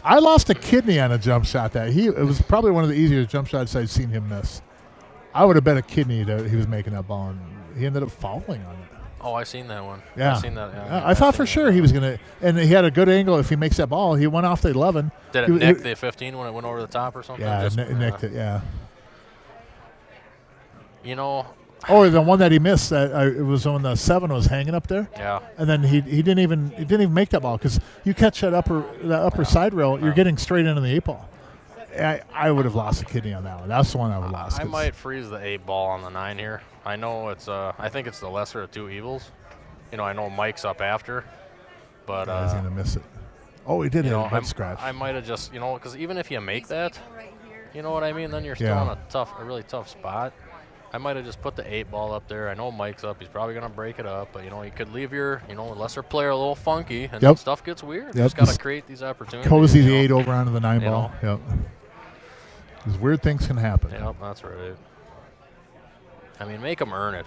I lost a kidney on a jump shot. It was probably one of the easiest jump shots I'd seen him miss. I would have bet a kidney that he was making that ball, and he ended up fouling on it. Oh, I seen that one. Yeah, I seen that. I thought for sure he was gonna, and he had a good angle. If he makes that ball, he went off the 11. Did it nick the 15 when it went over the top or something? Yeah, Just- nicked it. Yeah. You know, Oh, the one that he missed. It was when the 7 was hanging up there. yeah. And then he didn't even make that ball because you catch that upper side rail, you're getting straight into the 8 ball. I would have lost a kidney on that one. That's the one I would have lost. I 'cause- might freeze the 8 ball on the 9 here. I know it's. I think it's the lesser of 2 evils. You know, I know Mike's up after, but Yeah, he's gonna miss it. Oh, he did you hit know, a head scratch. I might have just, you know, because even if you make that, Right here. you know what I mean, then you're still Yeah. in a really tough spot. I might have just put the 8 ball up there. I know Mike's up. He's probably going to break it up. But, you know, you could leave your, lesser player a little funky, and then Yep. stuff gets weird. You Yep. just got to Just create these opportunities. Cozy you the know? 8 over onto the 9 You ball. Yep. Because weird things can happen. Yep, that's right. I mean, make them earn it.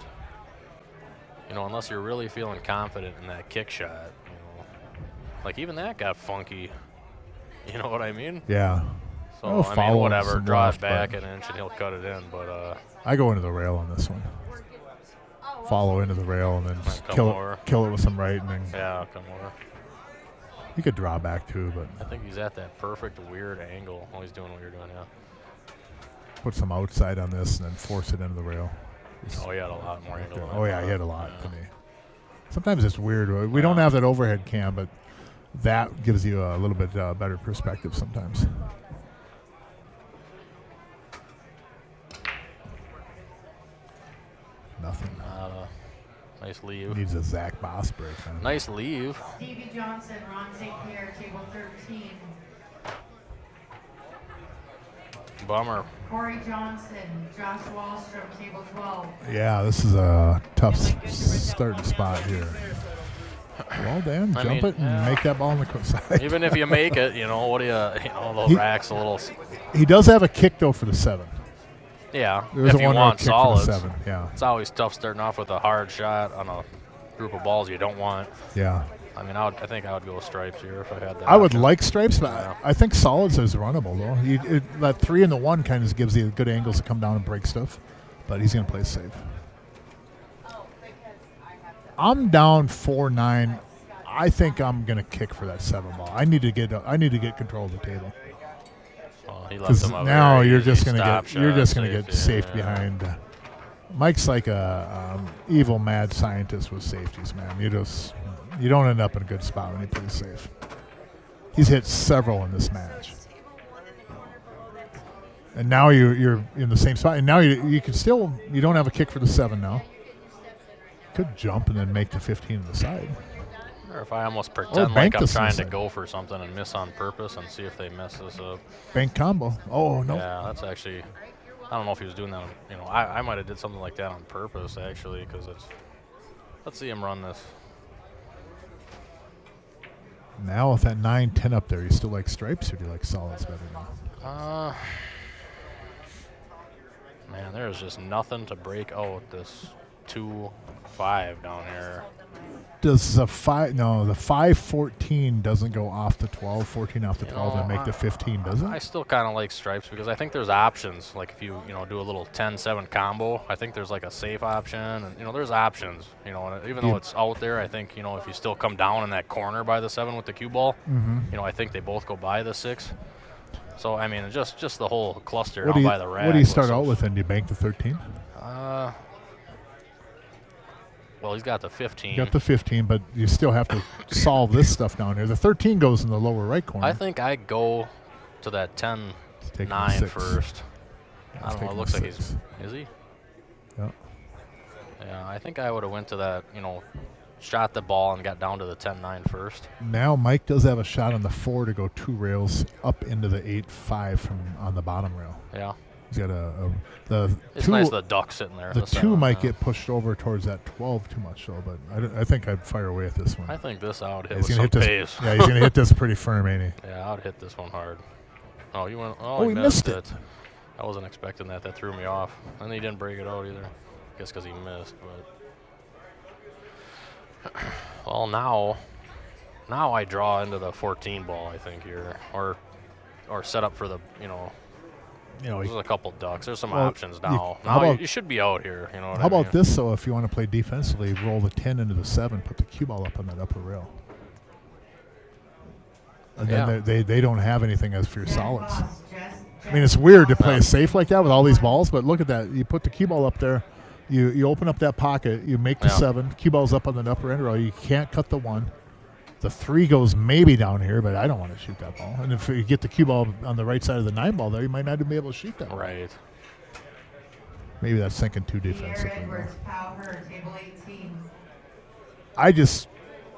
You know, unless you're really feeling confident in that kick shot. You know, like even that got funky. You know what I mean? Yeah. So Oh, I mean, follow whatever. some Draw left, it back but- an inch and he'll cut it in. But I go into the rail on this one. Follow into the rail and then just come over. kill it with some right, and then yeah, come over. you could draw back too, but I think he's at that perfect weird angle while he's doing what you're doing. Yeah. put some outside on this and then force it into the rail. Oh, he had a lot more angle. than I Oh yeah, thought. he had a lot Yeah. to me. Sometimes it's weird. We don't have that overhead cam, but that gives you a little bit better perspective sometimes. Nothing. Nice leave. Needs a Zach Boss break. Huh? Nice leave. Stevie Johnson, Ron St. Pierre, table 13. Bummer. Corey Johnson, Josh Wallstrom, table 12. Yeah, this is a tough starting spot here. Well, Dan, I jump mean, it and make that ball on the side. Even if you make it, what do the He- rack's a little. He does have a kick though for the 7. Yeah, There's if a you one-row want kick for the solids. 7. Yeah, It's always tough starting off with a hard shot on a group of balls you don't want. yeah. I mean, I think I would go with stripes here if I had that. I would option. like stripes, but Yeah. I think solids is runnable though. That 3 and the 1 kind of gives you good angles to come down and break stuff, but he's gonna play safe. I'm down 4-9. I think I'm gonna kick for that 7 ball. I need to get control of the table. He left Because him a now very you're just easy gonna stop get shot, get safety, safed yeah. behind. Mike's like a evil mad scientist with safeties, man. You don't end up in a good spot when you play safe. He's hit several in this match, and now you're in the same spot. And now you can still you don't have a kick for the 7 now. Could jump and then make the 15 to the side. Or if I almost pretend bank like I'm this trying to inside. go for something and miss on purpose and see if they mess this up. Bank combo. Oh no. Yeah, that's actually. I don't know if he was doing that. You know, I might have did something like that on purpose actually, because it's. Let's see him run this. Now with that 9-10 up there, you still like stripes or do you like solids better now? Man, there's just nothing to break out this 2-5 down here. Does the 5-14 doesn't go off the 12, 14 off the 12 and make the 15, does I it? still kind of like stripes because I think there's options. Like if you do a little 10-7 combo, I think there's like a safe option, and there's options. And even though it's out there, I think if you still come down in that corner by the 7 with the cue ball, I think they both go by the 6. So I mean, just the whole cluster down by the rack. What do you start out with then? Do you bank the 13? Well, he's got the 15. You got the 15, but you still have to solve this stuff down here. The 13 goes in the lower right corner. I think I go to that 10-9 first. I don't know. It looks like he's. Is he? Yeah. Yeah, I think I would have went to that. Shot the ball and got down to the 10-9 first. Now Mike does have a shot on the 4 to go 2 rails up into the 8-5 from on the bottom rail. Yeah. He's got It's two, nice the duck sitting there. The 2 might get pushed over towards that 12 too much, though. But I think I'd fire away at this one. I think this out hit He's with gonna some hit pace. this. Yeah, he's gonna hit this pretty firm, ain't he? Yeah, I'd hit this one hard. Oh, you went. Oh, he missed it. I wasn't expecting that. That threw me off. And he didn't break it out either. I guess because he missed. But well, now I draw into the 14 ball. I think here, or set up for the There's a couple ducks. There's some options now. You should be out here. You know what How about this, though? If you want to play defensively, roll the 10 into the 7, put the cue ball up on that upper rail. And then they don't have anything as for your solids. I mean, it's weird to play safe like that with all these balls, but look at that. You put the cue ball up there. You open up that pocket. You make the 7. Cue ball's up on the upper end rail. You can't cut the 1. The 3 goes maybe down here, but I don't want to shoot that ball. And if you get the cue ball on the right side of the 9 ball there, you might not even be able to shoot that. Right. Maybe that's thinking too defensively. Edwards, Power, table 18. I just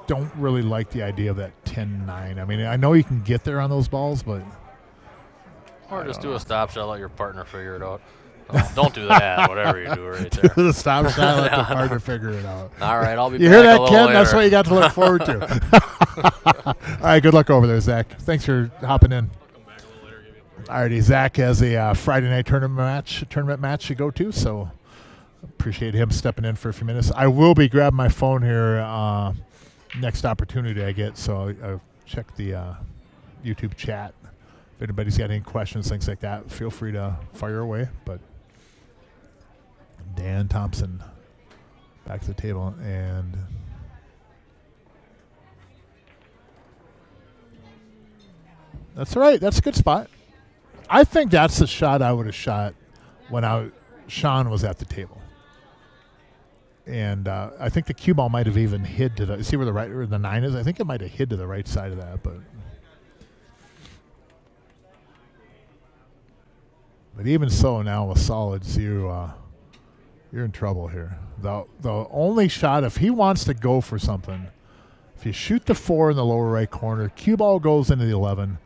don't really like the idea of that 10-9. I mean, I know you can get there on those balls, but... Or just do a stop shot, let your partner figure it out. Don't do that, whatever you do right there. The stop shot, let the partner figure it out. All right, I'll be you back hear that, a little Ken? later. That's what you got to look forward to. All right, good luck over there, Zach. Thanks for hopping in. All righty, Zach has a Friday night tournament match to go to, so appreciate him stepping in for a few minutes. I will be grabbing my phone here next opportunity I get, so I'll check the YouTube chat. If anybody's got any questions, things like that, feel free to fire away. But Dan Thompson back to the table, and that's all right. That's a good spot. I think that's the shot I would have shot when Sean was at the table. And I think the cue ball might have even hid to the. See where the 9 is? I think it might have hid to the right side of that, but even so, now with solids, you're in trouble here. The only shot, if he wants to go for something, if you shoot the 4 in the lower right corner, cue ball goes into the 11,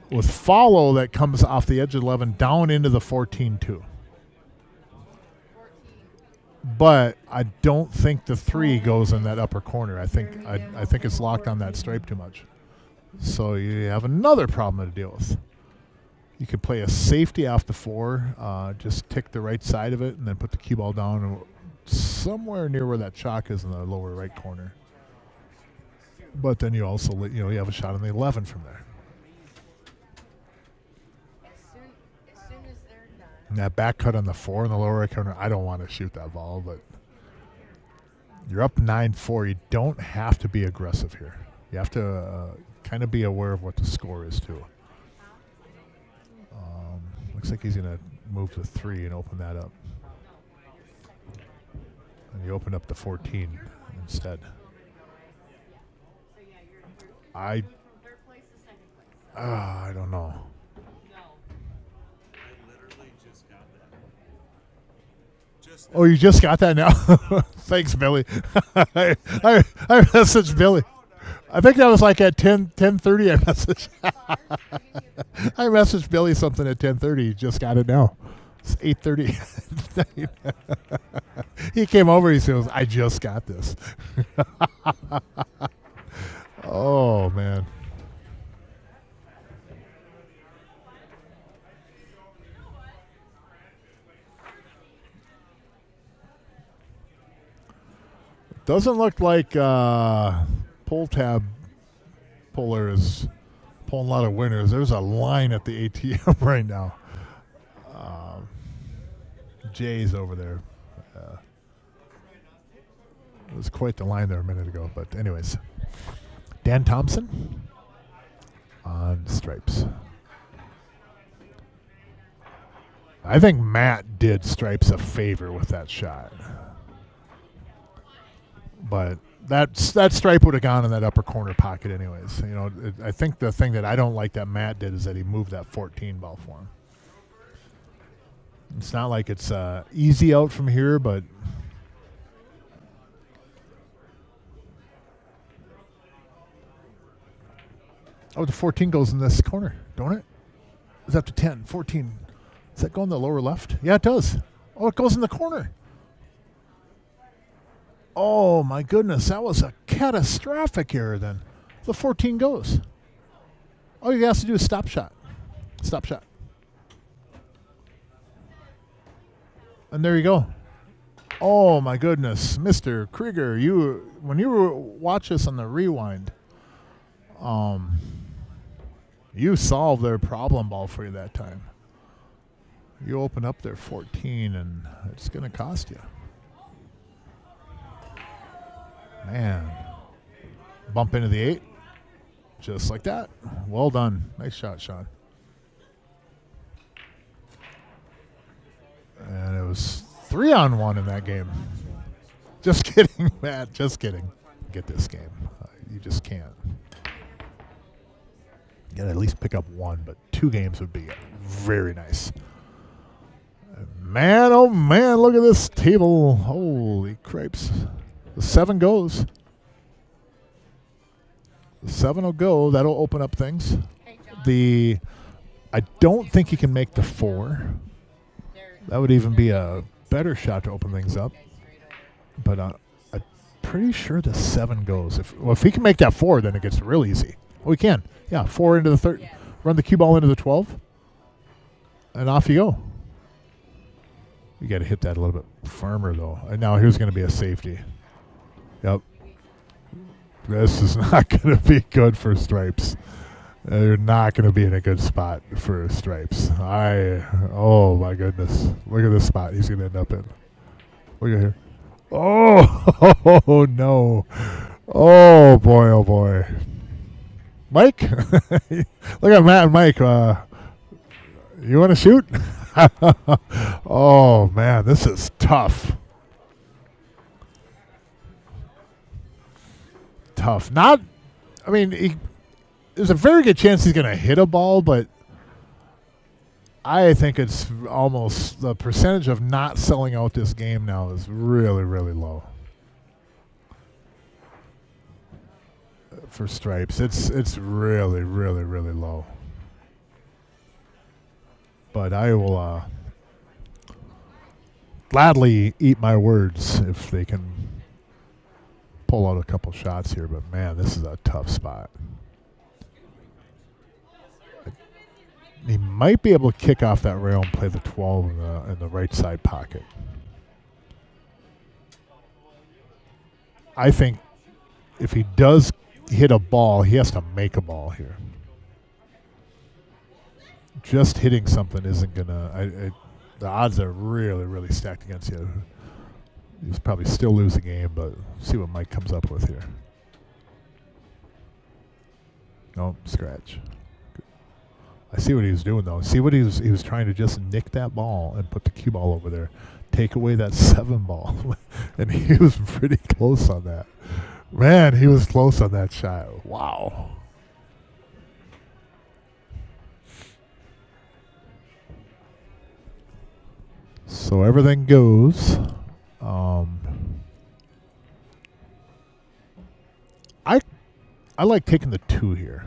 with follow that comes off the edge of 11 down into the 14 too. But I don't think the 3 goes in that upper corner. I think it's locked on that stripe too much. So you have another problem to deal with. You could play a safety off the 4, just tick the right side of it, and then put the cue ball down somewhere near where that chalk is in the lower right corner. But then you also you have a shot on the 11 from there. As soon as they're done. And that back cut on the 4 in the lower right corner, I don't want to shoot that ball, but you're up 9-4. You don't have to be aggressive here. You have to kind of be aware of what the score is too. Looks like he's going to move to 3 and open that up. And you open up the 14 instead. I don't know. Oh, you just got that now? Thanks, Billy. I messaged Billy. I think that was like at 10:30 I messaged. I messaged Billy something at 10:30. He just got it now. It's 8:30. He came over. He says, I just got this. Oh, man. Doesn't look like pull tab puller is pulling a lot of winners. There's a line at the ATM right now. Jay's over there. It was quite the line there a minute ago. But anyways, Dan Thompson on stripes. I think Matt did stripes a favor with that shot. But that stripe would have gone in that upper corner pocket anyways. You know, I think the thing that I don't like that Matt did is that he moved that 14 ball for him. It's not like it's easy out from here, but the 14 goes in this corner, don't it? It's up to 10, 14. Does that go in the lower left? Yeah, it does. Oh, it goes in the corner. Oh, my goodness. That was a catastrophic error then. The 14 goes. All you have to do is stop shot. Stop shot. And there you go. Oh, my goodness. Mr. Krieger, when you watch this on the rewind, you solved their problem ball for you that time. You open up their 14, and it's going to cost you. Man. Bump into the 8. Just like that. Well done. Nice shot, Sean. And it was 3-on-1 in that game. Just kidding, Matt. Just kidding. Get this game. You just can't. You got to at least pick up 1, but 2 games would be very nice. Man, oh man, look at this table. Holy cripes. The 7 goes. The 7 will go. That'll open up things. I don't think he can make the 4. That would even be a better shot to open things up. But I'm pretty sure the 7 goes. If he can make that 4, then it gets real easy. Oh, he can. Yeah, 4 into the 3rd. Run the cue ball into the 12. And off you go. You got to hit that a little bit firmer, though. And now here's going to be a safety. Yep. This is not going to be good for stripes. They're not going to be in a good spot for stripes. Oh, my goodness. Look at this spot he's going to end up in. Look at here. Oh, no. Oh, boy, oh, boy. Mike? Look at Matt and Mike. You want to shoot? Oh, man, this is tough. Tough. There's a very good chance he's going to hit a ball, but I think it's almost the percentage of not selling out this game now is really, really low. For stripes, it's really, really, really low. But I will gladly eat my words if they can pull out a couple shots here. But man, this is a tough spot. He might be able to kick off that rail and play the 12 in the right side pocket. I think if he does hit a ball, he has to make a ball here. Just hitting something isn't gonna. The odds are really, really stacked against you. You'll probably still lose the game, but see what Mike comes up with here. Nope, scratch. I see what he was doing though. See what he was trying to just nick that ball and put the cue ball over there, take away that 7 ball, and he was pretty close on that. Man, he was close on that shot. Wow. So everything goes. I like taking the 2 here.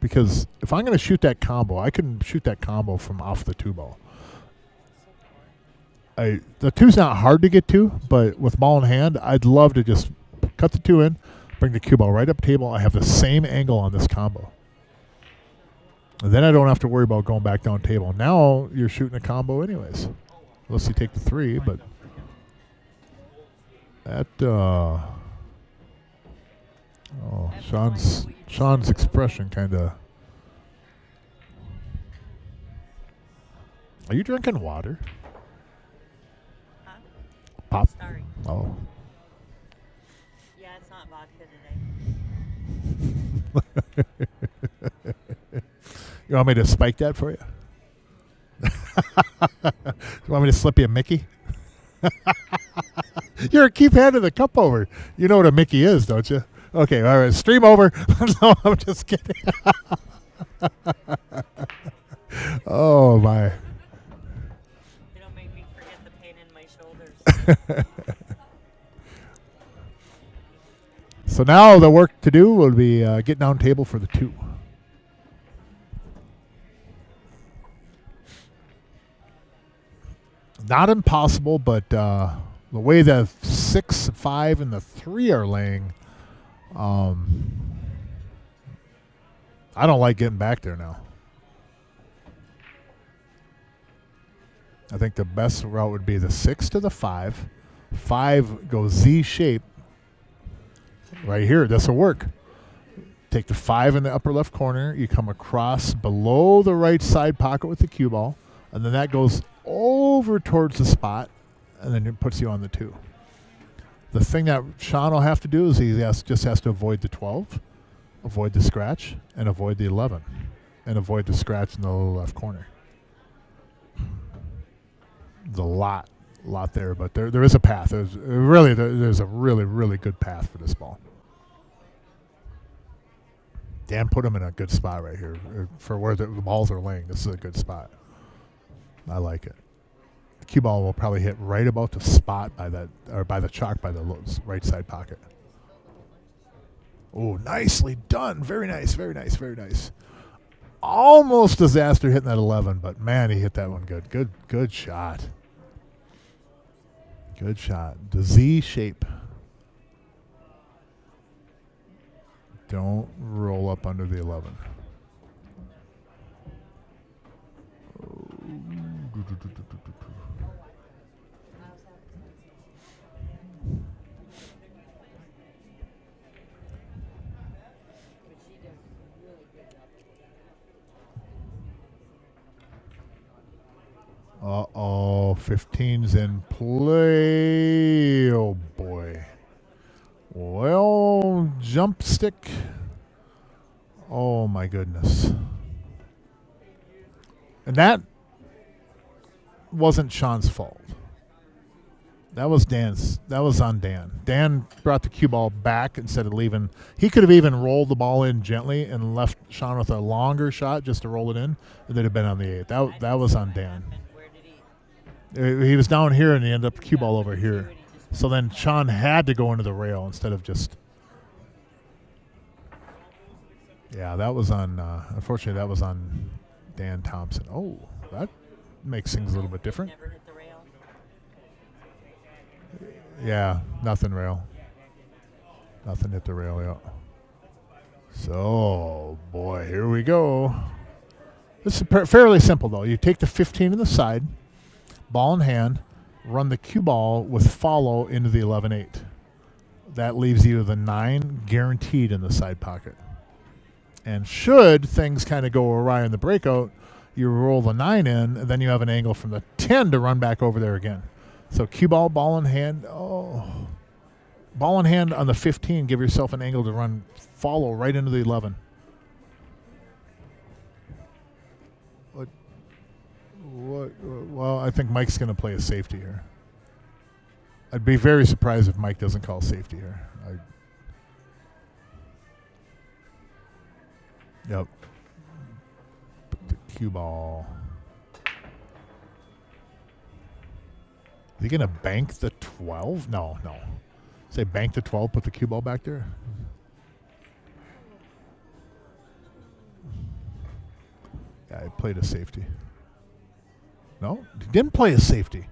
Because if I'm going to shoot that combo, I can shoot that combo from off the 2 ball. The 2's not hard to get to, but with ball in hand, I'd love to just cut the 2 in, bring the cue ball right up table. I have the same angle on this combo. And then I don't have to worry about going back down table. Now you're shooting a combo anyways. Unless you take the 3, but that Sean's expression kind of. Are you drinking water? Huh? Pop. Sorry. Oh. Yeah, it's not vodka today. You want me to spike that for you? You want me to slip you a Mickey? You're keep handing the cup over. You know what a Mickey is, don't you? Okay, all right. Stream over. No, I'm just kidding. Oh my. It'll make me forget the pain in my shoulders. So now the work to do will be get down table for the 2. Not impossible, but the way the 6, 5, and the 3 are laying, I don't like getting back there now. I think the best route would be the 6 to the 5. 5 goes Z shape. Right here, this will work. Take the 5 in the upper left corner. You come across below the right side pocket with the cue ball, and then that goes over towards the spot, and then it puts you on the 2. The thing that Sean will have to do is he just has to avoid the 12, avoid the scratch, and avoid the 11, and avoid the scratch in the lower left corner. There's a lot there, but there is a path. There's a really good path for this ball. Dan put him in a good spot right here for where the balls are laying. This is a good spot. I like it. The cue ball will probably hit right about the spot by that, or by the chalk by the right side pocket. Oh, nicely done. Very nice, very nice, very nice. Almost disaster hitting that 11, but man, he hit that one good. Good shot. Good shot. The Z shape. Don't roll up under the 11. Uh-oh, 15's in play. Oh, boy. Well, jump stick. Oh, my goodness. And that wasn't Sean's fault. That was Dan's. That was on Dan. Dan brought the cue ball back instead of leaving. He could have even rolled the ball in gently and left Sean with a longer shot just to roll it in. It would have been on the 8. That was on Dan. He was down here and he ended up cue ball over here. So then Sean had to go into the rail instead of just. Yeah, that was on. Unfortunately, that was on Dan Thompson. Oh, that makes things a little bit different. Never hit the rail. Yeah, nothing rail. Nothing hit the rail, yeah. So, boy, here we go. This is fairly simple, though. You take the 15 in the side, ball in hand, run the cue ball with follow into the 11-8. That leaves you the 9 guaranteed in the side pocket. And should things kind of go awry in the breakout, you roll the 9 in, and then you have an angle from the 10 to run back over there again. So cue ball, ball in hand. Oh, ball in hand on the 15. Give yourself an angle to run follow right into the 11. Well, I think Mike's going to play a safety here. I'd be very surprised if Mike doesn't call safety here. Yep. Put the cue ball. Is he going to bank the 12? No. Say bank the 12, put the cue ball back there. Yeah, he played a safety. No, he didn't play a safety.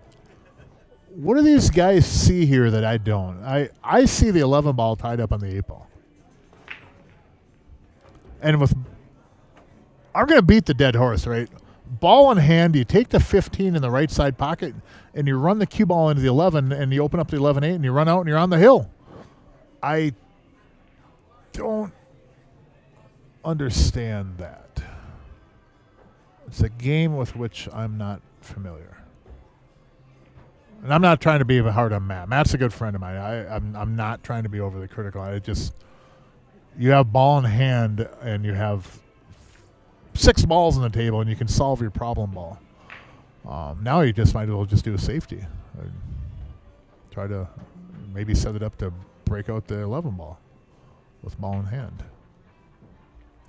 What do these guys see here that I don't? I see the 11 ball tied up on the 8 ball. And I'm going to beat the dead horse, right? Ball in hand, you take the 15 in the right side pocket, and you run the cue ball into the 11, and you open up the 11-8, and you run out, and you're on the hill. I don't understand that. It's a game with which I'm not familiar. And I'm not trying to be hard on Matt. Matt's a good friend of mine. I'm not trying to be overly critical. You have ball in hand, and you have 6 balls on the table, and you can solve your problem ball. Now you just might as well just do a safety. Try to maybe set it up to break out the 11 ball with ball in hand.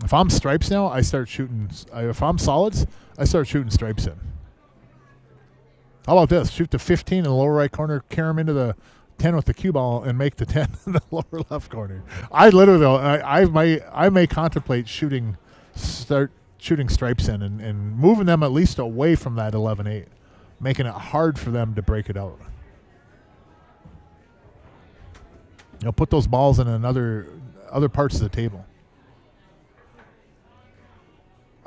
If I'm stripes now, I start shooting. If I'm solids, I start shooting stripes in. How about this? Shoot the 15 in the lower right corner, carry him into the 10 with the cue ball, and make the 10 in the lower left corner. I literally, I may contemplate start shooting stripes in and moving them at least away from that 11-8, making it hard for them to break it out. Put those balls in other parts of the table.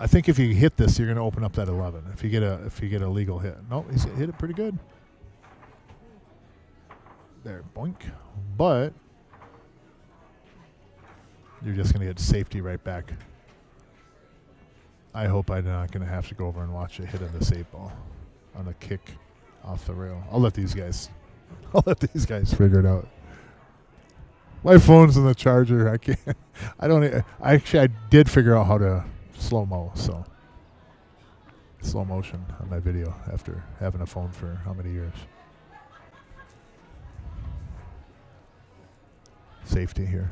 I think if you hit this, you're going to open up that 11. If you get a legal hit, no, he's hit it pretty good. There, boink. But you're just going to get safety right back. I hope I'm not going to have to go over and watch a hit on this 8 ball on a kick off the rail. I'll let these guys figure it out. My phone's in the charger. I can't. I did figure out how to slow-mo, so slow motion on my video after having a phone for how many years. Safety here.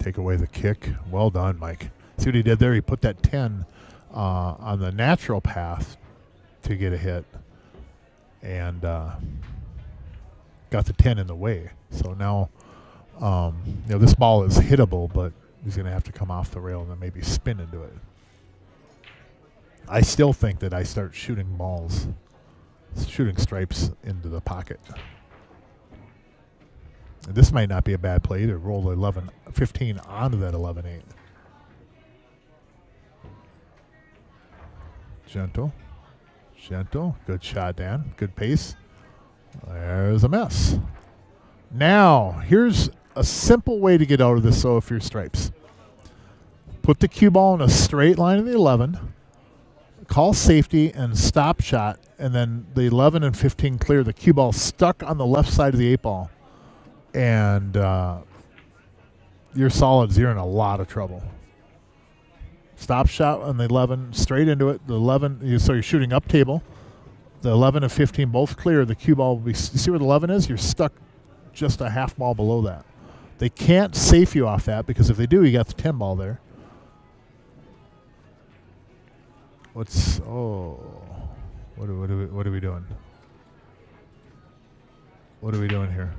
Take away the kick. Well done, Mike. See what he did there? He put that 10 on the natural path to get a hit, and got the 10 in the way. So now, this ball is hittable, but he's going to have to come off the rail and then maybe spin into it. I still think that I start shooting stripes into the pocket. And this might not be a bad play either. Roll the 15 onto that 11-8. Gentle. Good shot, Dan. Good pace. There's a mess. Now, here's a simple way to get out of this, so if you're stripes. Put the cue ball in a straight line of the 11. Call safety and stop shot, and then the 11 and 15 clear. The cue ball stuck on the left side of the 8 ball. And you're solids. You're in a lot of trouble. Stop shot on the 11, straight into it. The 11, so you're shooting up table. The 11 and 15 both clear. The cue ball will be, you see where the 11 is? You're stuck just a half ball below that. They can't safe you off that, because if they do, you got the 10 ball there. What are we doing? What are we doing here?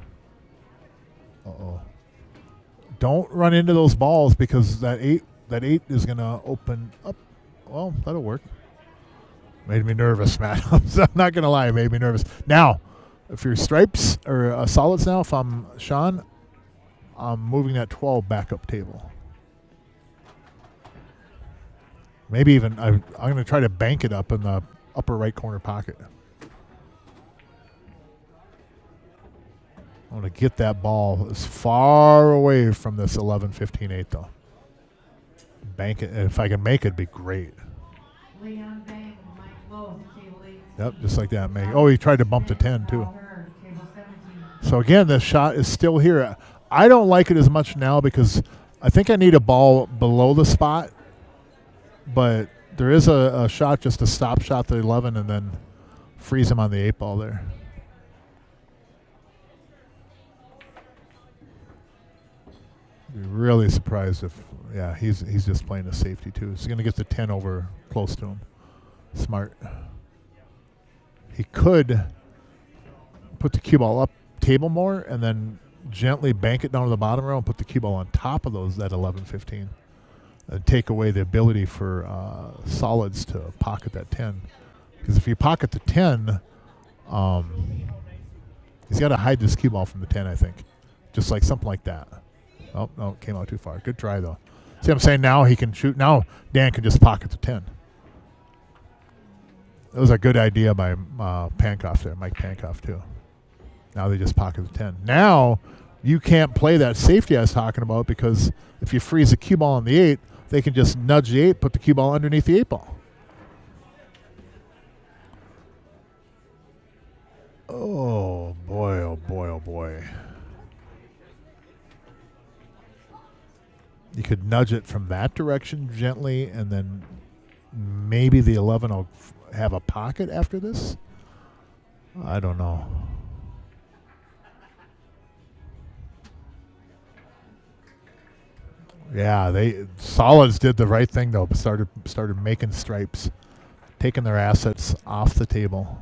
Don't run into those balls, because that 8 is going to open up. Well, that'll work. Made me nervous, Matt. I'm not going to lie. It made me nervous. Now, if you're stripes or solids now, if I'm Sean, I'm moving that 12 back up table. Maybe even I'm going to try to bank it up in the upper right corner pocket. I want to get that ball as far away from this 11-15-8, though. Bank it. And if I can make it, it'd be great. Leon Bang, Mike Lowe, table 8. Yep, just like that. He tried to bump the 10, too. So, again, the shot is still here. I don't like it as much now, because I think I need a ball below the spot but there is a shot just to stop shot the 11 and then freeze him on the 8 ball there. Be really surprised if, yeah, he's just playing a safety too. He's going to get the 10 over close to him. Smart. He could put the cue ball up table more and then gently bank it down to the bottom row and put the cue ball on top of that 11-15 and take away the ability for solids to pocket that 10. Because if you pocket the 10, he's got to hide this cue ball from the 10, I think. Just like something like that. Oh, no, it came out too far. Good try, though. See what I'm saying? Now he can shoot. Now Dan can just pocket the 10. That was a good idea by Pankoff there, Mike Pankoff, too. Now they just pocket the 10. Now you can't play that safety I was talking about because if you freeze the cue ball on the 8, they can just nudge the 8, put the cue ball underneath the 8 ball. Oh, boy, oh, boy, oh, boy. You could nudge it from that direction gently, and then maybe the 11 will have a pocket after this. I don't know. Yeah, Solids did the right thing though. Started making stripes, taking their assets off the table.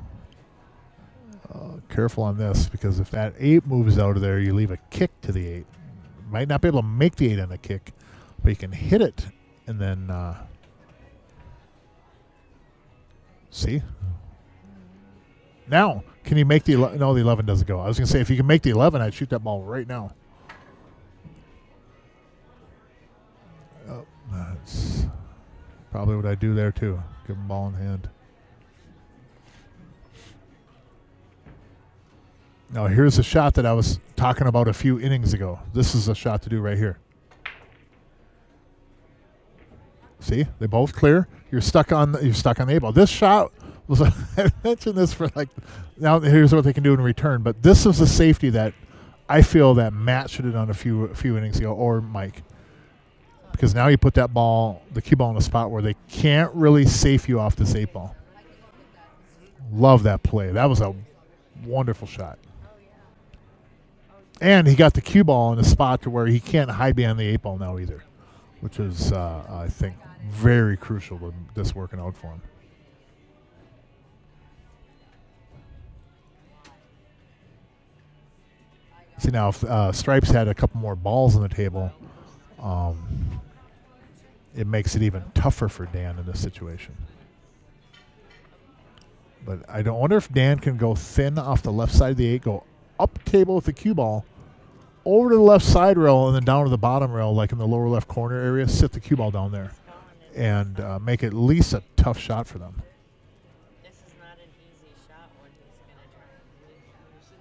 Careful on this because if that 8 moves out of there, you leave a kick to the 8. Might not be able to make the 8 on a kick, but you can hit it and then see. Now, can you make the 11? No, the 11 doesn't go. I was going to say, if you can make the 11, I'd shoot that ball right now. Oh, that's probably what I do there, too. Give him ball in hand. Now, here's a shot that I was talking about a few innings ago. This is a shot to do right here. See? They both clear. You're stuck on the 8 ball. This shot was I mentioned this for like now here's what they can do in return, but this was a safety that I feel that Matt should have done a few innings ago, or Mike. Because now you put that ball, the cue ball in a spot where they can't really safe you off this 8 ball. Love that play. That was a wonderful shot. And he got the cue ball in a spot to where he can't hide behind the 8 ball now either, which is, I think, very crucial to this working out for him. See, now, if Stripes had a couple more balls on the table, it makes it even tougher for Dan in this situation. But I don't wonder if Dan can go thin off the left side of the 8, go up table with the cue ball, over to the left side rail, and then down to the bottom rail, like in the lower left corner area, sit the cue ball down there, and make it at least a tough shot for them. This is not an easy shot when he's going to try and use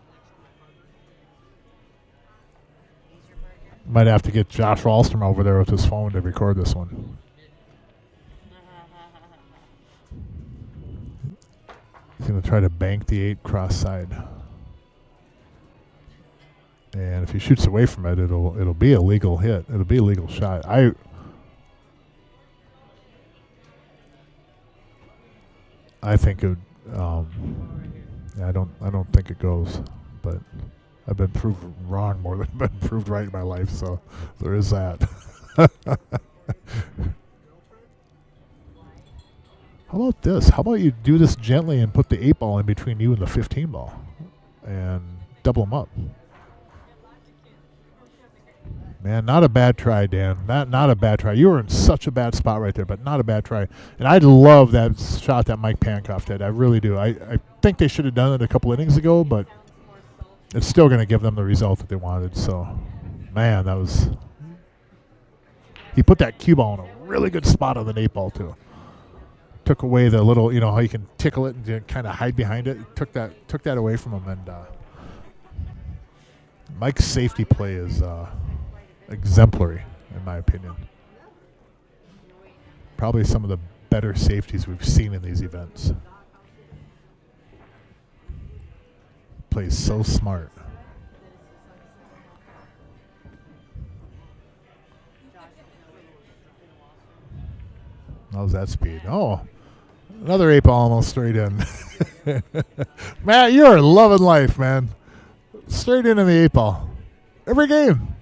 your marker. Might have to get Josh Wallstrom over there with his phone to record this one. He's going to try to bank the 8 cross side. And if he shoots away from it, it'll be a legal hit. It'll be a legal shot. I think it. I don't think it goes, but I've been proved wrong more than been proved right in my life. So there is that. How about this? How about you do this gently and put the 8 ball in between you and the 15 ball, and double them up. Man, not a bad try, Dan. Not a bad try. You were in such a bad spot right there, but not a bad try. And I love that shot that Mike Pankoff did. I really do. I think they should have done it a couple innings ago, but it's still going to give them the result that they wanted. So, man, that was... He put that cue ball in a really good spot on the 8 ball, too. Took away the little, how you can tickle it and kind of hide behind it. Took that away from him. And Mike's safety play is... exemplary, in my opinion. Probably some of the better safeties we've seen in these events. Plays so smart. How's that speed? Oh, another 8 ball almost straight in. Matt, you are loving life, man. Straight into the 8 ball. Every game.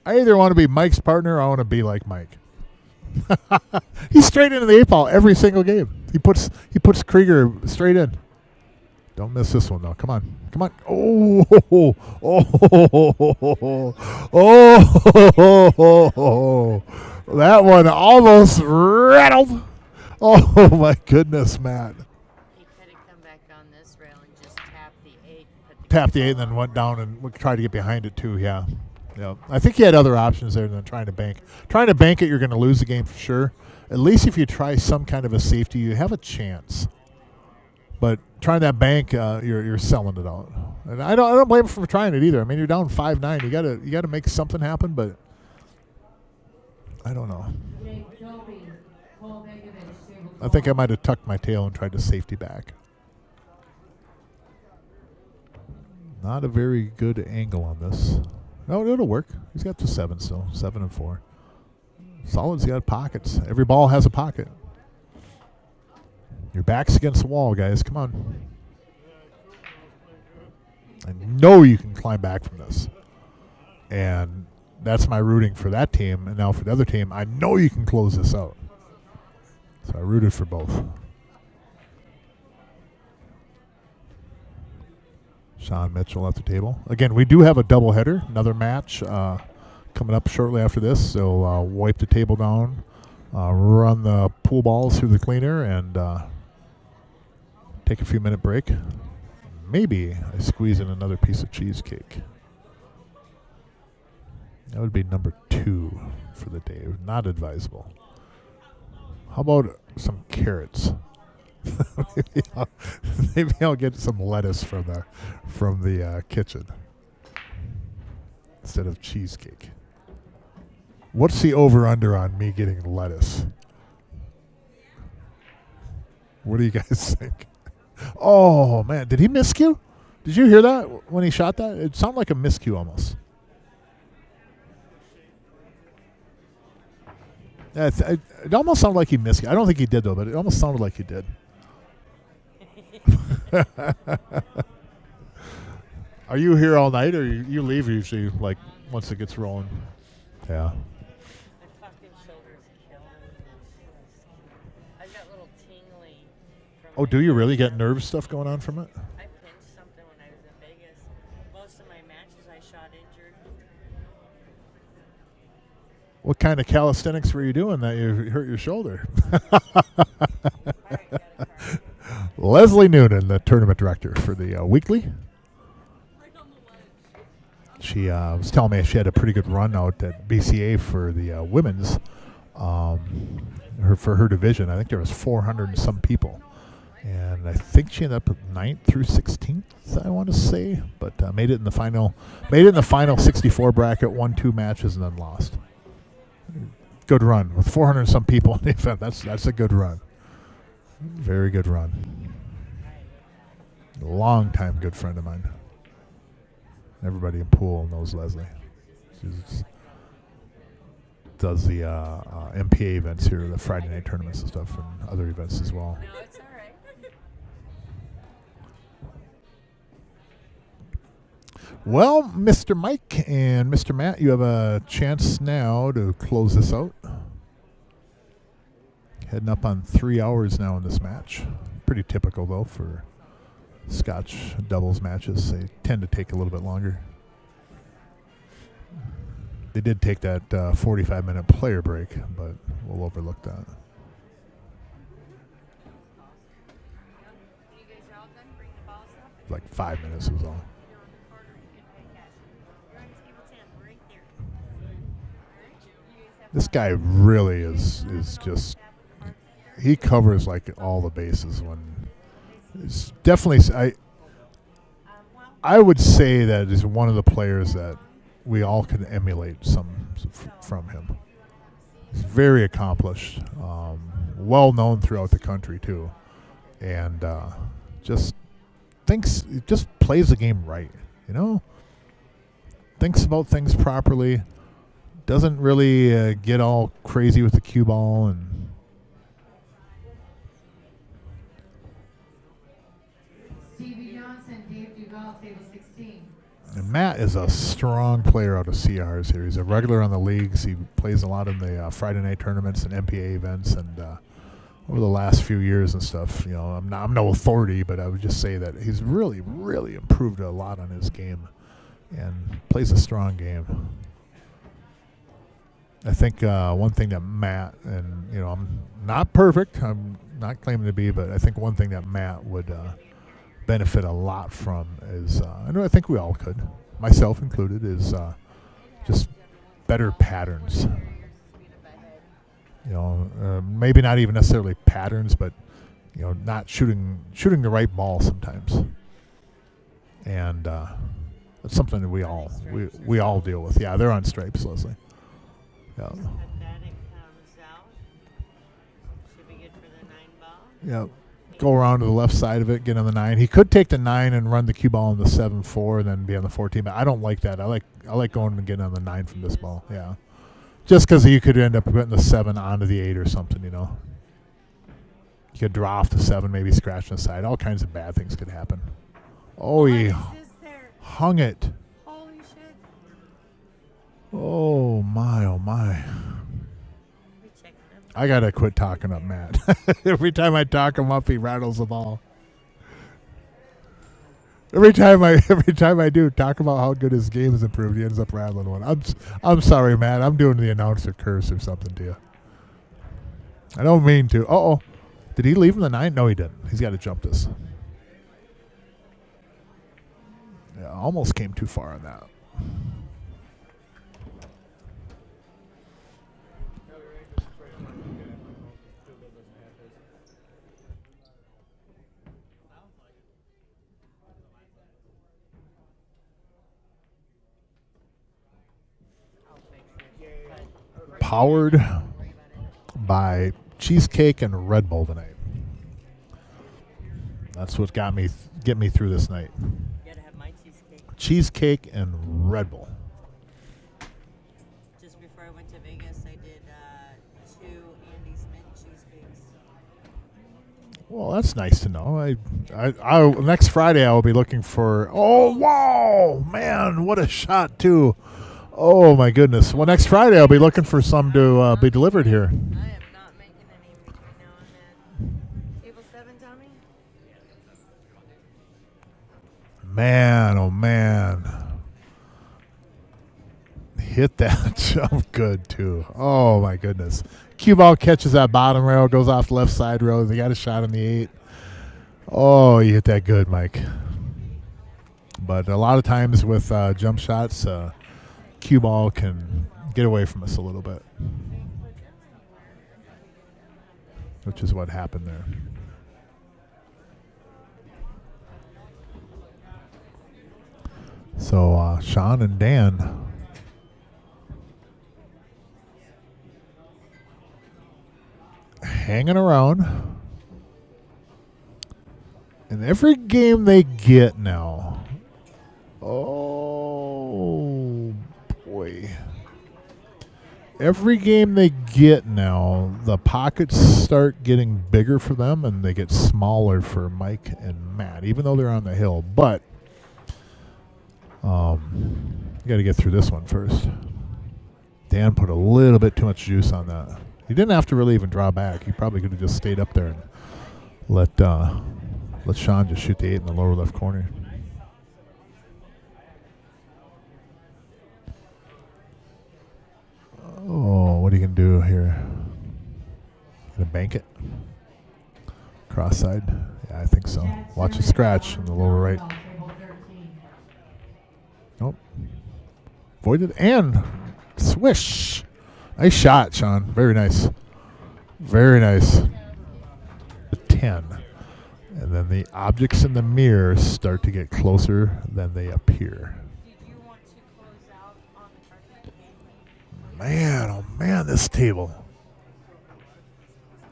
I either want to be Mike's partner or I want to be like Mike. He's straight into the 8 ball every single game. He puts Krieger straight in. Don't miss this one though. Come on. Come on. Oh, that one almost rattled. Oh my goodness, Matt. He could have come back on this rail and just tapped the 8. Tapped the 8 and then went down and tried to get behind it too, yeah. Yeah. I think he had other options there than trying to bank. Trying to bank it, you're going to lose the game for sure. At least if you try some kind of a safety, you have a chance. But trying that bank, you're selling it out. And I don't blame him for trying it either. I mean, you're down 5-9. You gotta make something happen, but I don't know. I think I might have tucked my tail and tried to safety back. Not a very good angle on this. No, it'll work. He's got the 7 still. 7 and 4. Solid's got pockets. Every ball has a pocket. Your back's against the wall, guys. Come on. I know you can climb back from this. And that's my rooting for that team. And now for the other team, I know you can close this out. So I rooted for both. Sean Mitchell at the table. Again, we do have a doubleheader, another match coming up shortly after this. So wipe the table down, run the pool balls through the cleaner, and take a few minute break. Maybe I squeeze in another piece of cheesecake. That would be number 2 for the day. Not advisable. How about some carrots? maybe I'll get some lettuce from the kitchen instead of cheesecake. What's the over/under on me getting lettuce? What do you guys think? Oh man, did he miscue? Did you hear that when he shot that? It sounded like a miscue almost. It almost sounded like he miscued. I don't think he did though, but it almost sounded like he did. Are you here all night, or you leave usually like once it gets rolling? Yeah. My fucking shoulders killing me. I've got little tingly. Oh, do you really get nerve stuff going on from it? I pinched something when I was in Vegas. Most of my matches I shot injured. What kind of calisthenics were you doing that you hurt your shoulder? Leslie Noonan, the tournament director for the weekly. She was telling me she had a pretty good run out at BCA for the women's, for her division. I think there was 400 and some people, and I think she ended up with 9th through 16th. I want to say, but made it in the final. Made it in the final 64 bracket. Won 2 matches and then lost. Good run with 400 and some people in the event. That's a good run. Very good run. Long time good friend of mine. Everybody in pool knows Leslie. She does the MPA events here, the Friday night tournaments and stuff, and other events as well. No, it's all right. Well, Mr. Mike and Mr. Matt, you have a chance now to close this out. Heading up on 3 hours now in this match. Pretty typical, though, for Scotch doubles matches. They tend to take a little bit longer. They did take that 45-minute player break, but we'll overlook that. Like 5 minutes was all. This guy really is just, he covers like all the bases. When it's definitely, I would say that is one of the players that we all can emulate some from him. He's very accomplished, well known throughout the country too, and just plays the game right. You know, thinks about things properly. doesn't really get all crazy with the cue ball, and Stevie Johnson, Dave Duval, table 16. And Matt is a strong player out of CRs here. He's a regular on the leagues. He plays a lot in the Friday night tournaments and MPA events, and over the last few years and stuff, you know, I'm no authority, but I would just say that he's really, really improved a lot on his game and plays a strong game. I think one thing that Matt, and, you know, I'm not perfect, I'm not claiming to be, but I think one thing that Matt would benefit a lot from is, I think we all could, myself included, is just better patterns. You know, maybe not even necessarily patterns, but, you know, not shooting the right ball sometimes. And that's something that we all deal with. Yeah, they're on stripes, Leslie. Yeah. Cut that, it comes out. Should be good for the 9 ball. Yeah. Go around to the left side of it, get on the 9. He could take the 9 and run the cue ball on the 7-4 and then be on the 14, but I don't like that. I like going and getting on the 9 from this ball. Yeah. Just because you could end up putting the 7 onto the 8 or something, you know. You could draw off the 7, maybe scratching the side. All kinds of bad things could happen. Oh, he hung it. Holy shit. Oh, my, oh, my. We checked them. I got to quit talking up Matt. Every time I talk him up, he rattles the ball. Every time I do talk about how good his game has improved, he ends up rattling one. I'm sorry, Matt. I'm doing the announcer curse or something to you. I don't mean to. Uh-oh. Did he leave him the 9? No, he didn't. He's got to jump this. Yeah, almost came too far on that. Powered by cheesecake and Red Bull tonight. That's what get me through this night. You gotta have my cheesecake. Cheesecake and Red Bull. Just before I went to Vegas, I did 2 Andy's mint cheesecakes. Well, that's nice to know. I next Friday I will be looking for. Oh wow, man, what a shot too! Oh my goodness. Well, next Friday I'll be looking for some to be delivered here. I am not making any between now and then. Table 7, Tommy? Man, oh man. Hit that jump good too. Oh my goodness. Cue ball catches that bottom rail, goes off the left side row. They got a shot on the 8. Oh, you hit that good, Mike. But a lot of times with jump shots, cue ball can get away from us a little bit, which is what happened there. So Sean and Dan hanging around, and every game they get now, oh boy, every game they get now, the pockets start getting bigger for them and they get smaller for Mike and Matt, even though they're on the hill. But you got to get through this one first. Dan put a little bit too much juice on that. He didn't have to really even draw back. He probably could have just stayed up there and let Sean just shoot the 8 in the lower left corner. Oh, what are you going to do here? Going to bank it? Cross side? Yeah, I think so. Watch the scratch in the lower right. Nope. Voided and swish. Nice shot, Sean. Very nice. Very nice. A 10. And then the objects in the mirror start to get closer than they appear. Did you want to close out on the carpet? Man, oh man, this table.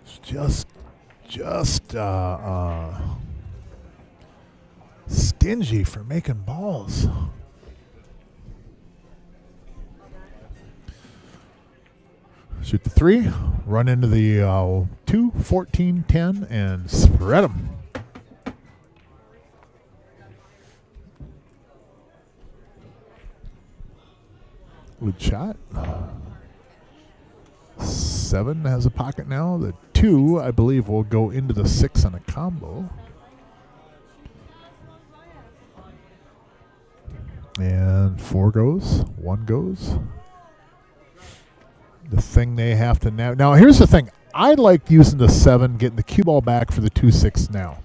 It's just stingy for making balls. Shoot the 3, run into the 2, 14, 10, and spread them. Good shot. 7 has a pocket now. The 2, I believe, will go into the 6 on a combo. And 4 goes. 1 goes. The thing they have to now here's the thing. I like using the 7, getting the cue ball back for the 2-6 now.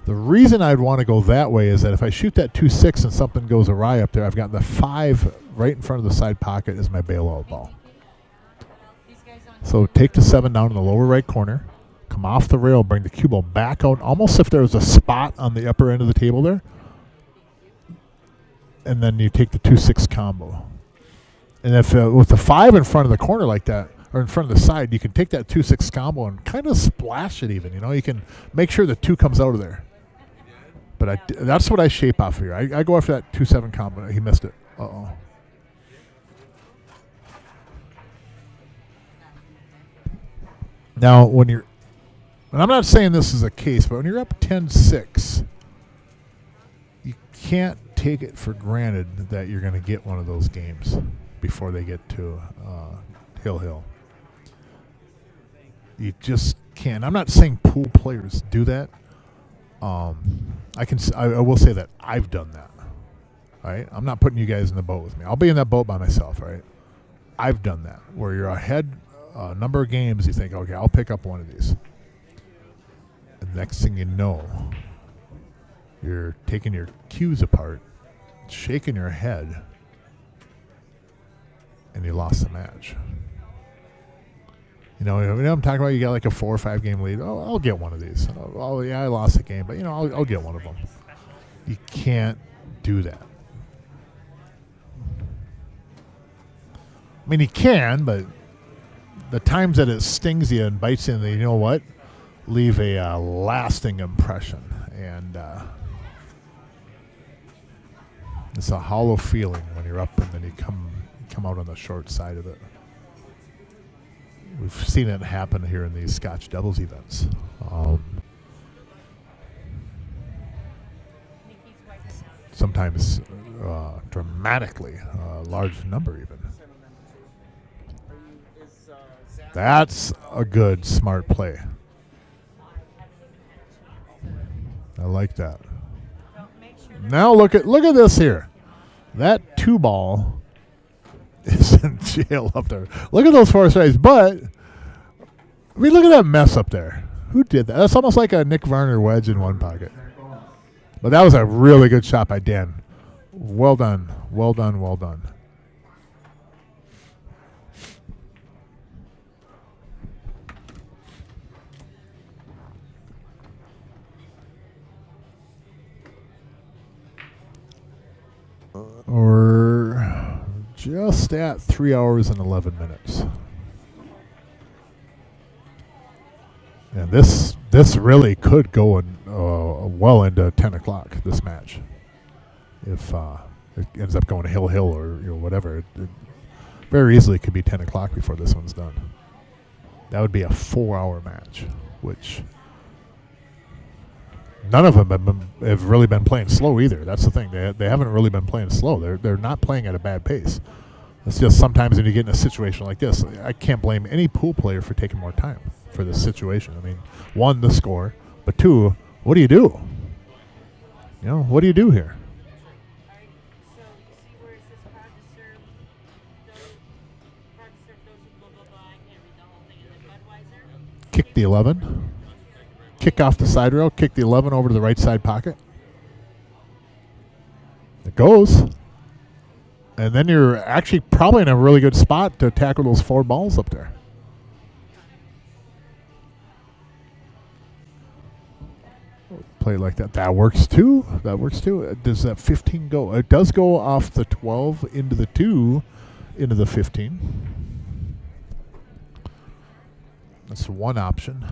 The reason I'd want to go that way is that if I shoot that 2-6 and something goes awry up there, I've got the 5 right in front of the side pocket as my bailout ball. So take the 7 down in the lower right corner, come off the rail, bring the cue ball back out, almost if there was a spot on the upper end of the table there. And then you take the 2-6 combo. And if with the 5 in front of the corner like that, or in front of the side, you can take that 2-6 combo and kind of splash it even. You know, you can make sure the 2 comes out of there. But that's what I shape off here. I go after that 2-7 combo. He missed it. Uh-oh. Now, when you're, and I'm not saying this is a case, but when you're up 10-6, you can't take it for granted that you're going to get one of those games before they get to Hill. You just can't. I'm not saying pool players do that. I will say that I've done that. Right? I'm not putting you guys in the boat with me. I'll be in that boat by myself. Right? I've done that where you're ahead a number of games. You think, okay, I'll pick up one of these. And next thing you know, you're taking your cues apart, shaking your head, and you lost the match. You know I'm talking about? You got like a 4 or 5 game lead. Oh, I'll get one of these. Oh, yeah, I lost the game, but I'll get one of them. You can't do that. I mean, you can, but the times that it stings you and bites you, and you know what? Leave a lasting impression, and it's a hollow feeling when you're up and then you come out on the short side of it. We've seen it happen here in these Scotch doubles events. Sometimes dramatically, a large number even. That's a good, smart play. I like that. Now look at this here. That 2 ball is in jail up there. Look at those 4 strikes. But I mean, look at that mess up there. Who did that? That's almost like a Nick Varner wedge in one pocket. But that was a really good shot by Dan. Well done. Well done. Well done. We're just at 3 hours and 11 minutes. And this really could go in, well into 10 o'clock, this match. If it ends up going to Hill or whatever. It very easily could be 10 o'clock before this one's done. That would be a 4-hour match, which none of them have really been playing slow either. That's the thing. They haven't really been playing slow. They're not playing at a bad pace. It's just sometimes when you get in a situation like this, I can't blame any pool player for taking more time for this situation. I mean, 1, the score, but 2, what do you do? What do you do here? So you see where it says practice serve goes blah blah blah. I can't read the whole thing. And then Budweiser. Kick the 11. Kick off the side rail. Kick the 11 over to the right side pocket. It goes. And then you're actually probably in a really good spot to tackle those 4 balls up there. Play like that. That works too. Does that 15 go? It does go off the 12 into the 2 into the 15. That's one option.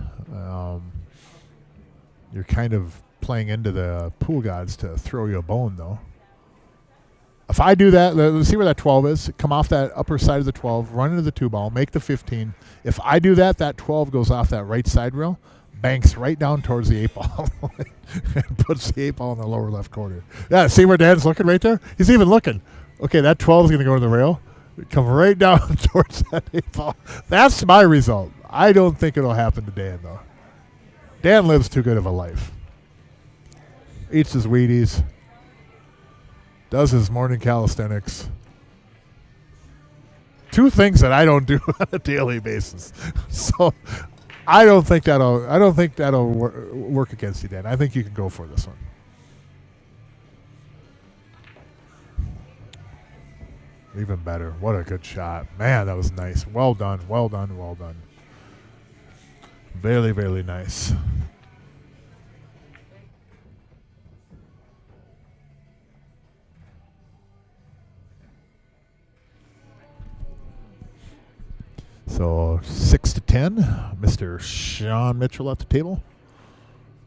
You're kind of playing into the pool gods to throw you a bone, though. If I do that, let's see where that 12 is. Come off that upper side of the 12, run into the 2 ball, make the 15. If I do that, that 12 goes off that right side rail, banks right down towards the 8 ball, and puts the 8 ball in the lower left corner. Yeah, see where Dan's looking right there? He's even looking. Okay, that 12 is going to go to the rail. Come right down towards that 8 ball. That's my result. I don't think it'll happen to Dan, though. Dan lives too good of a life. Eats his Wheaties. Does his morning calisthenics. 2 things that I don't do on a daily basis. So I don't think that'll work against you, Dan. I think you can go for this one. Even better. What a good shot. Man, that was nice. Well done. Well done. Well done. Very, very nice. So 6-10, Mr. Sean Mitchell at the table,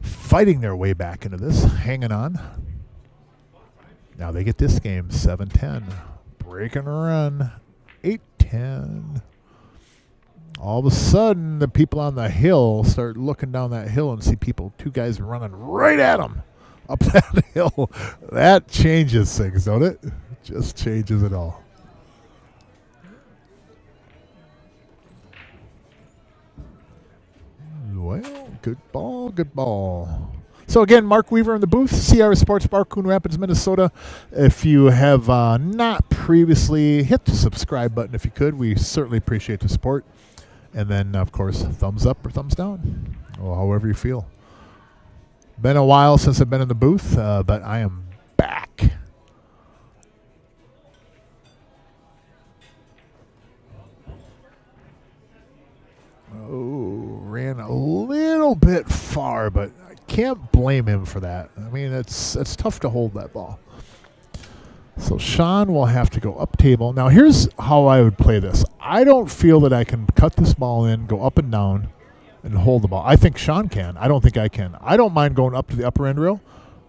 fighting their way back into this, hanging on. Now they get this game 7-10, breaking a run 8-10. All of a sudden, the people on the hill start looking down that hill and see 2 guys running right at them up that hill. That changes things, don't it? Just changes it all. Well, good ball, good ball. So again, Mark Weaver in the booth, CR Sports Bar, Coon Rapids, Minnesota. If you have not previously, hit the subscribe button if you could. We certainly appreciate the support. And then, of course, thumbs up or thumbs down, or however you feel. Been a while since I've been in the booth, but I am back. Oh, ran a little bit far, but I can't blame him for that. I mean, it's tough to hold that ball. So Sean will have to go up table. Now, here's how I would play this. I don't feel that I can cut this ball in, go up and down, and hold the ball. I think Sean can. I don't think I can. I don't mind going up to the upper end rail,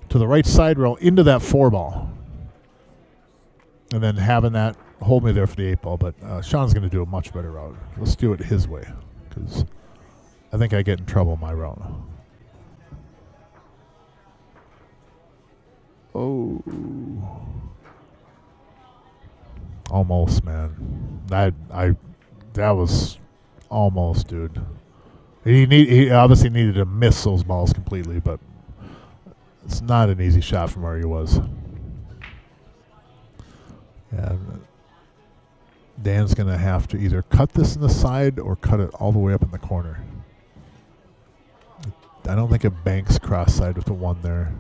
to the right side rail, into that 4 ball, and then having that hold me there for the 8 ball. But Sean's going to do a much better route. Let's do it his way, because I think I get in trouble my route. Oh. Almost, man. That was almost, dude. He obviously needed to miss those balls completely, but it's not an easy shot from where he was. Yeah, Dan's going to have to either cut this in the side or cut it all the way up in the corner. I don't think it banks cross-side with the 1 there.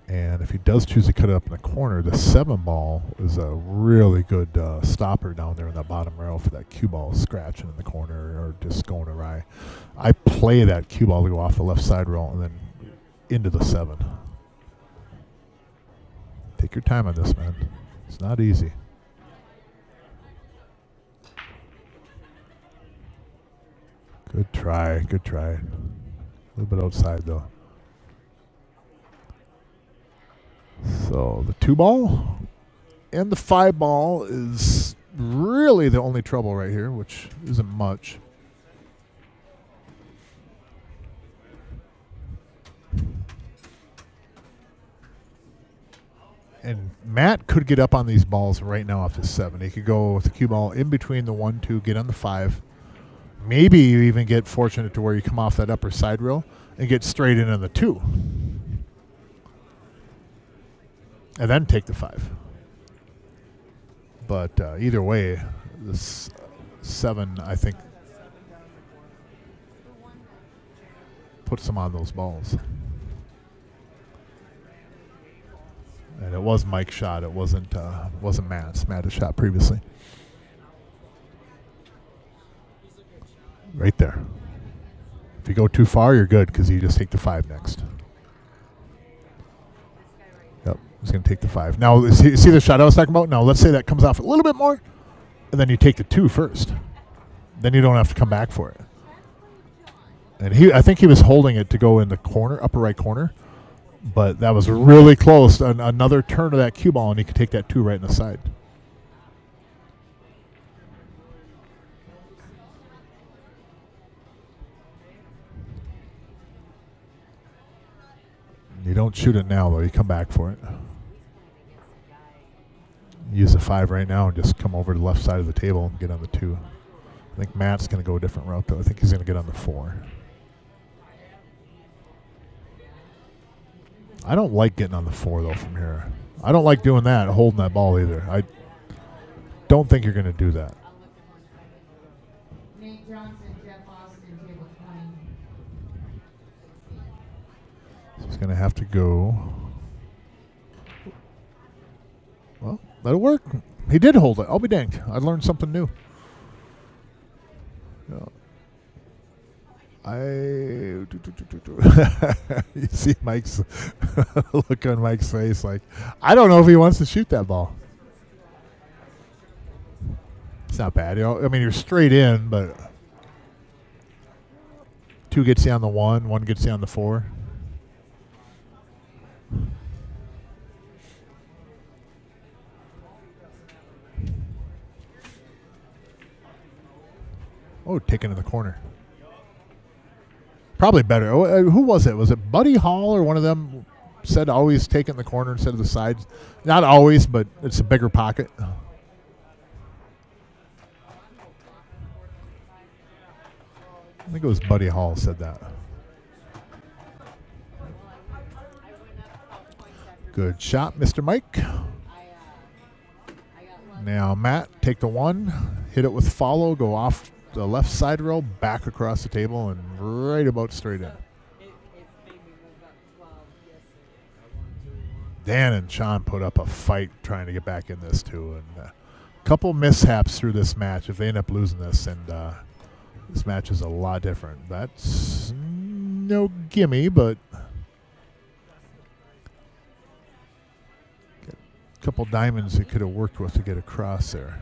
And if he does choose to cut it up in the corner, the 7 ball is a really good stopper down there in that bottom rail for that cue ball scratching in the corner or just going awry. I play that cue ball to go off the left side rail and then into the 7. Take your time on this, man. It's not easy. Good try, good try. A little bit outside, though. So the 2 ball and the 5 ball is really the only trouble right here, which isn't much. And Matt could get up on these balls right now off the 7. He could go with the cue ball in between the 1, 2, get on the 5. Maybe you even get fortunate to where you come off that upper side rail and get straight in on the 2. And then take the 5. But either way, this 7, I think, puts him on those balls. And it was Mike's shot. It wasn't Matt's. Matt had shot previously. Right there. If you go too far, you're good because you just take the 5 next. Yep, he's going to take the 5. Now, see the shot I was talking about? Now, let's say that comes off a little bit more, and then you take the 2 first. Then you don't have to come back for it. And I think he was holding it to go in the corner, upper right corner. But that was really close. Another turn of that cue ball, and he could take that 2 right in the side. You don't shoot it now, though. You come back for it. Use the 5 right now and just come over to the left side of the table and get on the 2. I think Matt's going to go a different route, though. I think he's going to get on the 4. I don't like getting on the 4, though, from here. I don't like doing that, holding that ball either. I don't think you're going to do that. Nate Johnson, Jeff Austin, table 20. So he's going to have to go. Well, that'll work. He did hold it. I'll be danged. I learned something new. You see Mike's look on Mike's face like, I don't know if he wants to shoot that ball. It's not bad. You know, I mean, you're straight in, but 2 gets you on the 1, 1 gets you on the 4. Oh, taken in the corner. Probably better. Who was it? Was it Buddy Hall or one of them said always take it in the corner instead of the sides? Not always, but it's a bigger pocket. I think it was Buddy Hall said that. Good shot, Mr. Mike. Now, Matt, take the 1, hit it with follow, go off the left side rail, back across the table, and right about straight in. Dan and Sean put up a fight trying to get back in this, too. And a couple mishaps through this match if they end up losing this, and this match is a lot different. That's no gimme, but a couple diamonds he could have worked with to get across there.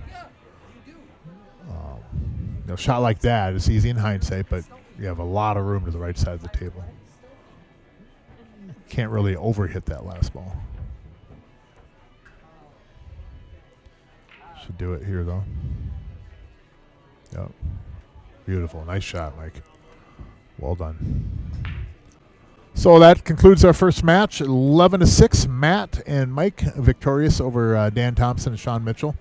A shot like that is easy in hindsight, but you have a lot of room to the right side of the table. Can't really overhit that last ball. Should do it here, though. Yep. Beautiful. Nice shot, Mike. Well done. So that concludes our first match. 11-6. Matt and Mike victorious over Dan Thompson and Sean Mitchell.